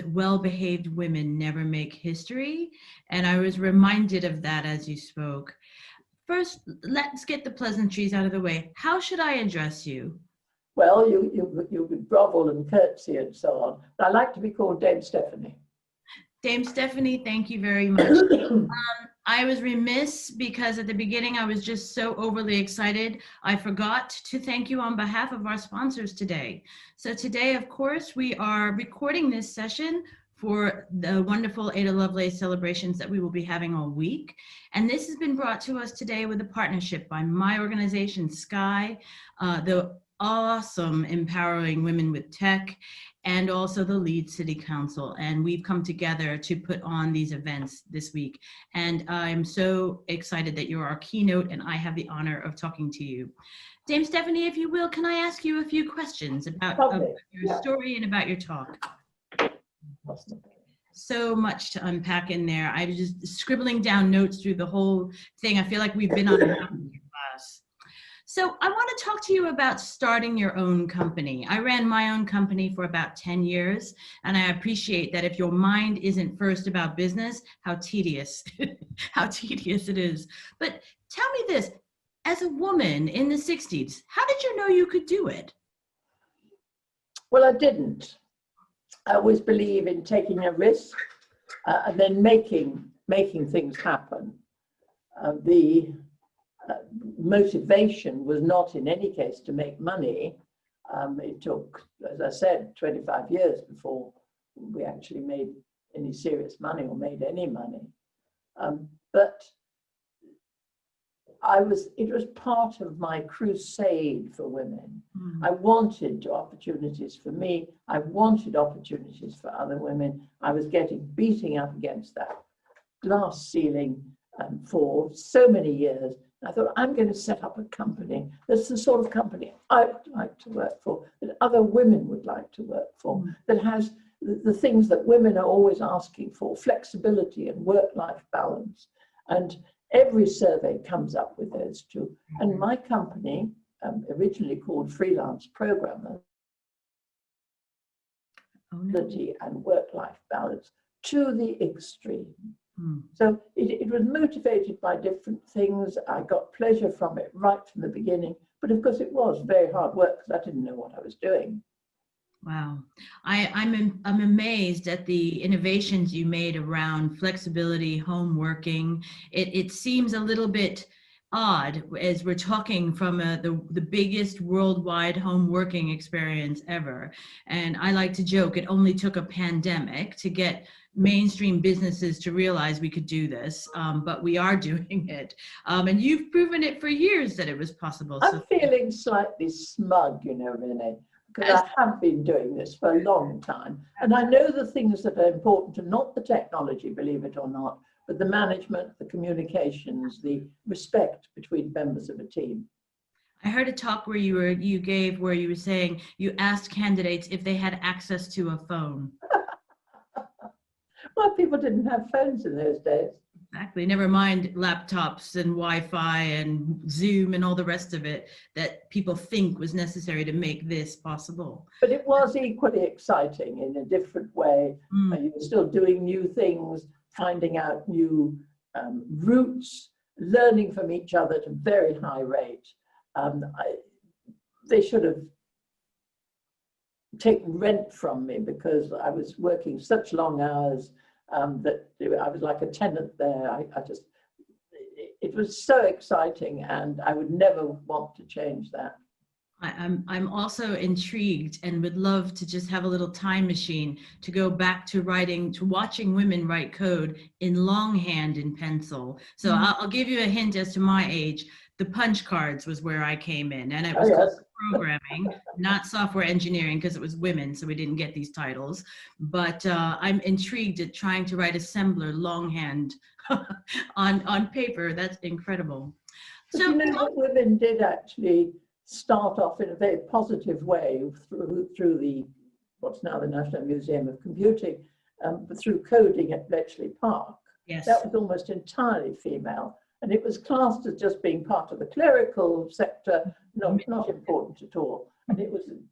well-behaved women never make history, and I was reminded of that as you spoke. First, let's get the pleasantries out of the way. How should I address you? Well, you could grovel and curtsy and so on. But I like to be called Dame Stephanie. Dame Stephanie, thank you very much. I was remiss because at the beginning I was just so overly excited. I forgot to thank you on behalf of our sponsors today. So today, of course, we are recording this session for the wonderful Ada Lovelace celebrations that we will be having all week. And this has been brought to us today with a partnership by my organization, Sky, the awesome Empowering Women with Tech, and also the Leeds City Council. And we've come together to put on these events this week. And I'm so excited that you're our keynote and I have the honor of talking to you. Dame Stephanie, if you will, can I ask you a few questions about your story and about your talk? So much to unpack in there. I was just scribbling down notes through the whole thing. I feel like we've been on a class. So I want to talk to you about starting your own company. I ran my own company for about 10 years, and I appreciate that if your mind isn't first about business, how tedious, how tedious it is. But tell me this, as a woman in the 60s, how did you know you could do it? Well, I didn't. I always believe in taking a risk and then making things happen. The motivation was not in any case to make money. It took, as I said, 25 years before we actually made any serious money or made any money. But it was part of my crusade for women. I wanted opportunities for me. I wanted opportunities for other women. I was beating up against that glass ceiling for so many years. I thought, I'm going to set up a company that's the sort of company I would like to work for, that other women would like to work for, that has the things that women are always asking for, flexibility and work-life balance. And every survey comes up with those two. And my company, originally called Freelance Programmer, flexibility and work-life balance to the extreme. So it was motivated by different things. I got pleasure from it right from the beginning, but of course it was very hard work because I didn't know what I was doing. Wow. I'm amazed at the innovations you made around flexibility, home working. It seems a little bit odd as we're talking from the biggest worldwide home working experience ever. And I like to joke, it only took a pandemic to get mainstream businesses to realize we could do this, but we are doing it. And you've proven it for years that it was possible. I'm feeling slightly smug, you know, Renee, because I have been doing this for a long time. And I know the things that are important and not the technology, believe it or not. but the management, the communications, the respect between members of a team. I heard a talk where you were saying you asked candidates if they had access to a phone. Well, people didn't have phones in those days. Exactly. Never mind laptops and Wi-Fi and Zoom and all the rest of it that people think was necessary to make this possible. But it was equally exciting in a different way. You were still doing new things, finding out new routes, learning from each other at a very high rate. They should have taken rent from me because I was working such long hours that I was like a tenant there. It was so exciting, and I would never want to change that. I'm also intrigued and would love to just have a little time machine to go back to watching women write code in longhand in pencil. So I'll give you a hint as to my age. The punch cards was where I came in, and it was called programming, not software engineering, because it was women, so we didn't get these titles. But I'm intrigued at trying to write assembler longhand on paper. That's incredible. So you know what women did actually start off in a very positive way through the what's now the National Museum of Computing, but through coding at Bletchley Park. Yes. That was almost entirely female. And it was classed as just being part of the clerical sector, not important at all. And it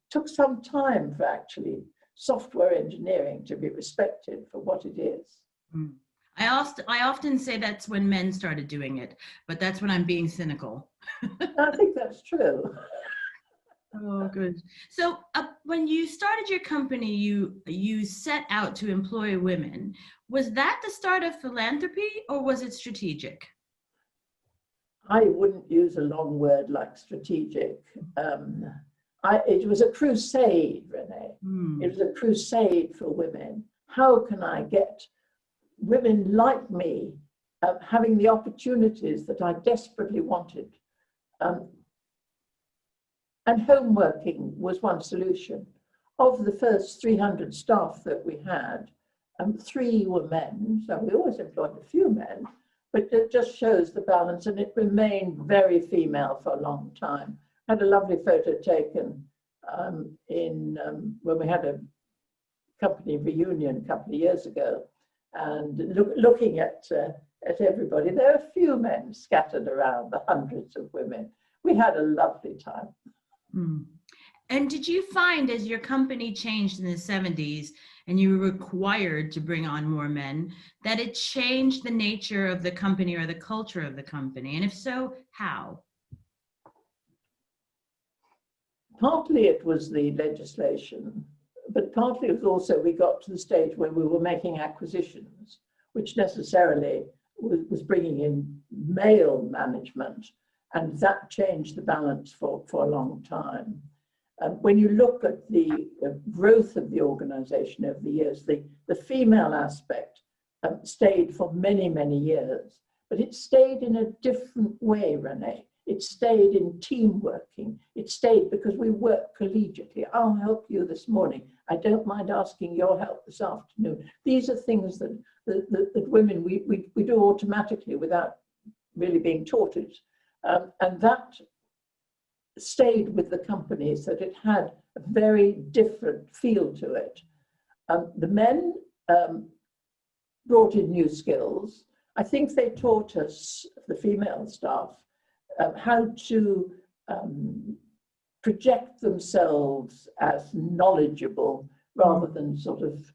took some time for actually software engineering to be respected for what it is. I often say that's when men started doing it, but that's when I'm being cynical. I think that's true. Oh, good. So when you started your company, you set out to employ women. Was that the start of philanthropy, or was it strategic? I wouldn't use a long word like strategic. It was a crusade, Renee. It was a crusade for women. How can I get women like me having the opportunities that I desperately wanted? And home working was one solution. Of the first 300 staff that we had, 3 were men, so we always employed a few men. But it just shows the balance, and it remained very female for a long time. I had a lovely photo taken when we had a company reunion a couple of years ago, and looking at everybody, there are a few men scattered around, the hundreds of women. We had a lovely time. And did you find, as your company changed in the 70s and you were required to bring on more men, that it changed the nature of the company or the culture of the company? And if so, how? Partly it was the legislation, but partly it was also we got to the stage where we were making acquisitions, which necessarily was bringing in male management, and that changed the balance for a long time. When you look at the growth of the organization over the years, the female aspect stayed for many, many years, but it stayed in a different way, Renee. It stayed in team working. It stayed because we work collegiately. I'll help you this morning. I don't mind asking your help this afternoon. These are things that women, we do automatically without really being taught it. And that stayed with the company, so that it had a very different feel to it. The men brought in new skills. I think they taught us, the female staff, how to project themselves as knowledgeable rather than sort of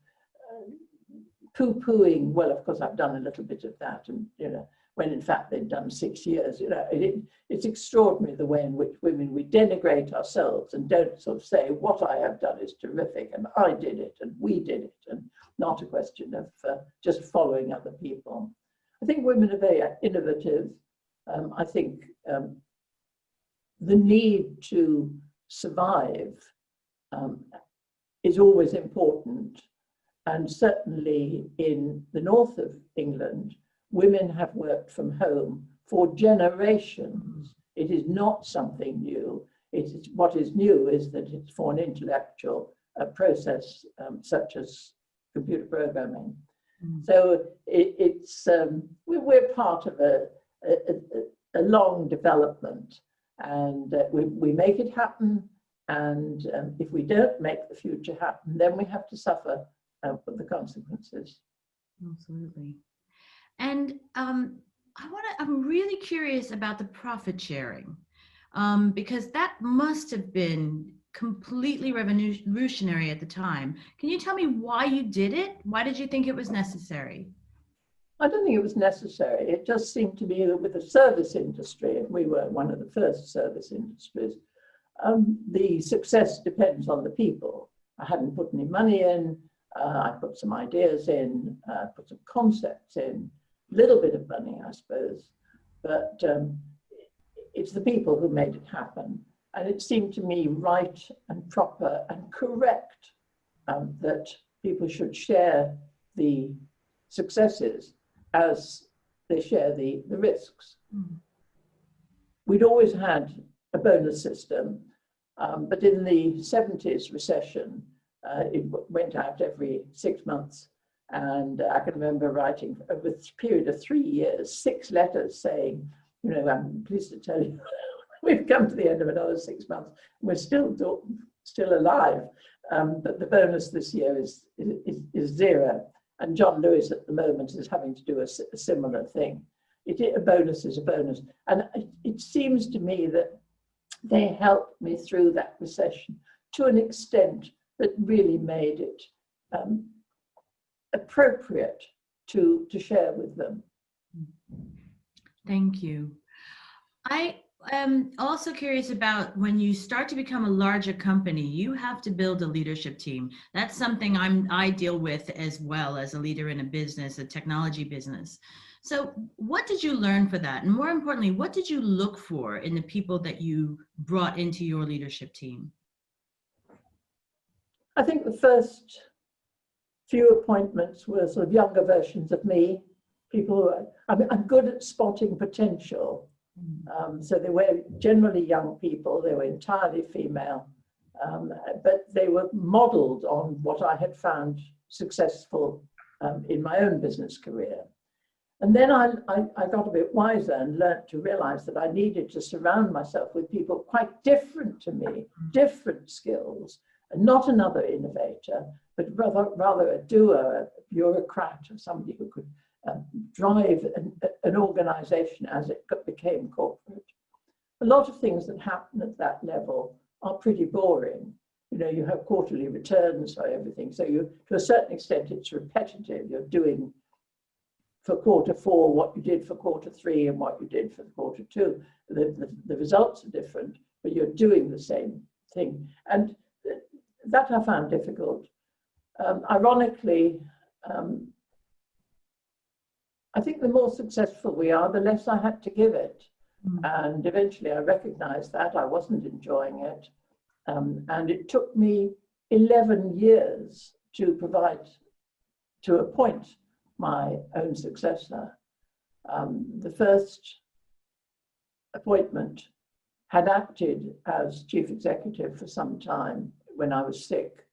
poo-pooing. Well, of course, I've done a little bit of that, and when in fact they'd done 6 years. It's extraordinary the way in which women, we denigrate ourselves and don't sort of say what I have done is terrific and I did it and we did it, and not a question of just following other people. I think women are very innovative. I think the need to survive is always important, and certainly in the north of England, women have worked from home for generations. It is not something new. What is new is that it's for an intellectual process such as computer programming. So we're part of a long development, and we make it happen. And if we don't make the future happen, then we have to suffer the consequences. Absolutely. And I'm really curious about the profit sharing, because that must have been completely revolutionary at the time. Can you tell me why you did it? Why did you think it was necessary? I don't think it was necessary. It just seemed to me that with the service industry, and we were one of the first service industries, the success depends on the people. I hadn't put any money in. I put some ideas in, put some concepts in, a little bit of money, I suppose. But it's the people who made it happen. And it seemed to me right and proper and correct that people should share the successes as they share the risks. We'd always had a bonus system, but in the 70s recession, it went out every 6 months. And I can remember writing over a period of 3 years, 6 letters saying, you know, I'm pleased to tell you, we've come to the end of another 6 months. We're still alive, but the bonus this year is 0. And John Lewis at the moment is having to do a similar thing. A bonus is a bonus. And it seems to me that they helped me through that recession to an extent that really made it appropriate to share with them. Thank you. I am also curious about when you start to become a larger company, you have to build a leadership team. That's something I deal with as well as a leader in a business, a technology business. So what did you learn for that? And more importantly, what did you look for in the people that you brought into your leadership team? I think the first few appointments were sort of younger versions of me, people who I'm good at spotting potential. So they were generally young people, they were entirely female, but they were modeled on what I had found successful in my own business career. And then I got a bit wiser and learned to realize that I needed to surround myself with people quite different to me, different skills, and not another innovator, but rather a doer, a bureaucrat, or somebody who could drive an organization as it became corporate. A lot of things that happen at that level are pretty boring. You know, you have quarterly returns for everything. So to a certain extent, it's repetitive. You're doing for quarter 4 what you did for quarter 3 and what you did for quarter 2. The results are different, but you're doing the same thing. And that I found difficult. Ironically, I think the more successful we are, the less I had to give it. And eventually I recognized that I wasn't enjoying it. And it took me 11 years to appoint my own successor. The first appointment had acted as chief executive for some time when I was sick.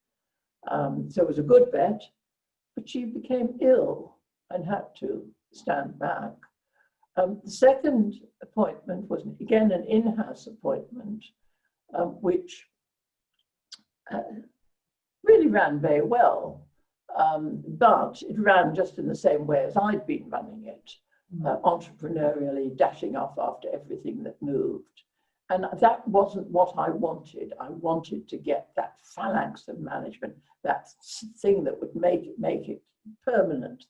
So it was a good bet, but she became ill and had to stand back. The second appointment was again an in-house appointment, which really ran very well, but it ran just in the same way as I'd been running it, entrepreneurially, dashing off after everything that moved. And that wasn't what I wanted. I wanted to get that phalanx of management, that thing that would make it permanent.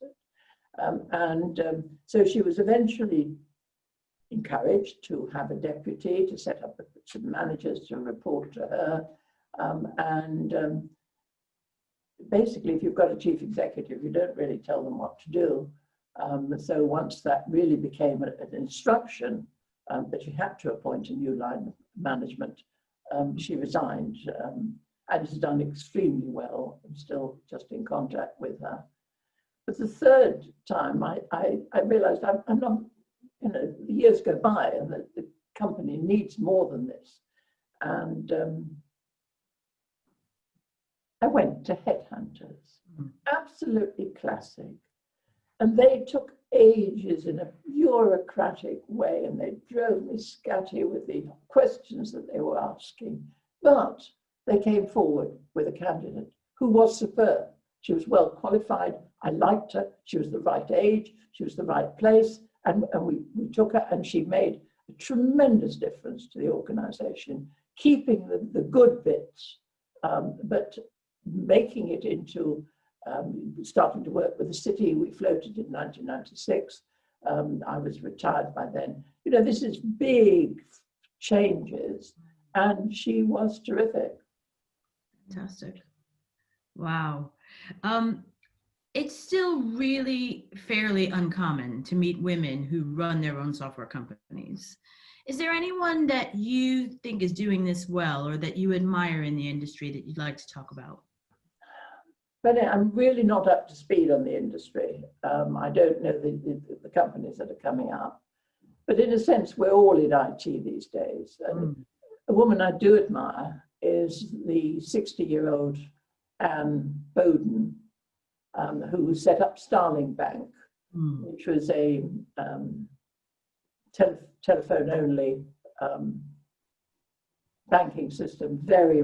So she was eventually encouraged to have a deputy, to set up some managers to report to her. Basically, if you've got a chief executive, you don't really tell them what to do. So once that really became an instruction that she had to appoint a new line of management, she resigned and has done extremely well. I'm still just in contact with her. But the third time, I realized I'm not, the years go by and the company needs more than this. And I went to headhunters, absolutely classic. And they took ages in a bureaucratic way, and they drove me scatty with the questions that they were asking. But they came forward with a candidate who was superb. She was well qualified. I liked her. She was the right age. She was the right place. And we took her, and she made a tremendous difference to the organization, keeping the good bits, but making it into starting to work with the city. We floated in 1996. I was retired by then. You know, this is big changes, and she was terrific. Fantastic. Wow. It's still really fairly uncommon to meet women who run their own software companies. Is there anyone that you think is doing this well, or that you admire in the industry that you'd like to talk about? But I'm really not up to speed on the industry. I don't know the companies that are coming up. But in a sense, we're all in IT these days. And a woman I do admire is the 60-year-old Anne Bowden, who set up Starling Bank, which was a telephone-only banking system, very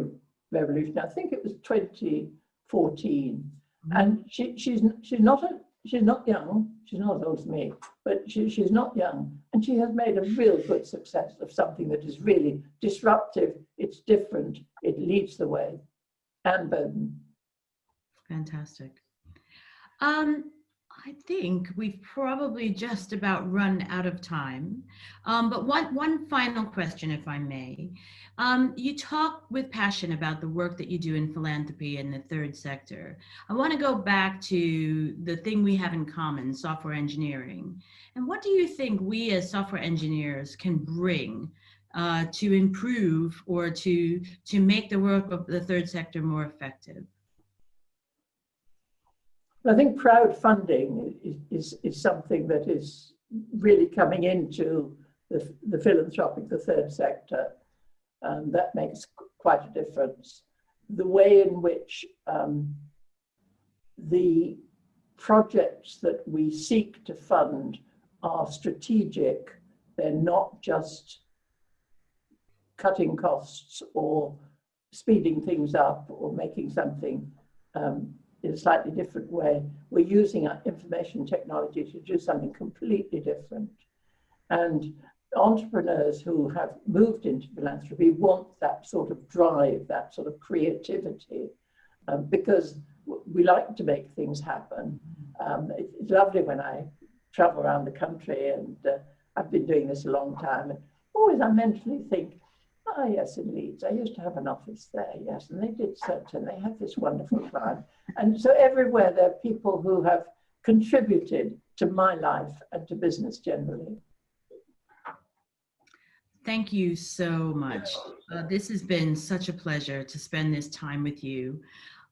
revolutionary. I think it was 2014, and she's not young. She's not as old as me, but she's not young, and she has made a real good success of something that is really disruptive. It's different. It leads the way. Anne Bowden. Fantastic. I think we've probably just about run out of time. But one final question, if I may. You talk with passion about the work that you do in philanthropy and the third sector. I want to go back to the thing we have in common, software engineering. And what do you think we as software engineers can bring to improve or to make the work of the third sector more effective? I think crowdfunding is something that is really coming into the philanthropic, the third sector. That makes quite a difference. The way in which the projects that we seek to fund are strategic, they're not just cutting costs or speeding things up or making something in a slightly different way. We're using our information technology to do something completely different. And entrepreneurs who have moved into philanthropy want that sort of drive, that sort of creativity, because we like to make things happen. It's lovely when I travel around the country, and I've been doing this a long time, and always I mentally think, oh yes, in Leeds, I used to have an office there, yes, and they did such, and they have this wonderful client. And so everywhere there are people who have contributed to my life and to business generally. Thank you so much. This has been such a pleasure to spend this time with you.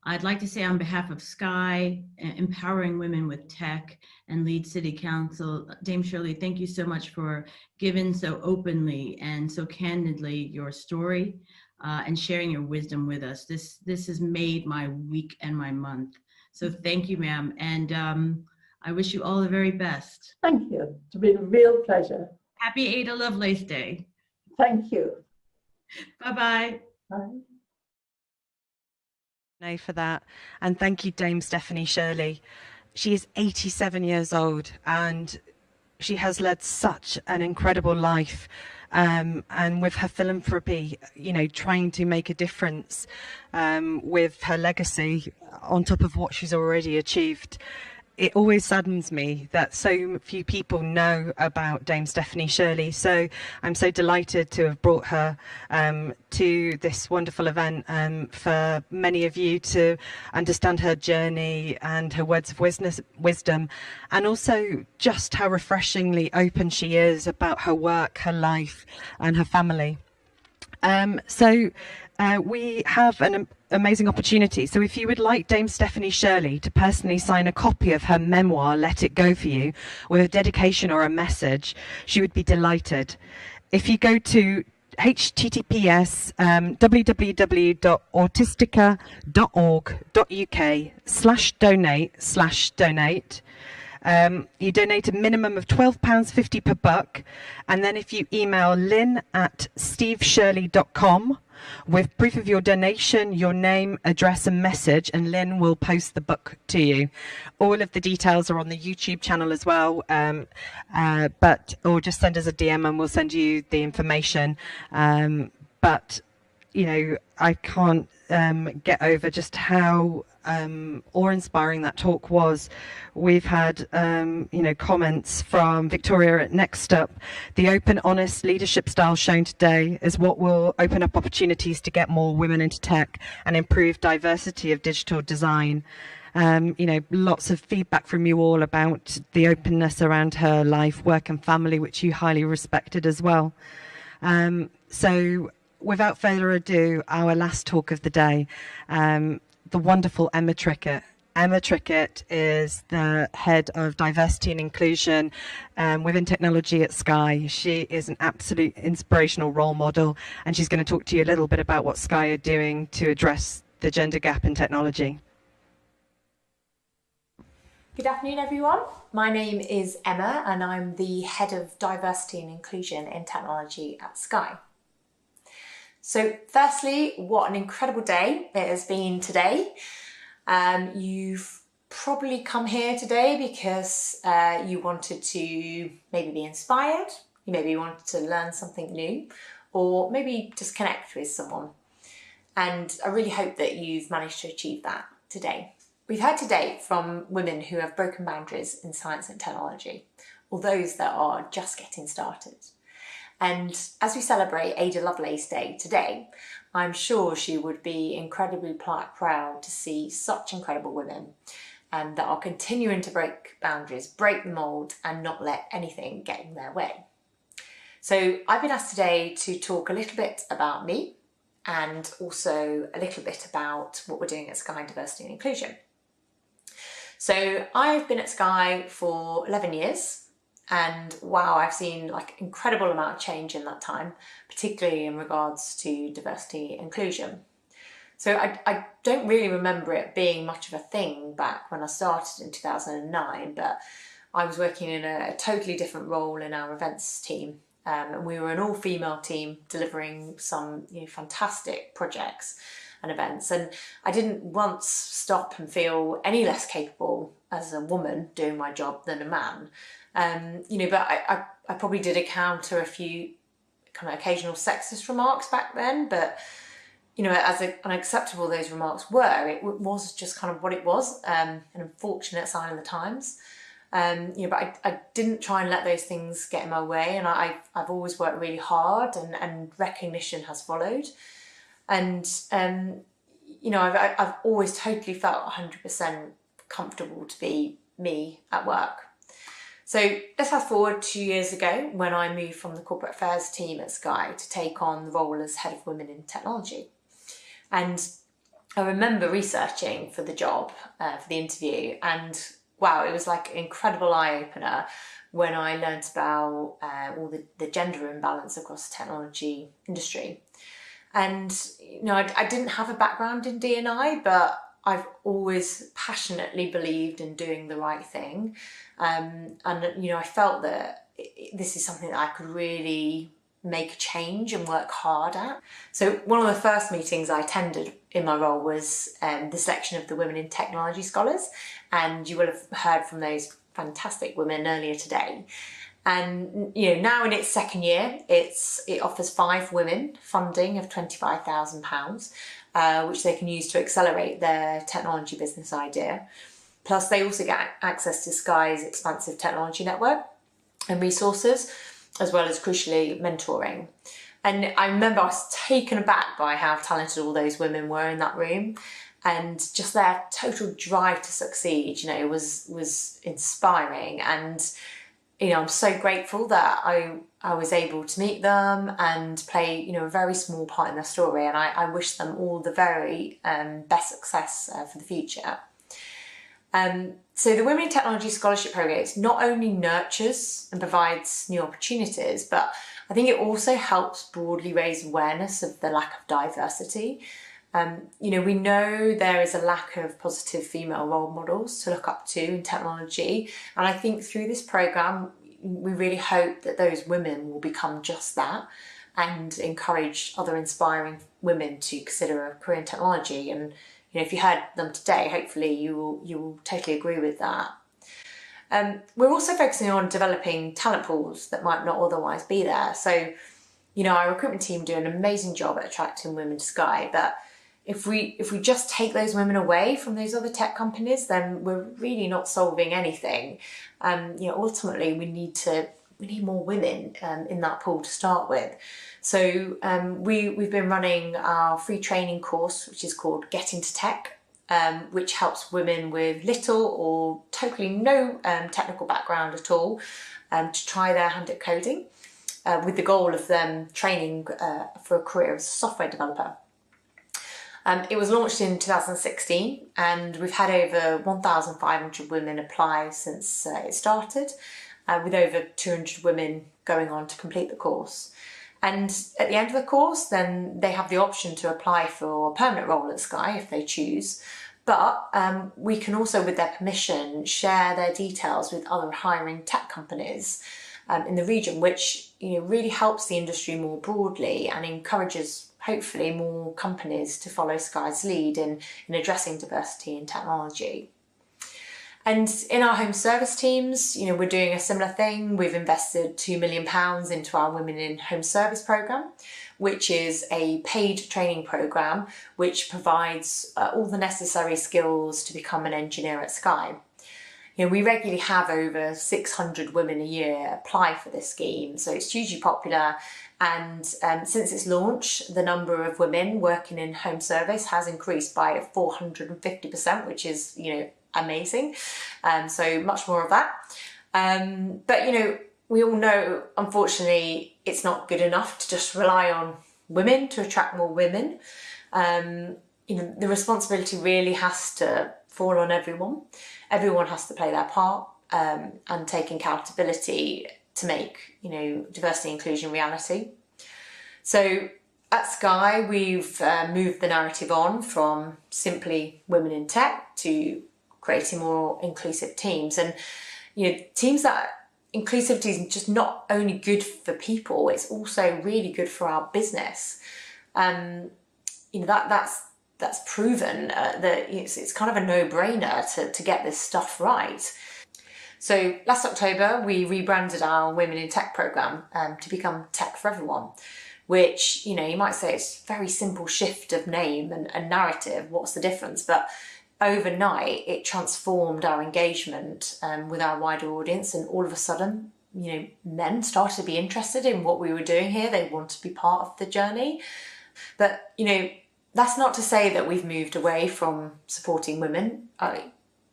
I'd like to say on behalf of Sky, Empowering Women with Tech, and Leeds City Council, Dame Shirley, thank you so much for giving so openly and so candidly your story and sharing your wisdom with us. This has made my week and my month. So thank you, ma'am. And I wish you all the very best. Thank you. It's been a real pleasure. Happy Ada Lovelace Day. Thank you. Bye-bye. Bye. For that, and thank you, Dame Stephanie Shirley. She is 87 years old, and she has led such an incredible life, and with her philanthropy, you know, trying to make a difference with her legacy on top of what she's already achieved. It always saddens me that so few people know about Dame Stephanie Shirley. So I'm so delighted to have brought her to this wonderful event for many of you to understand her journey and her words of wisdom, and also just how refreshingly open she is about her work, her life, and her family. We have an amazing opportunity. So if you would like Dame Stephanie Shirley to personally sign a copy of her memoir, Let It Go for you, with a dedication or a message, she would be delighted. If you go to https www.autistica.org.uk/donate/donate, You donate a minimum of £12.50 per buck, and then if you email lynn@steveshirley.com with proof of your donation, your name, address and message, and Lynn will post the book to you. All of the details are on the YouTube channel as well, or just send us a DM and we'll send you the information. But you know, I can't get over just how awe-inspiring that talk was. We've had, comments from Victoria at Next Up. The open, honest leadership style shown today is what will open up opportunities to get more women into tech and improve diversity of digital design. Lots of feedback from you all about the openness around her life, work and family, which you highly respected as well. So without further ado, our last talk of the day, the wonderful Emma Trickett. Emma Trickett is the head of diversity and inclusion within technology at Sky. She is an absolute inspirational role model, and she's going to talk to you a little bit about what Sky are doing to address the gender gap in technology. Good afternoon, everyone. My name is Emma, and I'm the head of diversity and inclusion in technology at Sky. So firstly, what an incredible day it has been today. You've probably come here today because you wanted to maybe be inspired, you maybe wanted to learn something new, or maybe just connect with someone. And I really hope that you've managed to achieve that today. We've heard today from women who have broken boundaries in science and technology, or those that are just getting started. And as we celebrate Ada Lovelace Day today, I'm sure she would be incredibly proud to see such incredible women that are continuing to break boundaries, break the mould, and not let anything get in their way. So I've been asked today to talk a little bit about me and also a little bit about what we're doing at Sky Diversity and Inclusion. So I've been at Sky for 11 years. And wow, I've seen like incredible amount of change in that time, particularly in regards to diversity and inclusion. So I don't really remember it being much of a thing back when I started in 2009, but I was working in a totally different role in our events team. And we were an all-female team delivering some fantastic projects and events. And I didn't once stop and feel any less capable as a woman doing my job than a man. But I probably did encounter a few kind of occasional sexist remarks back then, but as unacceptable those remarks were, it was just kind of what it was, an unfortunate sign of the times. But I didn't try and let those things get in my way, and I've always worked really hard, and recognition has followed. And I've always totally felt 100% comfortable to be me at work. So let's fast forward 2 years ago when I moved from the corporate affairs team at Sky to take on the role as head of women in technology. And I remember researching for the job, for the interview, and wow, it was like an incredible eye-opener when I learnt about all the gender imbalance across the technology industry. And I didn't have a background in D&I, but I've always passionately believed in doing the right thing. And I felt that this is something that I could really make a change and work hard at. So one of the first meetings I attended in my role was the selection of the Women in Technology Scholars. And you will have heard from those fantastic women earlier today. And now in its second year, it offers 5 women funding of £25,000, which they can use to accelerate their technology business idea. Plus, they also get access to Sky's expansive technology network and resources, as well as, crucially, mentoring. And I remember I was taken aback by how talented all those women were in that room, and just their total drive to succeed, was inspiring. And I'm so grateful that I was able to meet them and play, a very small part in their story. And I wish them all the very best success for the future. So the Women in Technology Scholarship Programme not only nurtures and provides new opportunities, but I think it also helps broadly raise awareness of the lack of diversity We know there is a lack of positive female role models to look up to in technology, and I think through this programme we really hope that those women will become just that and encourage other inspiring women to consider a career in technology. And if you heard them today, hopefully you will totally agree with that. We're also focusing on developing talent pools that might not otherwise be there. So, our recruitment team do an amazing job at attracting women to Sky, but if we just take those women away from those other tech companies, then we're really not solving anything. Ultimately we need more women in that pool to start with. So we've been running our free training course, which is called Get Into Tech, which helps women with little or totally no technical background at all to try their hand at coding, with the goal of them training for a career as a software developer. It was launched in 2016 and we've had over 1,500 women apply since it started, with over 200 women going on to complete the course. And at the end of the course, then they have the option to apply for a permanent role at Sky if they choose. But we can also, with their permission, share their details with other hiring tech companies in the region, which really helps the industry more broadly and encourages hopefully more companies to follow Sky's lead in addressing diversity in technology. And in our home service teams, we're doing a similar thing. We've invested £2 million into our Women in Home Service programme, which is a paid training programme which provides all the necessary skills to become an engineer at Sky. We regularly have over 600 women a year apply for this scheme, so it's hugely popular. And since its launch, the number of women working in home service has increased by 450%, which is, amazing. So much more of that. But, we all know, unfortunately, it's not good enough to just rely on women to attract more women. The responsibility really has to fall on everyone. Everyone has to play their part and take accountability to make, diversity and inclusion reality. So at Sky, we've moved the narrative on from simply women in tech to creating more inclusive teams. And, teams that inclusivity is just not only good for people, it's also really good for our business. That's proven that it's kind of a no-brainer to get this stuff right. So last October, we rebranded our Women in Tech programme to become Tech for Everyone, which, you might say it's a very simple shift of name and narrative. What's the difference? But overnight, it transformed our engagement with our wider audience, and all of a sudden, men started to be interested in what we were doing here. They want to be part of the journey. But, that's not to say that we've moved away from supporting women.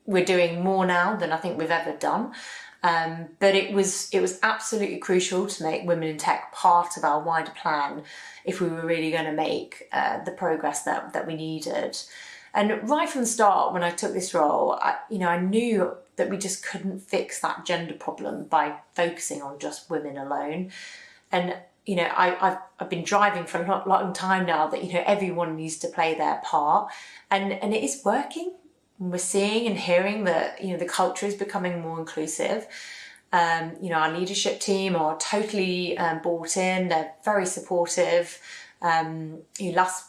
We're doing more now than I think we've ever done. But it was absolutely crucial to make Women in Tech part of our wider plan if we were really going to make the progress that we needed. And right from the start, when I took this role, I knew that we just couldn't fix that gender problem by focusing on just women alone. And I've been driving for a long time now that everyone needs to play their part, and it is working. We're seeing and hearing that the culture is becoming more inclusive. Our leadership team are totally bought in. They're very supportive. Last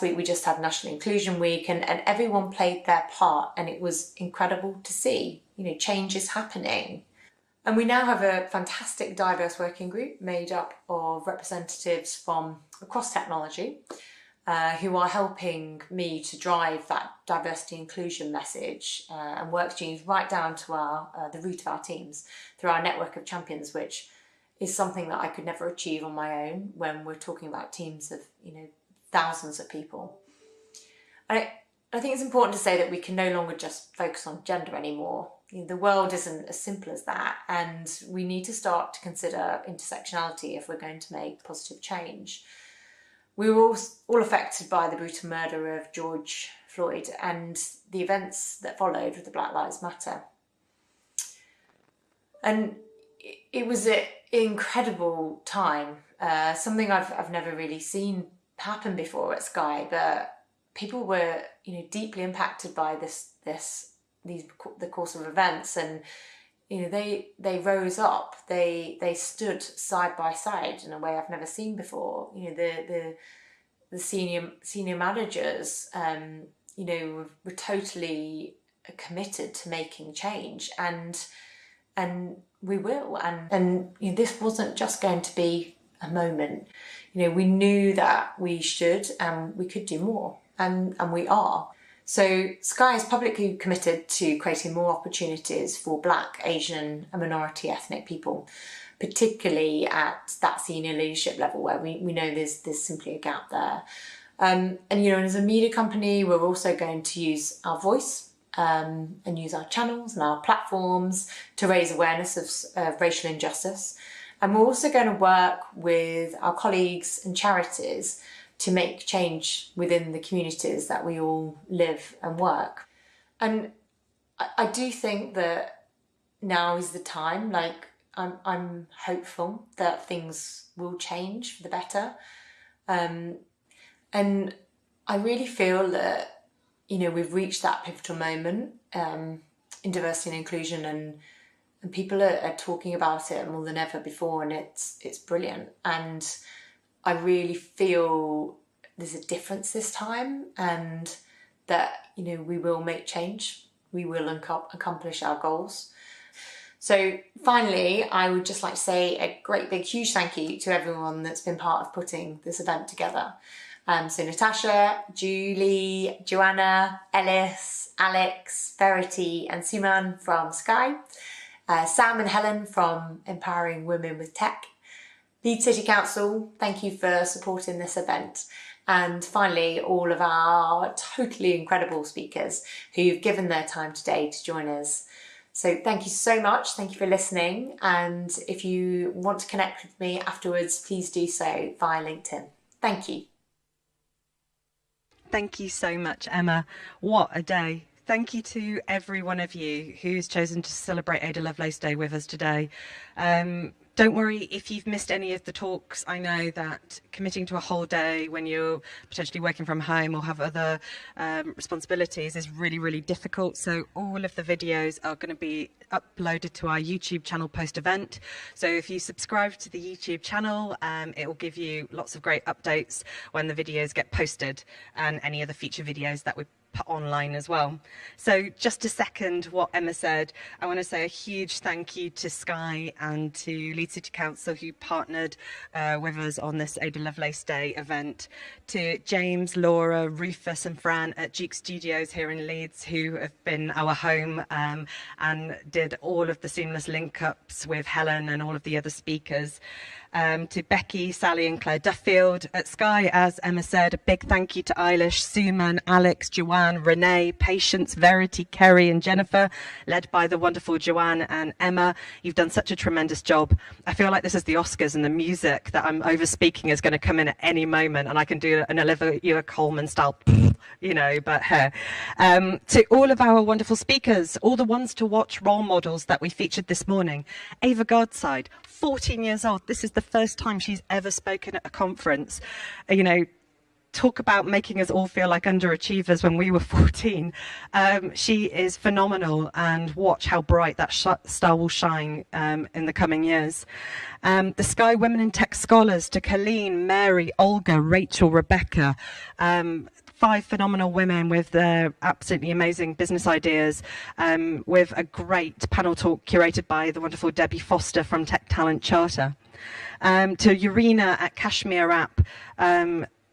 week we just had National Inclusion Week, and everyone played their part, and it was incredible to see. Change is happening. And we now have a fantastic diverse working group made up of representatives from across technology who are helping me to drive that diversity inclusion message and work streams right down to the root of our teams through our network of champions, which is something that I could never achieve on my own when we're talking about teams of thousands of people. I think it's important to say that we can no longer just focus on gender anymore. The world isn't as simple as that, and we need to start to consider intersectionality if we're going to make positive change. We were all affected by the brutal murder of George Floyd and the events that followed with the Black Lives Matter. And it was an incredible time, something I've never really seen happened before at Sky, but people were, deeply impacted by the course of events, and they rose up, they stood side by side in a way I've never seen before. The senior managers, were totally committed to making change, and we will. And this wasn't just going to be a moment. We knew that we should and we could do more, and we are. So Sky is publicly committed to creating more opportunities for Black, Asian and minority ethnic people, particularly at that senior leadership level where we know there's simply a gap there. And as a media company, we're also going to use our voice and use our channels and our platforms to raise awareness of racial injustice. And we're also going to work with our colleagues and charities to make change within the communities that we all live and work. And I do think that now is the time. Like, I'm hopeful that things will change for the better. And I really feel that, we've reached that pivotal moment in diversity and inclusion, and people are talking about it more than ever before, and it's brilliant. And I really feel there's a difference this time, and that, we will make change. We will accomplish our goals. So finally, I would just like to say a great big huge thank you to everyone that's been part of putting this event together. So Natasha, Julie, Joanna, Ellis, Alex, Verity and Suman from Sky, Sam and Helen from Empowering Women with Tech, Leeds City Council, thank you for supporting this event. And finally, all of our totally incredible speakers who've given their time today to join us. So thank you so much. Thank you for listening. And if you want to connect with me afterwards, please do so via LinkedIn. Thank you. Thank you so much, Emma. What a day. Thank you to every one of you who's chosen to celebrate Ada Lovelace Day with us today. Don't worry if you've missed any of the talks. I know that committing to a whole day when you're potentially working from home or have other responsibilities is really, really difficult. So all of the videos are going to be uploaded to our YouTube channel post-event. So if you subscribe to the YouTube channel, it will give you lots of great updates when the videos get posted, and any other future videos that we put online as well. So just to second what Emma said, I want to say a huge thank you to Sky and to Leeds City Council who partnered with us on this Ada Lovelace Day event, to James, Laura, Rufus and Fran at Duke Studios here in Leeds who have been our home and did all of the seamless link-ups with Helen and all of the other speakers. To Becky, Sally and Claire Duffield at Sky, as Emma said, a big thank you to Eilish, Suman, Alex, Joanne, Renee, Patience, Verity, Kerry and Jennifer, led by the wonderful Joanne and Emma. You've done such a tremendous job. I feel like this is the Oscars, and the music that I'm over speaking is going to come in at any moment, and I can do an Olivia Colman style, but her. To all of our wonderful speakers, all the ones to watch role models that we featured this morning. Ava Garside, 14 years old. This is the first time she's ever spoken at a conference. Talk about making us all feel like underachievers when we were 14. She is phenomenal, and watch how bright that star will shine in the coming years. The Sky Women in Tech Scholars, to Colleen, Mary, Olga, Rachel, Rebecca, 5 phenomenal women with their absolutely amazing business ideas, with a great panel talk curated by the wonderful Debbie Foster from Tech Talent Charter. To Urenna at Cashmere app,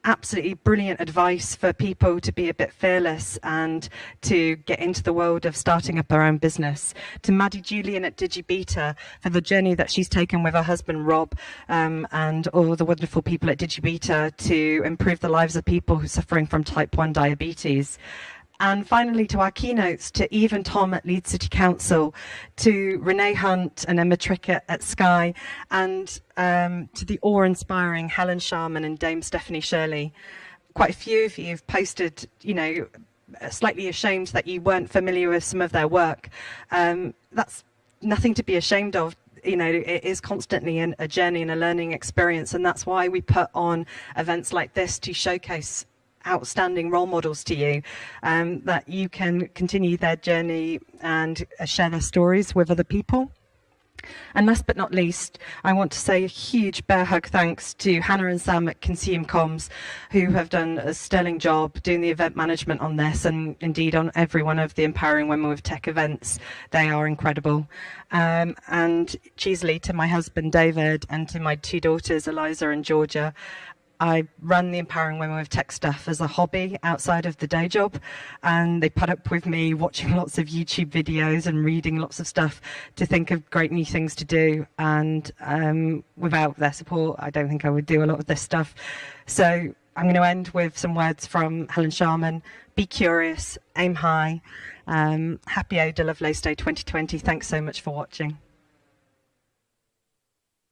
absolutely brilliant advice for people to be a bit fearless and to get into the world of starting up their own business. To Maddie Julian at Digibeta for the journey that she's taken with her husband Rob, and all the wonderful people at Digibeta to improve the lives of people who are suffering from type 1 diabetes. And finally, to our keynotes, to Eve and Tom at Leeds City Council, to Renee Hunt and Emma Trickett at Sky, and to the awe-inspiring Helen, Sharman and Dame Stephanie Shirley. Quite a few of you have posted, slightly ashamed that you weren't familiar with some of their work. That's nothing to be ashamed of. you know, it is constantly a journey and a learning experience, and that's why we put on events like this to showcase outstanding role models to you, that you can continue their journey and share their stories with other people. And last but not least, I want to say a huge bear hug thanks to Hannah and Sam at Consume Comms, who have done a sterling job doing the event management on this, and indeed on every one of the Empowering Women with Tech events. They are incredible. And chiefly to my husband David and to my two daughters Eliza and Georgia. I run the Empowering Women with Tech stuff as a hobby outside of the day job, and they put up with me watching lots of YouTube videos and reading lots of stuff to think of great new things to do, and without their support I don't think I would do a lot of this stuff. So I'm going to end with some words from Helen Sharman. Be curious, aim high. Happy Ada Lovelace Day 2020. Thanks so much for watching.